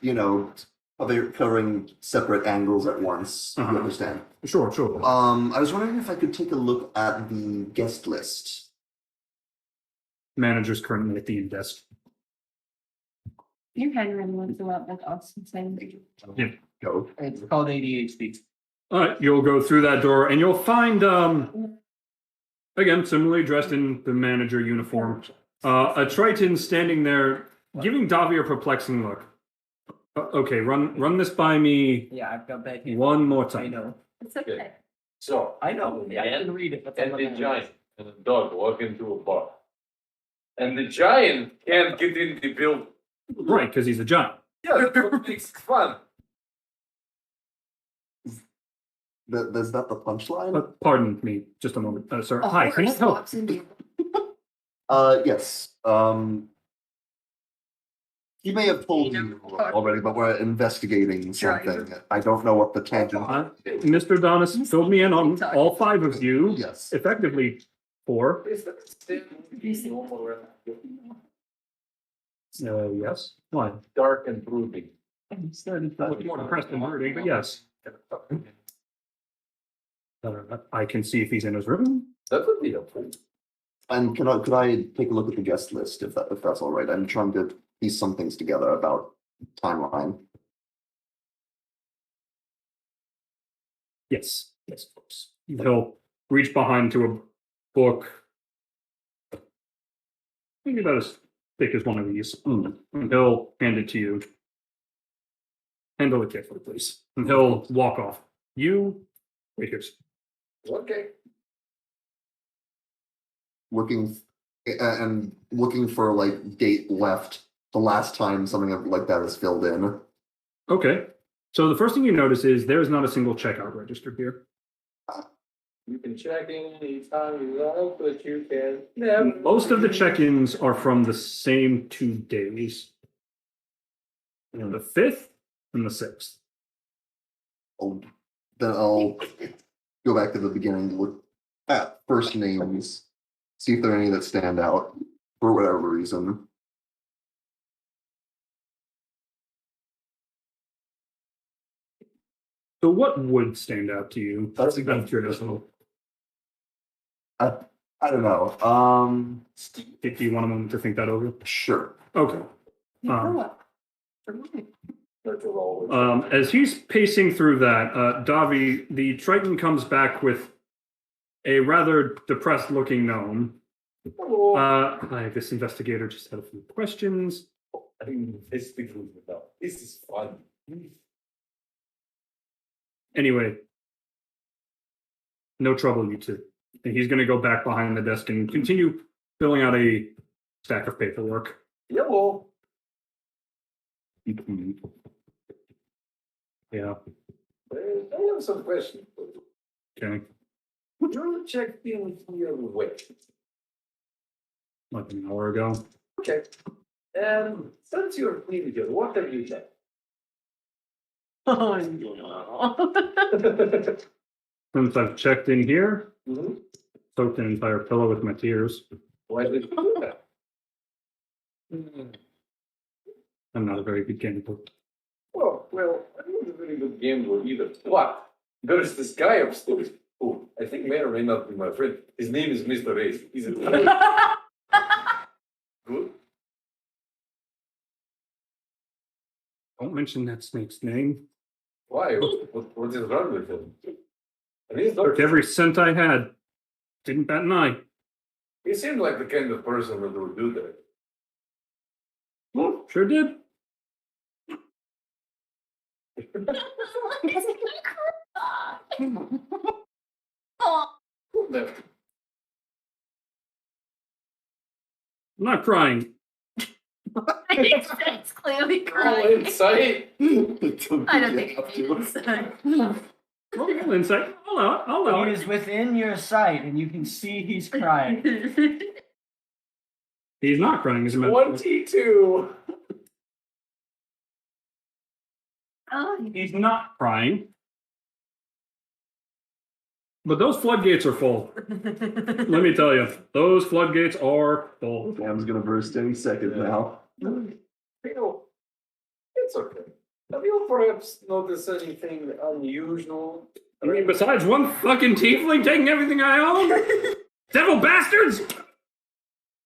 covering separate angles at once. Uh-huh. You understand? Sure. I was wondering if I could take a look at the guest list. Manager's currently at the inn desk. Your handwriting looks a lot like Austin saying. Go. It's called ADHD. All right, you'll go through that door and you'll find, again, similarly dressed in the manager uniform, a Triton standing there, giving Davi a perplexing look. Okay, run this by me Yeah, I've got that here. one more I time. know. It's okay. So, I know. I can read it. But and the giant and the dog walk into a bar. And the giant can't get in the building. Right, because he's a giant. Yeah, that's what makes it fun. Is that the punchline? Pardon me, just a moment, sir. A Hi, can I horse help? walks in there. Yes. He may have told you already, but we're investigating something. I don't know what the tangent. Mr. Donis filled me in on all five of you, Yes. effectively four. Yes. Why? Dark and brooding. Look more depressed than brooding, but yes. I can see if he's in his room. That would be helpful. And could I take a look at the guest list if that's all right? I'm trying to piece some things together about timeline. Yes, yes, of course. He'll reach behind to a book, maybe about as thick as one of these, and he'll hand it to you. Handle it carefully, please. And he'll walk off. You wait here. Okay. Looking for like date left the last time something like that is filled in. Okay. So the first thing you notice is there's not a single checkout register here. You can check in anytime you like, but you can never. Most of the check-ins are from the same 2 days. The 5th and the 6th. Then I'll go back to the beginning to look at first names, see if there are any that stand out for whatever reason. So what would stand out to you? That's a good I'm curious. I don't know. Do you want a moment to think that over? Sure. Okay. As he's pacing through that, Davi, the Triton comes back with a rather depressed-looking gnome. Hi, this investigator just had a few questions. I think this is fun. Anyway, no trouble, you two. And he's going to go back behind the desk and continue filling out a stack of paperwork. Yellow. Yeah. I have some questions. Okay. Would you check in here with? Like an hour ago. Okay. And since you're clean here, what have you checked? Oh no. Since I've checked in here, Mhm. soaked an entire pillow with my tears. Why did you do that? I'm not a very good gambler. Well, I'm not a very good gambler either. But there's this guy upstairs who I think may or may not be my friend. His name is Mr. Ace. He's a good. Don't mention that snake's name. Why? What is wrong with him? And he's not, Took every cent I had. Didn't bat an eye. he seemed like the kind of person that would do that. Well, sure did. No. I'm not crying. It's clearly All crying. insight. I don't think it's Roll insight. I'll allow He it. is within your sight, and you can see he's crying. He's not crying, as a matter of fact. 22. Oh, He's not crying. But those floodgates are full. Let me tell you, those floodgates are full. Dam's gonna burst any second now. You know, it's okay. Have you perhaps noticed anything unusual? I mean, besides one fucking tiefling taking everything I own? Devil bastards!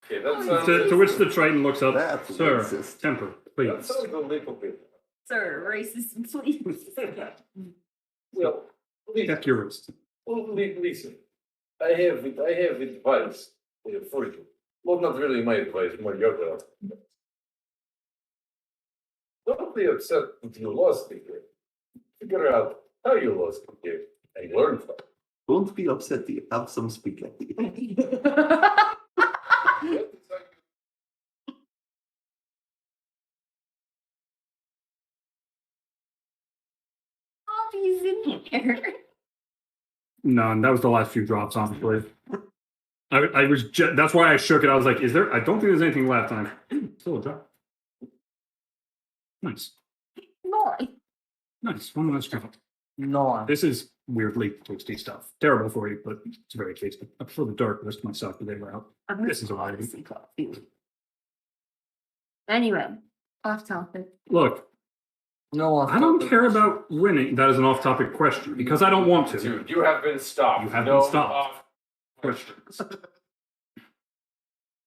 Okay, that sounds, To which the Triton looks up. That's Sir, racist. temper, that please. sounds a little bit. sir, racist, please. Well, listen, Check your wrist. listen. I have advice for you. Well, not really my advice, more your advice. Don't be upset that you lost the game. Figure out how you lost the game and learn from it. Don't be upset. Have some spaghetti. Bobby's in here. None. That was the last few drops, honestly. I was that's why I shook it. I was like, is there? I don't think there's anything left. And I'm still a drop. Nice. Boy. Nice. One last drop. No. This is weirdly tasty stuff. Terrible for you, but it's very tasty. I prefer the dark list myself, but they were out. This is a lot. Anyway, off topic. Look, No. I don't care about winning. That is an off-topic question because I don't want to. Dude, you have been stopped. You have No been stopped. off- Questions.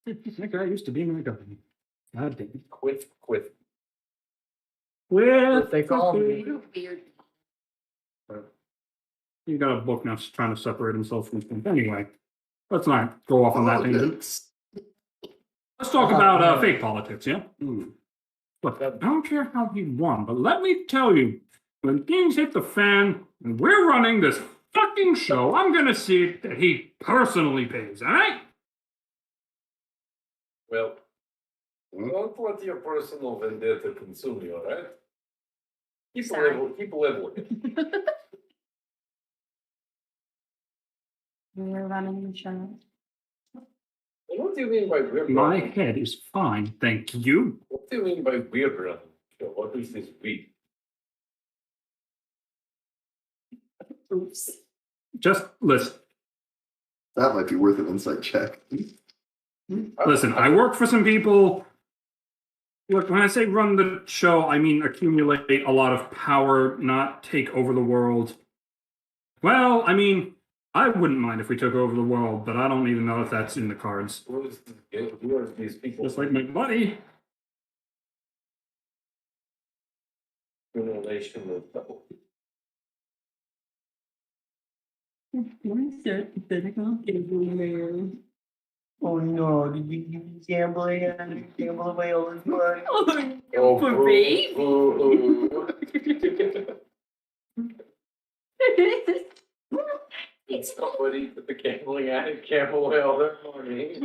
That guy used to be my governor. God damn it. Quit. Well, They call me. Weird. you got a book now trying to separate himself from things. Anyway, let's not go off on that tangent. Politics. Let's talk about fake politics, yeah? Hmm. Look, I don't care how he won, but let me tell you, when things hit the fan and we're running this fucking show, I'm gonna see that he personally pays, alright? Well, don't let your personal vendetta consume you, alright? Keep a Sorry. level. Keep a level. We're running the show. What do you mean by weird? My running? head is fine, thank you. What do you mean by weird running? What is this weird? Oops. Just listen. That might be worth an insight check. Listen, I work for some people. Look, when I say run the show, I mean accumulate a lot of power, not take over the world. Well, I mean, I wouldn't mind if we took over the world, but I don't even know if that's in the cards. Who are these people? Just like my buddy. In relation with people. Oh no, did you gambling and gamble away all his money? Oh, For me? It's somebody with the gambling addict gamble away all their money.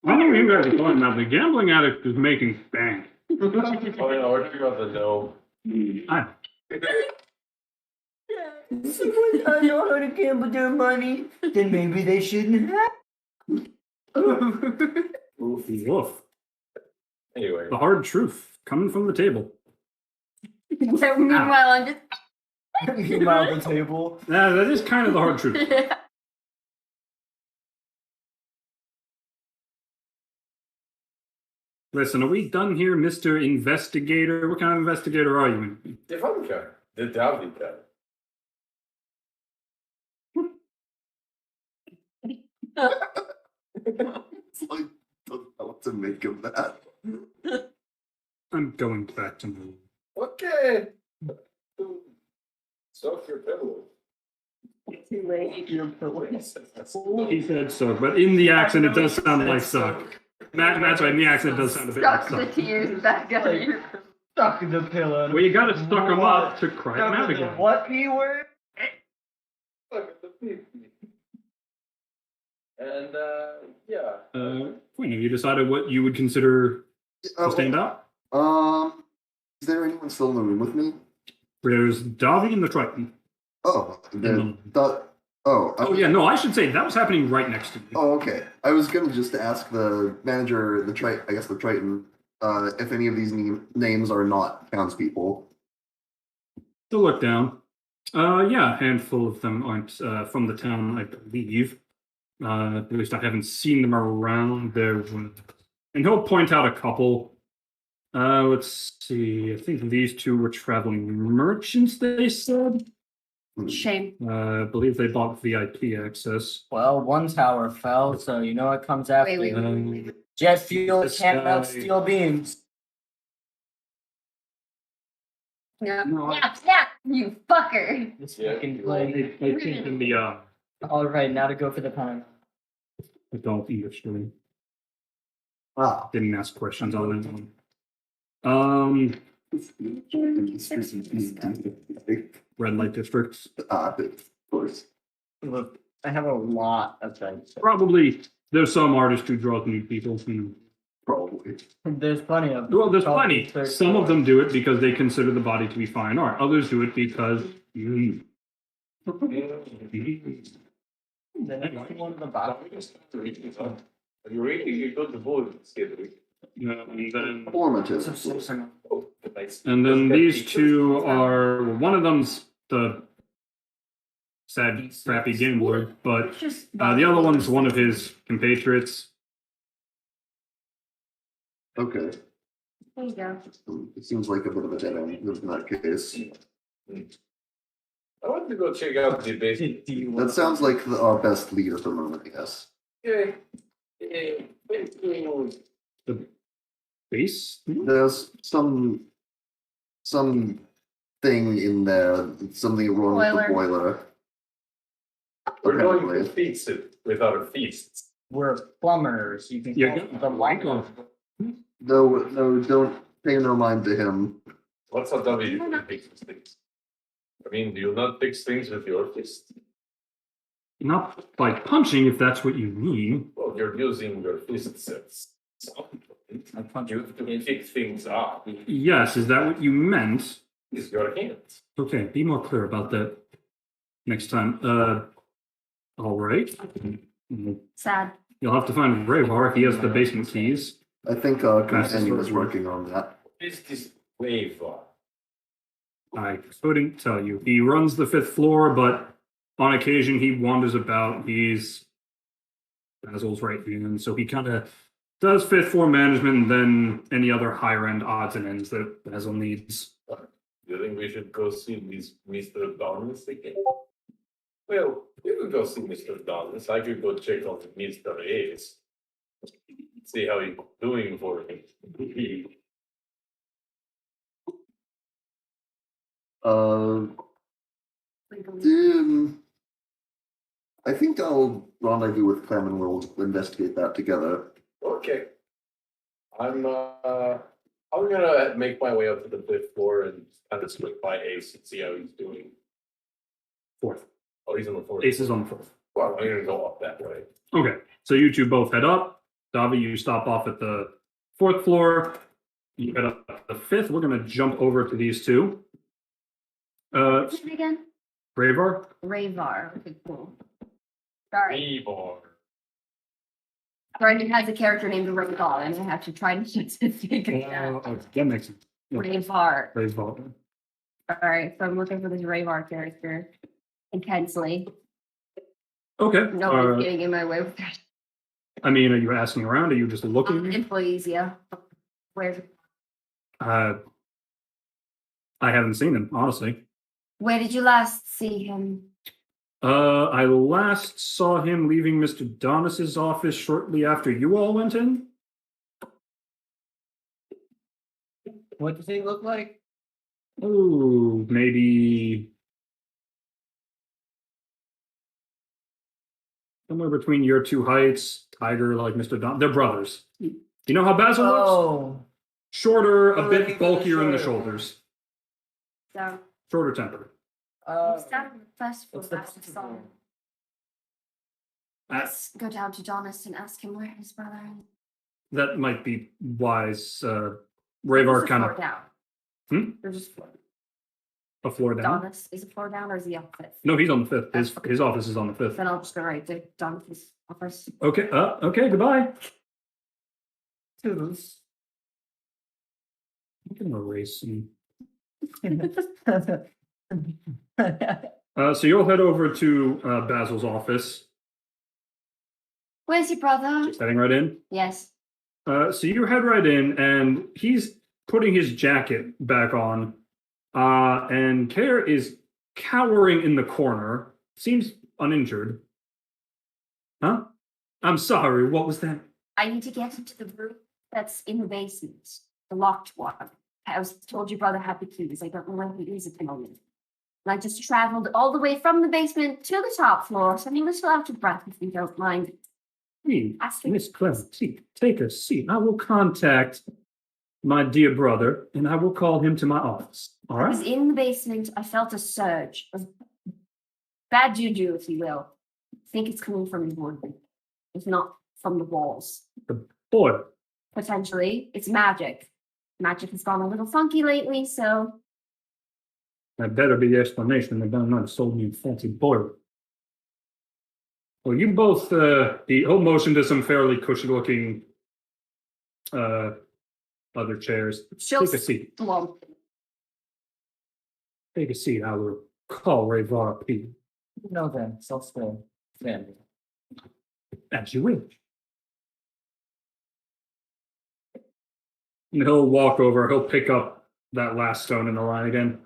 I don't know if you guys are talking about the gambling addict is making bank. Oh no, we're talking about the no. I, Someone I know how to gamble their money, then maybe they shouldn't have. woof. Anyway, The hard truth coming from the table. Meanwhile, I'm just. Meanwhile, the table. Yeah, that is kind of the hard truth. Listen, are we done here, Mr. Investigator? What kind of investigator are you? Devanka, the Davika. It's like, don't know what to make of that. I'm going back to my room. Okay. Soak your pillow. Too late. Your pillows. He said so, but in the accent, it does sound like suck. That's right, in the accent, it does sound a bit like Suck the suck. tears back out of your. Stuck in the pillow. Well, you gotta stuck them up to cry them out Stuck in the again. what P word? Look at the pee-pee. And yeah. Queen, have you decided what you would consider to stand out? Is there anyone still in the room with me? There's Davi and the Triton. Oh, then Oh yeah, no, I should say that was happening right next to me. Oh, okay. I was gonna just ask the manager, the Triton, if any of these names are not townspeople. To look down. Yeah, a handful of them aren't from the town, I believe. At least I haven't seen them around there. And he'll point out a couple. Let's see. I think these two were traveling merchants, they said. Shame. I believe they bought VIP access. Well, one tower fell, so you know what comes after. Wait. Jet fuel This can't melt guy- steel beams. Yeah. No, I- Snap, you fucker. This Yeah. fucking I play. think in the All right, now to go for the pine. adult English stream. Ah. Didn't ask questions on that one. Red light districts. Of course. Look, I have a lot of things. Probably there's some artist who draws nude people. Probably. There's plenty of. Well, there's Call plenty. me third Some of floor. them do it because they consider the body to be fine art. Others do it because. The next one on the bottom. You're reading a good book, And then, Formative. and then these two are. Well, one of them's the sad, crappy gambler, but Just the other one's one of his compatriots. Okay. There you go. It seems like a bit of a dead end in that case. I want to go check out the basic. That sounds like our best lead at the moment, yes. Okay. The base? There's some thing in there, something wrong with the Boiler. boiler. We're going to Apparently. fix it with our fists. We're plumbers. You can Yeah, call the light off. No, don't pay no mind to him. What's a W to fix things? I mean, do you not fix things with your fist? Not by punching, if that's what you mean. Well, you're using your fist sets. So, I punch you have to pick things up. Yes, is that what you meant? Use your hands. Okay, be more clear about that next time. All right. Sad. You'll have to find Rayvar. He has the basement keys. I think our Fastest companion is sword. working on that. What is this wave for? I couldn't tell you. He runs the 5th floor, but on occasion he wanders about. He's Basil's right hand, so he kind of does 5th floor management and then any other higher end odds and ends that Basil needs. Do you think we should go see this Mr. Donis again? Well, you could go see Mr. Donis. I could go check on Mr. Ace. See how he's doing for me. I think I'll rendezvous with Clem and we'll investigate that together. Okay. I'm gonna make my way up to the 5th floor and kind of swing by Ace and see how he's doing. 4th. Oh, he's on the 4th. Ace is on the 4th. Well, I'm gonna go up that way. Okay, so you two both head up. Davi, you stop off at the 4th floor. You head up to the 5th. We're going to jump over to these two. What's his name again? Rayvar? Rayvar. Okay, cool. Sorry. Evor. Brendan has a character named Rayvar, and I have to try to figure it out. That makes sense. Yeah. Rayvar. Rayvar. Alright, so I'm looking for this Rayvar character intensely. Okay. No one's getting in my way with that. I mean, are you asking around? Are you just looking? Employees, yeah. Where I haven't seen him, honestly. where did you last see him? I last saw him leaving Mr. Donis's office shortly after you all went in. What does he look like? Oh, maybe somewhere between your two heights. Tiger, like Mr. Don. They're brothers. You know how Basil looks? Oh, Shorter, a Oh, bit he's bulkier in the shorter. shoulders. So Shorter temper. stand on the first floor What's the last I saw him. That's, Let's go down to Donis and ask him where his brother is. that might be wise. There's Rayvar a kind floor of down. Hmm? There's just floor. a floor down. Donis is a floor down, or is he up fifth? No, he's on the 5th. His office is on the 5th. Then I'll just go right to Donis's office. Okay. Okay. Goodbye. toodles. I'm gonna erase some. Oh, So you'll head over to Basil's office. Where's your brother? Just heading right in. Yes. So you head right in, and he's putting his jacket back on. And Kare is cowering in the corner. Seems uninjured. Huh? I'm sorry, what was that? I need to get into the room that's in the basement, the locked one. I was told your brother had the keys. I don't know where he is at the moment. And I just traveled all the way from the basement to the top floor, so I'm a little out of breath if you don't mind. Please, Asking. Miss Clemente, take a seat. I will contact my dear brother, and I will call him to my office. All I was right? in the basement. I felt a surge of bad juju, if you will. I think it's coming from the wood, if not from the walls. Boy, Potentially, it's magic. Magic has gone a little funky lately, so that better be the explanation. They better not have sold me a fancy boiler. Well, you both, he'll motion to some fairly cushy-looking other chairs. she'll Take a seat. slump. Take a seat. I will call Rayvar P. no, then self-swim. Family. As you wish. And he'll walk over, he'll pick up that last stone in the line again.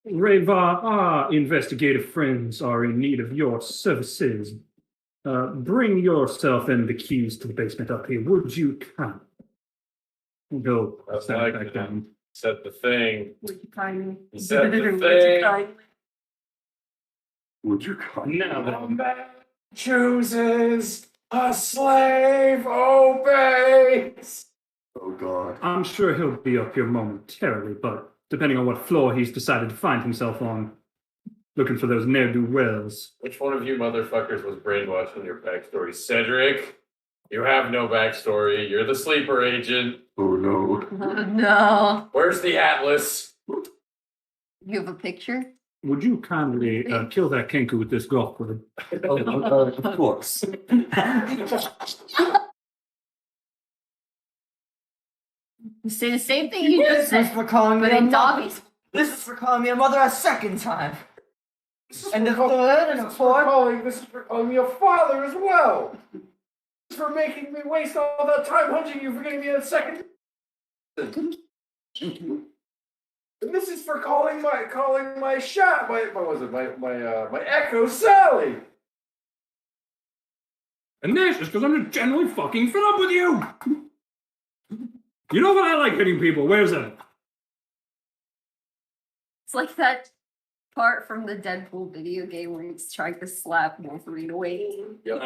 Rayvar, our investigative friends are in need of your services. Bring yourself and the keys to the basement up here. Would you come? Go I'd stand like back to. down. Said the thing. Would you kindly? Said the Would you thing. kindly? Would you come? Now A then, man chooses, a slave obeys. Oh God. I'm sure he'll be up here momentarily, but depending on what floor he's decided to find himself on, looking for those ne'er-do-wells. Which one of you motherfuckers was brainwashed in your backstory? Cedric, you have no backstory. You're the sleeper agent. Oh no. Oh, no. Where's the atlas? You have a picture? Would you kindly kill that Kenku with this golf club? Of course. You say the same thing you just This is said, for calling me but a in mother. doggies. This is for calling me a mother a second time. And the third and the fourth. This is for calling me a father as well. This is for making me waste all that time hunting you for getting me a second. And this is for calling my shot my what was it my Echo Sally. And this is because I'm just generally fucking fed up with you! You know what I like hitting people, where's that? It's like that part from the Deadpool video game where he's trying to slap Wolverine away. Yep.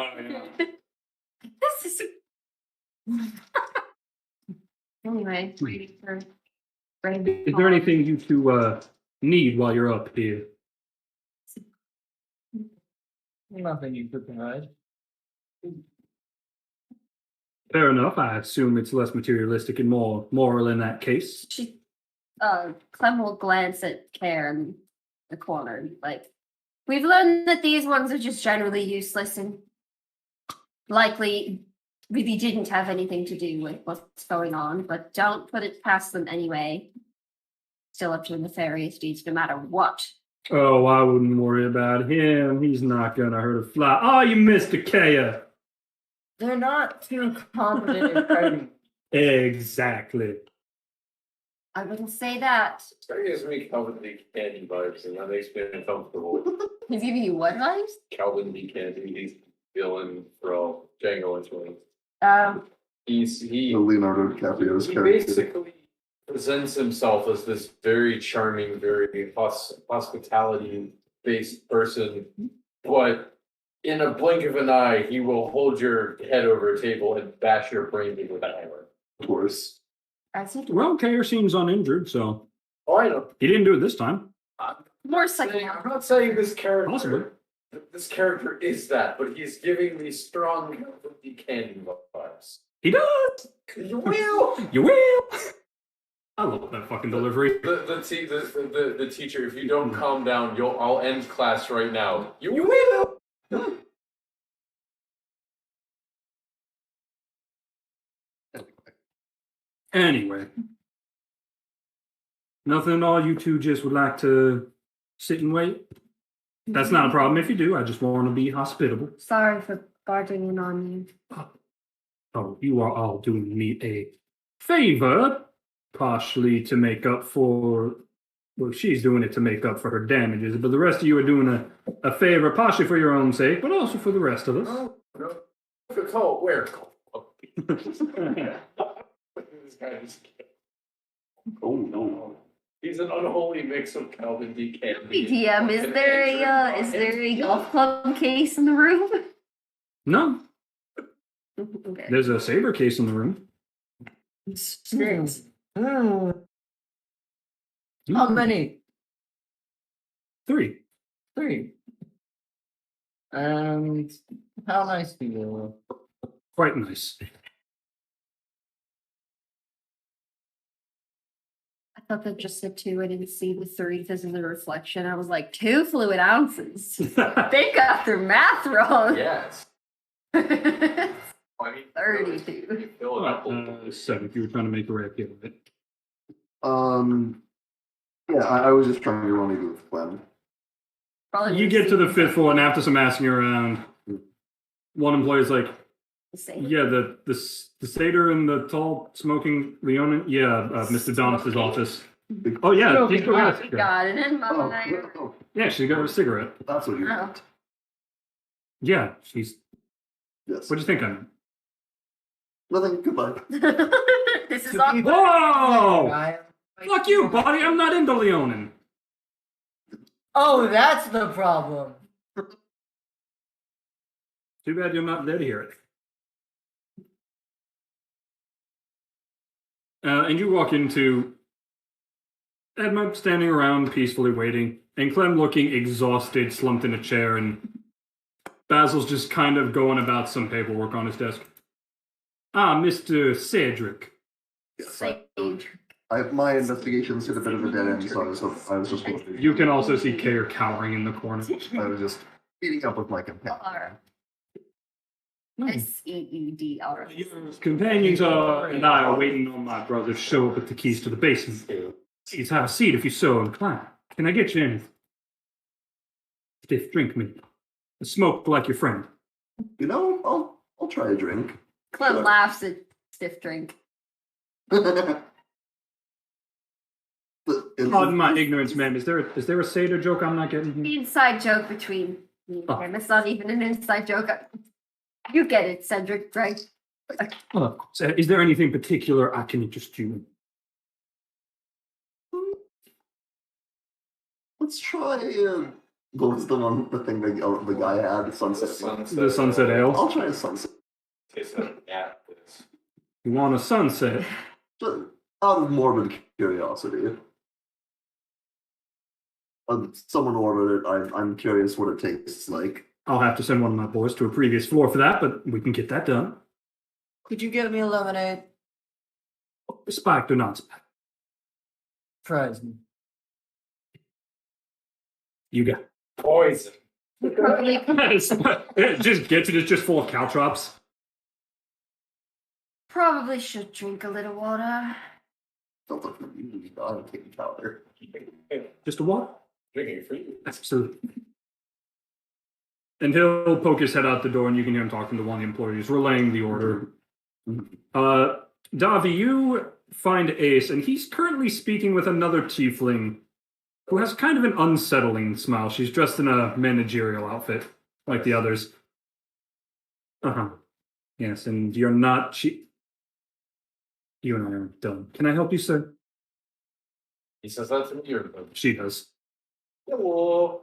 This is. Anyway, waiting for. Is there anything you two need while you're up here? Nothing you could provide. Fair enough. I assume it's less materialistic and more moral in that case. She, Clem will glance at Care in the corner. Like, we've learned that these ones are just generally useless and likely really didn't have anything to do with what's going on, but don't put it past them anyway. Still up to nefarious deeds no matter what. Oh, I wouldn't worry about him. He's not gonna hurt a fly. Oh, you missed a Kaya. They're not too competent in fighting. Exactly. I wouldn't say that. That gives me Calvin D. Candy vibes, and that makes me uncomfortable. He's giving you what vibes? Calvin D. Candy, he's villain from Django Unchained. He Leonardo DiCaprio's he character. basically presents himself as this very charming, very hospitality-based person, but in a blink of an eye, he will hold your head over a table and bash your brain in with a hammer. Of course. As he Well, Kayer seems uninjured, so Oh, I know. he didn't do it this time. more I'm psychological. not saying this character. Possibly. This character is that, but he's giving me strong Calvin D. Candy vibes. He does. You will. You will. I love that fucking delivery. The teacher, if you don't calm down, I'll end class right now. You will. Anyway. Nothing at all. You two just would like to sit and wait? That's not a problem if you do. I just want to be hospitable. Sorry for barging in on you. Oh, you are all doing me a favor, partially to make up for. Well, she's doing it to make up for her damages, but the rest of you are doing a favor, partially for your own sake, but also for the rest of us. Oh, no. Call where? This guy is. Oh no. He's an unholy mix of Calvin D. Candy. DM, is there a golf club case in the room? No, Okay. there's a saber case in the room. Strings. How many? 3. 3. And how nice do you look? Quite nice. I thought that just said 2. I didn't see the 3 because of the reflection. I was like, 2 fluid ounces. They got their math wrong. Yes. 32. You fill it up a little bit. 7 if you were trying to make a rapier of it. Yeah, I was just trying to rendezvous with Clem. Probably You get to the 5th floor, and after some asking around, one employee's like, yeah, the satyr and the tall smoking Leonin, yeah, Mr. Donis's office. Oh yeah, she's got a cigarette. Got it in Oh, my. oh, Yeah, she got a cigarette. that's what you Oh. meant. Yeah, she's Yes. What do you think on Nothing. Goodbye. This is To awkward. people- Whoa! Guy- Fuck you, buddy. I'm not into Leonin. Oh, that's the problem. Too bad you're not there to hear it. And you walk into Edma standing around peacefully waiting, and Clem looking exhausted, slumped in a chair, and Basil's just kind of going about some paperwork on his desk. Ah, Mr. Cedric. Yes, Sage. my investigations hit a bit of a dead end, so I was just You can also see Kair cowering in the corner. I was just meeting up with my companion. SEEDR. Your companions and I are waiting on my brother to show up with the keys to the basement. Please have a seat if you're so inclined. Can I get you anything? Stiff drink, me. A smoke like your friend. You know, I'll try a drink. Clem laughs at stiff drink. Pardon my ignorance, ma'am. Is there a Seder joke I'm not getting here? The inside joke between me and him. It's not even an inside joke. You get it, Cedric, right? Well, of course. Is there anything particular I can interest you in? Let's try. What was the thing the guy had? Sunset. The Sunset Ale. I'll try a sunset. Tastes like apples. You want a sunset? Just out of morbid curiosity. Someone ordered it. I'm curious what it tastes like. I'll have to send one of my boys to a previous floor for that, but we can get that done. Could you get me a lemonade? Spiked or not spiked? Fries me. You got Poison. Probably it. It just gets it. It's just full of caltrops. Probably should drink a little water. Don't look for me. I'm taking powder. Just a what? Drinking for you. Absolutely. And he'll poke his head out the door, and you can hear him talking to one of the employees, relaying the order. Davi, you find Ace, and he's currently speaking with another tiefling who has kind of an unsettling smile. She's dressed in a managerial outfit, like the others. Uh-huh. Yes, and you're not... You and I are done. Can I help you, sir? He says that to me, or She does. hello.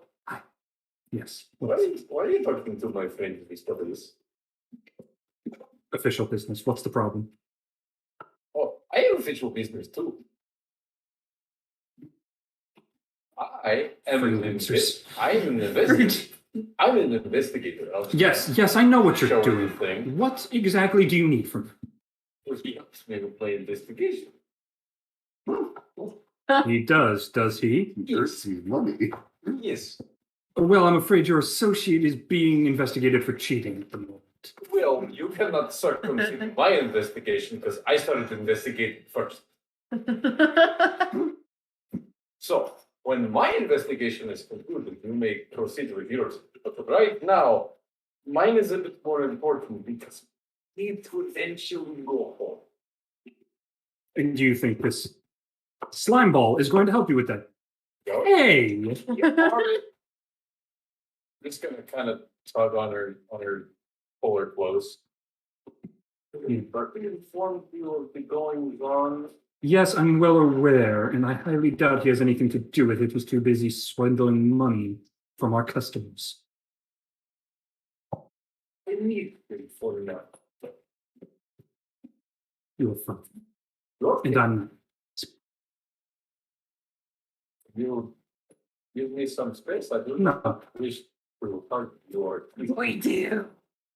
Yes. Why are you talking to my friend if he studies? Official business. What's the problem? Oh, I have official business too. I am an Freelancers. I'm an investigator. Yes, I know what you're Show doing. everything. What exactly do you need from He helps me to play investigation. him? He does he? There's money. Yes. Well, I'm afraid your associate is being investigated for cheating at the moment. Well, you cannot circumvent my investigation because I started investigating first. So, when my investigation is concluded, you may proceed with yours. But right now, mine is a bit more important because I need to eventually go home. And do you think this slime ball is going to help you with that? Go. Hey! Just gonna kind of tug on her polar clothes. Berkeley informed you of the goings on. Yes, I'm well aware, and I highly doubt he has anything to do with it. He's too busy swindling money from our customers. I need to inform you. You're fine. Okay. And I'm not. You give me some space. I do No. wish to hug your. We do.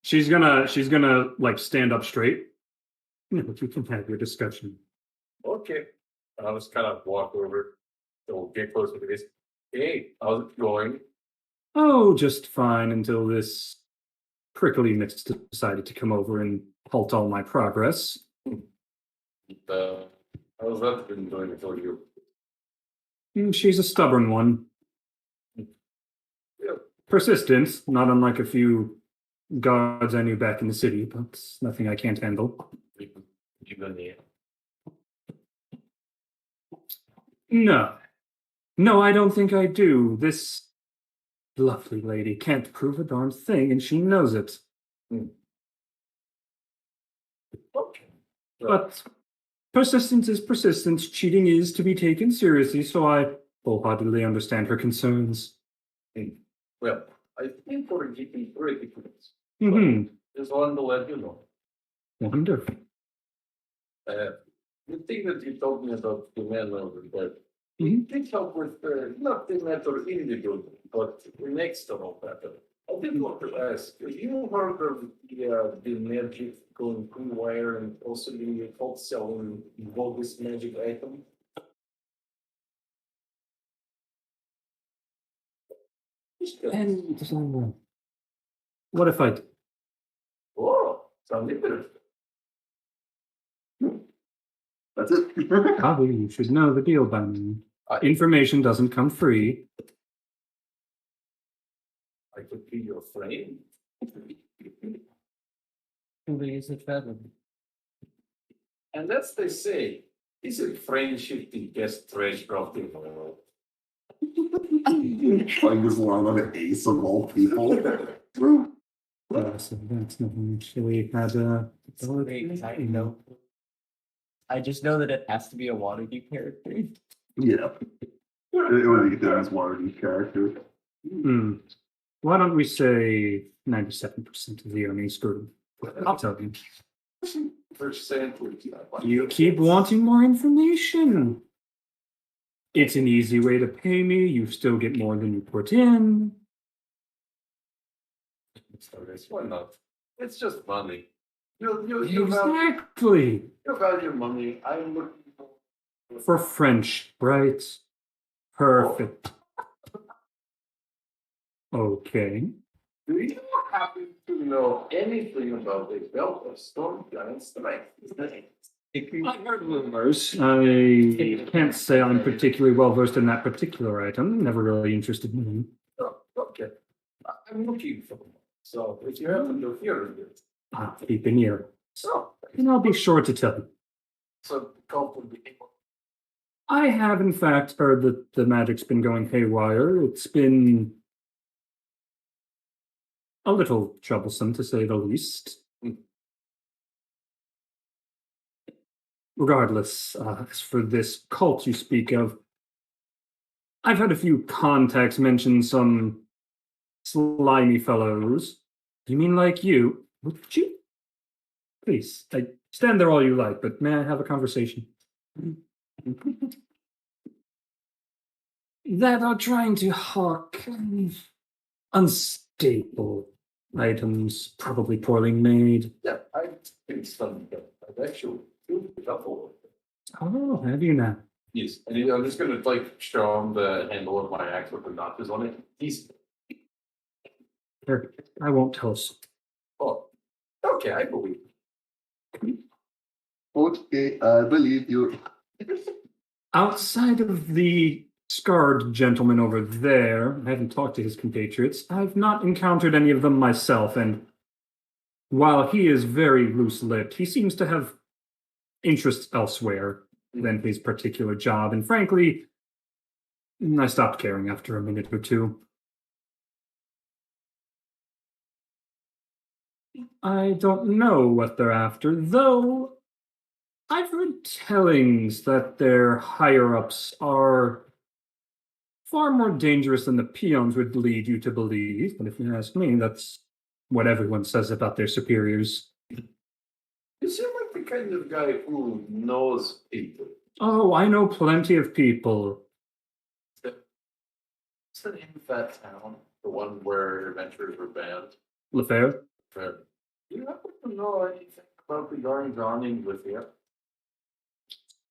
She's gonna like stand up straight. No, but you can have your discussion. Okay. And I'll just kind of walk over. So get closer to this. Hey, how's it going? Oh, just fine until this prickly mist decided to come over and halt all my progress. How's that been doing for you? She's a stubborn one. Yeah. Persistent, not unlike a few guards I knew back in the city, but nothing I can't handle. Even the No, I don't think I do. This lovely lady can't prove a darn thing, and she knows it. But persistence is persistence. Cheating is to be taken seriously, so I wholeheartedly understand her concerns. Well, I think we're getting pretty close. Mm-hmm. Just wanted to let you know. Wonderful. The thing that you told me about the man over there, Mhm. it did help with not the matter in the building, but the external matter. I did want to ask, have you heard of the magic going wire and also the cult selling bogus magic item? And what if I do? Oh, sounds interesting. That's it. Probably you should know the deal by now. Information doesn't come free. I could be your friend. Who is it feather? And as they say, isn't friendship the best treasure of the world? Trying this line on an ace of all people. So that's nothing actually had It's very exciting though. I just know that it has to be a Waterdeep character. Yeah. It would get there as Waterdeep character. Why don't we say 97% of the earnings good? I'll tell you. Percent. You keep wanting more information. It's an easy way to pay me. You still get more than you put in. Why not? It's just money. You Exactly. value money. I'm looking For French, right? Perfect. Okay. Do you happen to know anything about the belt of storm giant strength? I've heard rumors. I can't say I'm particularly well versed in that particular item. Never really interested in them. Oh, okay. I'm looking for one. So if you happen to hear of it, Keep an ear. so And I'll be sure to tell you. so cult will be able. I have, in fact, heard that the magic's been going haywire. It's been a little troublesome, to say the least. Regardless, as for this cult you speak of, I've had a few contacts mention some slimy fellows. You mean like you? Would you? Please, I stand there all you like, but may I have a conversation? That are trying to hawk unstable items, probably poorly made. Yeah, I've been studying them. I've actually filled it up all. Oh, have you now? Yes, and I'm just gonna like show him the handle of my axe with the notches on it. He's Perfect. I won't tell us. oh, okay, I believe. Okay, I believe you. Outside of the scarred gentleman over there, I haven't talked to his compatriots. I've not encountered any of them myself, and while he is very loose-lipped, he seems to have interests elsewhere than his particular job, and frankly, I stopped caring after a minute or two. I don't know what they're after, though I've heard tellings that their higher-ups are far more dangerous than the peons would lead you to believe, but if you ask me, that's what everyone says about their superiors. You seem like the kind of guy who knows people. Oh, I know plenty of people. What's the name of that town? The one where adventurers were banned? LaFair? Fair. Do you happen to know anything about the goings on in Lithia?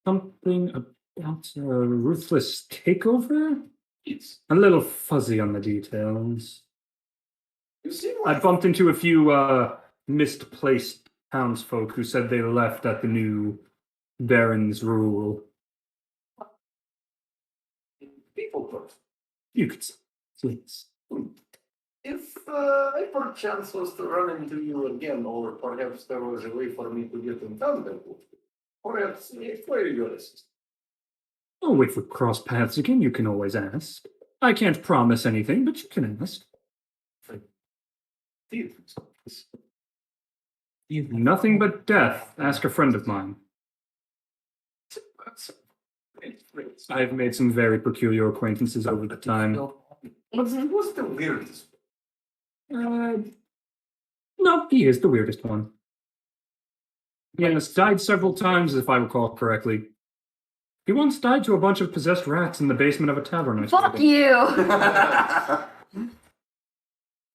Something about a ruthless takeover? It's A little fuzzy on the details. you seem I like bumped into a few misplaced townsfolk who said they left at the new Baron's rule. people person. You could say, please. If I perchance was to run into you again, or perhaps there was a way for me to get in contact with you, perhaps acquire your assistance. Oh, if we cross paths again, you can always ask. I can't promise anything, but you can ask. Nothing but death. Ask a friend of mine. I've made some very peculiar acquaintances over the time. What's the weirdest? No, he is the weirdest one. He has died several times, if I recall correctly. He once died to a bunch of possessed rats in the basement of a tavern. Fuck you!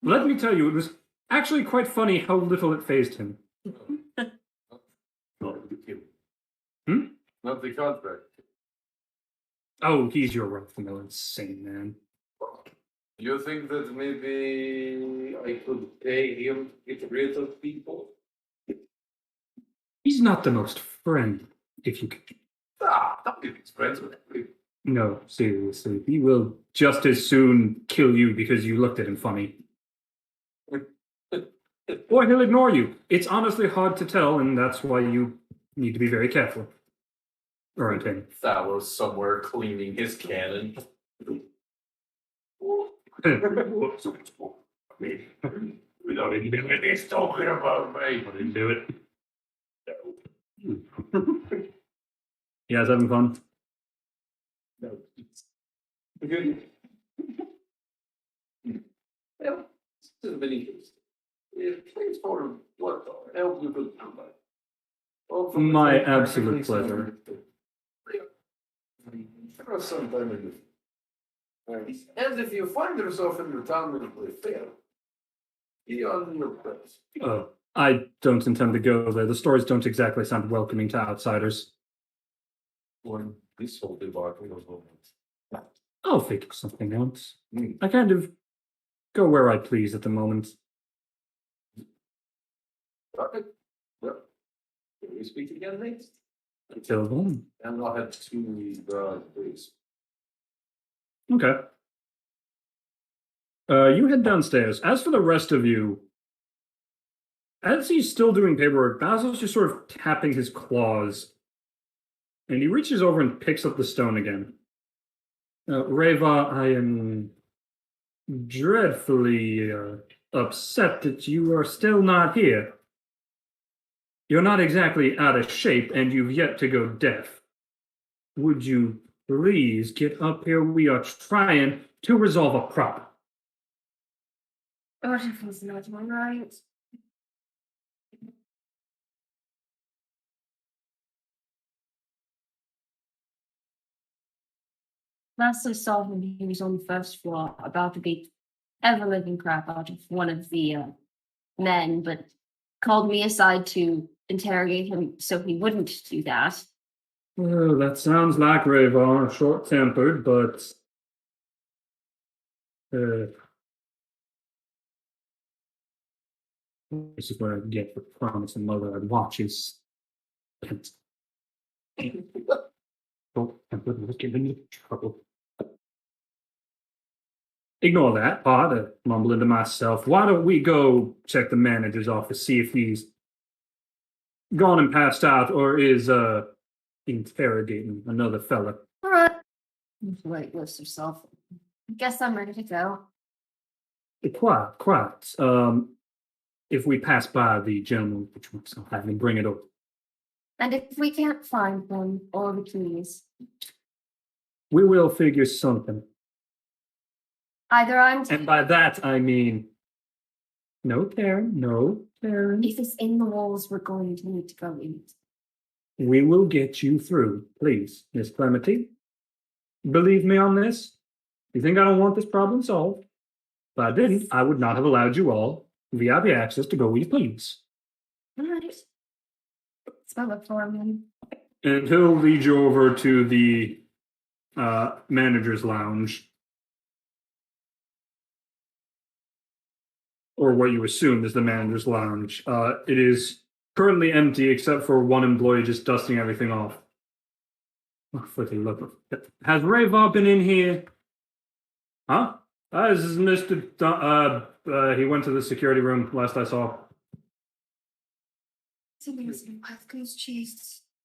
Let me tell you, it was actually quite funny how little it phased him. Not the kill. Hmm? Not the contract. Oh, he's your run-of-the-mill insane man. You think that maybe I could pay him to get rid of people? He's not the most friendly, if you could. Don't get his friends with me. No, seriously. He will just as soon kill you because you looked at him funny. Or he'll ignore you. It's honestly hard to tell, and that's why you need to be very careful. Aren't him. Thalos somewhere cleaning his cannon. We don't even know what he's talking about, mate. I didn't do it. You guys having fun? No. Good. Well, this is many years. Thanks for what help you could provide. My absolute pleasure. For some time in the and if you find yourself in the town and play fair, be on your best. Oh, I don't intend to go there. The stories don't exactly sound welcoming to outsiders. When this whole debacle was over. I'll figure something out. Hmm. I kind of go where I please at the moment. Right. Well, can we speak again next? Until then. And I'll have 2 broad, please. Okay. You head downstairs. As for the rest of you, as he's still doing paperwork, Basil's just sort of tapping his claws. And he reaches over and picks up the stone again. Reva, I am dreadfully upset that you are still not here. You're not exactly out of shape, and you've yet to go deaf. Would you please get up here? We are trying to resolve a problem. What if he's not right? Last I saw him, he was on the first floor, about to beat ever-living crap out of one of the men, but called me aside to interrogate him so he wouldn't do that. Well, that sounds like Reva, short-tempered, but... this is what I get for promising Mother I'd watch his... Short-tempered, let's get into trouble. Ignore that part, mumbling to myself. Why don't we go check the manager's office, see if he's gone and passed out, or is interrogating another fella. All right. Wait, list yourself. Guess I'm ready to go. Quiet. If we pass by the gentleman, which wants to have him bring it up. And if we can't find them or the keys, We will figure something. either I'm And by that, I mean, no Terra. if it's in the walls, we're going to need to go in. We will get you through, please, Miss Clementi. Believe me on this. You think I don't want this problem solved? If I didn't, I would not have allowed you all VIP access to go where you please. All right. Spell it for me. And he'll lead you over to the manager's lounge. Or what you assume is the manager's lounge. It is currently empty except for one employee just dusting everything off. Oh, freaking look. Has Reva been in here? Huh? This is Mr. He went to the security room last I saw.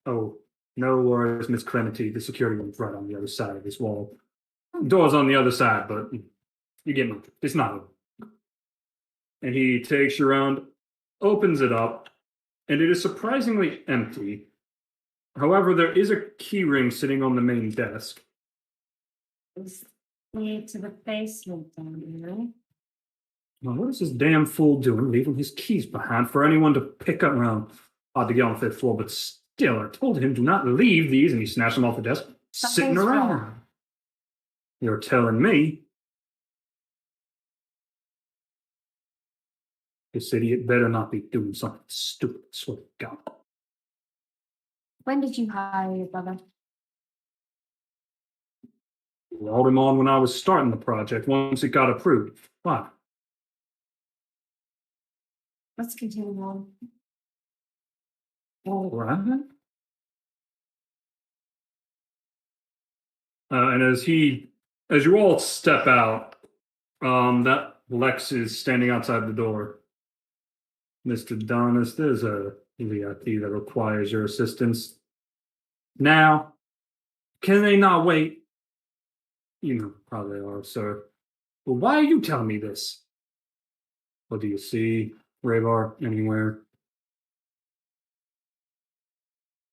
Oh, no worries, Miss Clementi. The security room's right on the other side of this wall. Door's on the other side, but you get me. It's not open. And he takes you around, opens it up, and it is surprisingly empty. However, there is a key ring sitting on the main desk. Let's lead to the basement down here. Now, what is this damn fool doing, leaving his keys behind for anyone to pick up around? Hard to get on the 5th floor, but still, I told him, do not leave these, and he snatched them off the desk, sitting Something's around. wrong. You're telling me this idiot better not be doing something stupid, swear to God. When did you hire your brother? Rolled him on when I was starting the project, once it got approved. Why? Let's continue on. All right. And as you all step out, that Lex is standing outside the door. Mr. Donis, there's a VIP that requires your assistance. Now, can they not wait? You know how they are, sir. But why are you telling me this? What do you see, Rayvar, anywhere?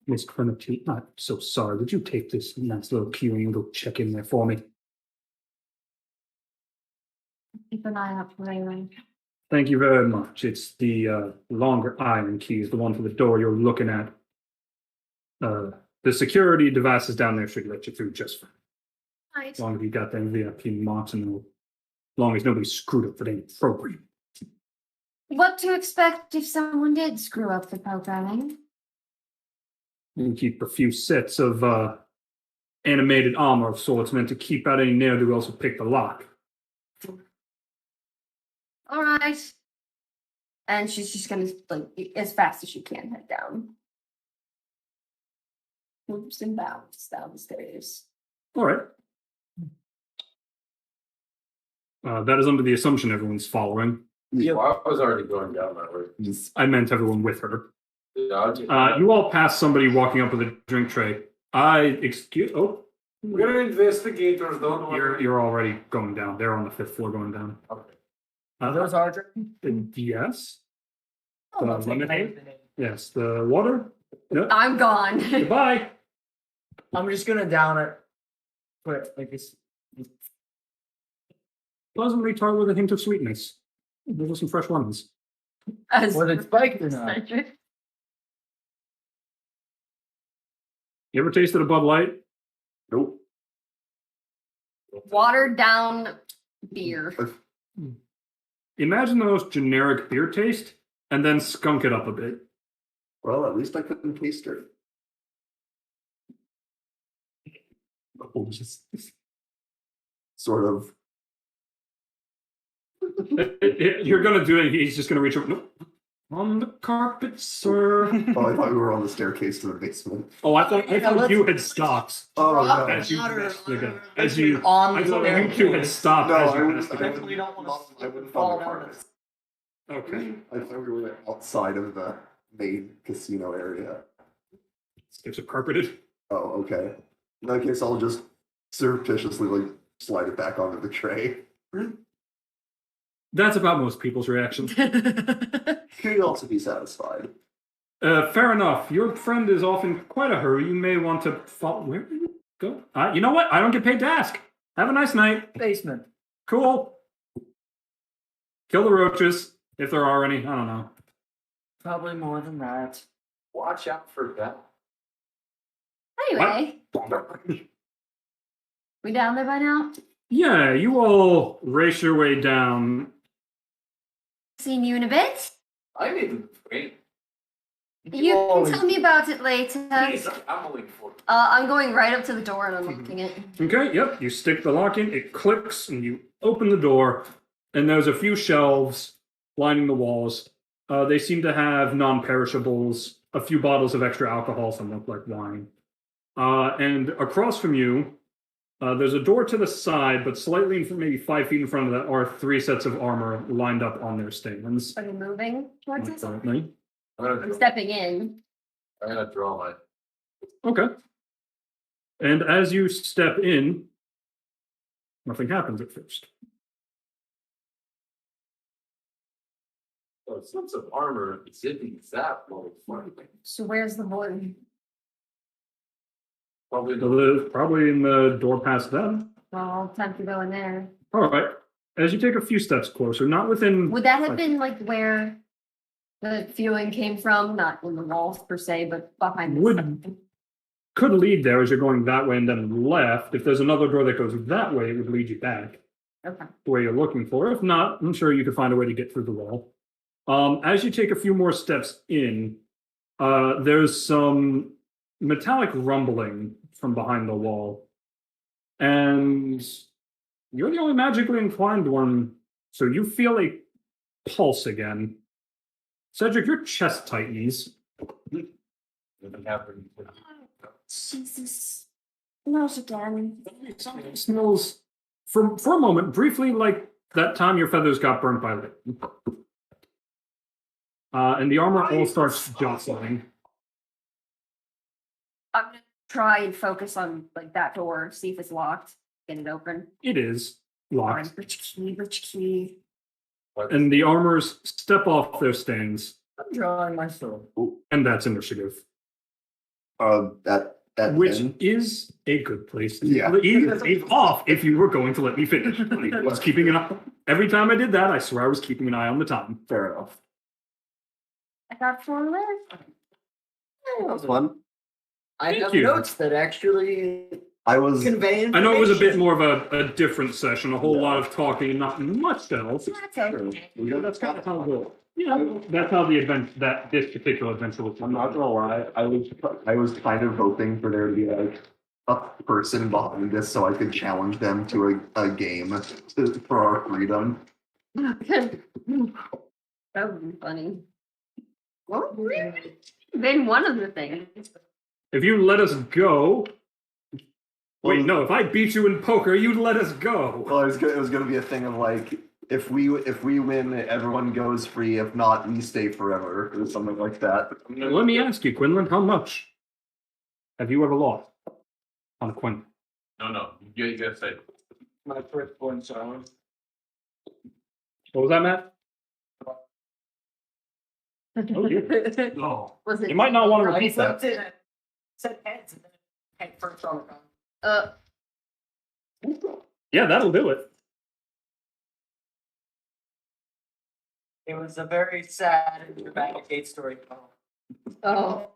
Miss Clementine, I'm so sorry. Would you take this nice little key and go check in there for me? Keep an eye out for Ray. Thank you very much. It's the longer iron keys, the one for the door you're looking at. The security devices down there should let you through just fine. Right. As long as you got them VIP marks and as long as nobody screwed up for the program. What to expect if someone did screw up the programming? You can keep a few sets of animated armor of sorts meant to keep out any ne'er-do-wells who pick the lock. All right. And she's just gonna, like, as fast as she can, head down. Oops and bounce down the stairs. All right. That is under the assumption everyone's following. Well, I was already going down that way. I meant everyone with her. Yeah, You all pass somebody walking up with a drink tray. we're investigators, don't worry. You're already going down. They're on the 5th floor going down. Okay. Those are drinking? Yes. Oh, I'll take lemonade? it. Yes. The water? No. I'm gone. Goodbye. I'm just gonna down it. Put like this. Pleasantly tart with a hint of sweetness. Those are some fresh lemons. As Was it spiked or not? You ever tasted a Bud Light? Nope. watered down beer. Imagine the most generic beer taste and then skunk it up a bit. Well, at least I couldn't taste her. Oh, just sort of. You're gonna do it. He's just gonna reach over. Nope. On the carpet, sir. Oh, I thought we were on the staircase to the basement. Oh, I thought you had stopped. Oh, no. As you Water messed the guy. on As you, on I the thought you two had staircase. stopped No, as I you wouldn't- messed the I guy. Definitely don't want to I wouldn't fall fall down apart. Okay. I thought we were outside of the main casino area. Stairs are carpeted. Oh, okay. In that case, I'll just surreptitiously slide it back onto the tray. That's about most people's reaction. Could also be satisfied. Fair enough. Your friend is off in quite a hurry. You may want to follow. Where did you go? You know what? I don't get paid to ask. Have a nice night. Basement. Cool. Kill the roaches, if there are any. I don't know. Probably more than that. Watch out for that. Anyway, we down there by now? Yeah, you all race your way down. Seen you in a bit? I need a drink. You can tell me about it later. Please, I'm waiting for it. I'm going right up to the door and unlocking it. Okay, yep. You stick the lock in, it clicks, and you open the door, and there's a few shelves lining the walls. They seem to have non-perishables, a few bottles of extra alcohol, some look like wine. And across from you, there's a door to the side, but slightly, maybe 5 feet in front of that, are 3 sets of armor lined up on their stands. Are you moving towards us? Currently. I'm stepping in. I'm gonna draw my. Okay. And as you step in, nothing happens at first. Oh, sense of armor zipping zap motherfucker. So where's the board? Probably Probably in the door past them. Well, time to go in there. All right. As you take a few steps closer, not within. Would that have been like where the fueling came from? Not in the walls per se, but behind the Would- Could lead there as you're going that way and then left. If there's another door that goes that way, it would lead you back Okay. the way you're looking for. If not, I'm sure you could find a way to get through the wall. As you take a few more steps in, there's some metallic rumbling from behind the wall. And you're the only magically inclined one, so you feel a pulse again. Cedric, your chest tightens. Jesus. Not again. Something smells for a moment, briefly, like that time your feathers got burnt by lightning. And the armor all starts jostling. I'm gonna try and focus on like that door, see if it's locked, get it open. It is locked. Alright, rich key. And the armors step off their stands, I'm drawing my sword. and that's initiative. That Which then- is a good place to Yeah. leave off if you were going to let me finish. I was keeping an eye. Every time I did that, I swear I was keeping an eye on the time. Fair enough. I got 4 left. That was fun. I Thank have you. notes that actually I was convey I know it was a bit information. more of a different session, a whole lot of talking and not much else. That's okay. That's kind of how it goes. Yeah, that's how the event, this particular adventure was. I'm not gonna lie, I was kind of hoping for there to be like a person behind this so I could challenge them to a game for our freedom. That would be funny. Then one of the things. If you let us go. Wait, no, if I beat you in poker, you'd let us go. Well, it was gonna be a thing of like if we win, everyone goes free. If not, we stay forever or something like that. Let me ask you, Quinlan, how much have you ever lost on Quinlan? No. You gotta say. My first one song. What was that, Matt? Oh, dear. Oh. Was it? You might not want to I repeat that. flipped it. Said heads and then head first on the Yeah, that'll do it. It was a very sad and dramatic hate story. Oh.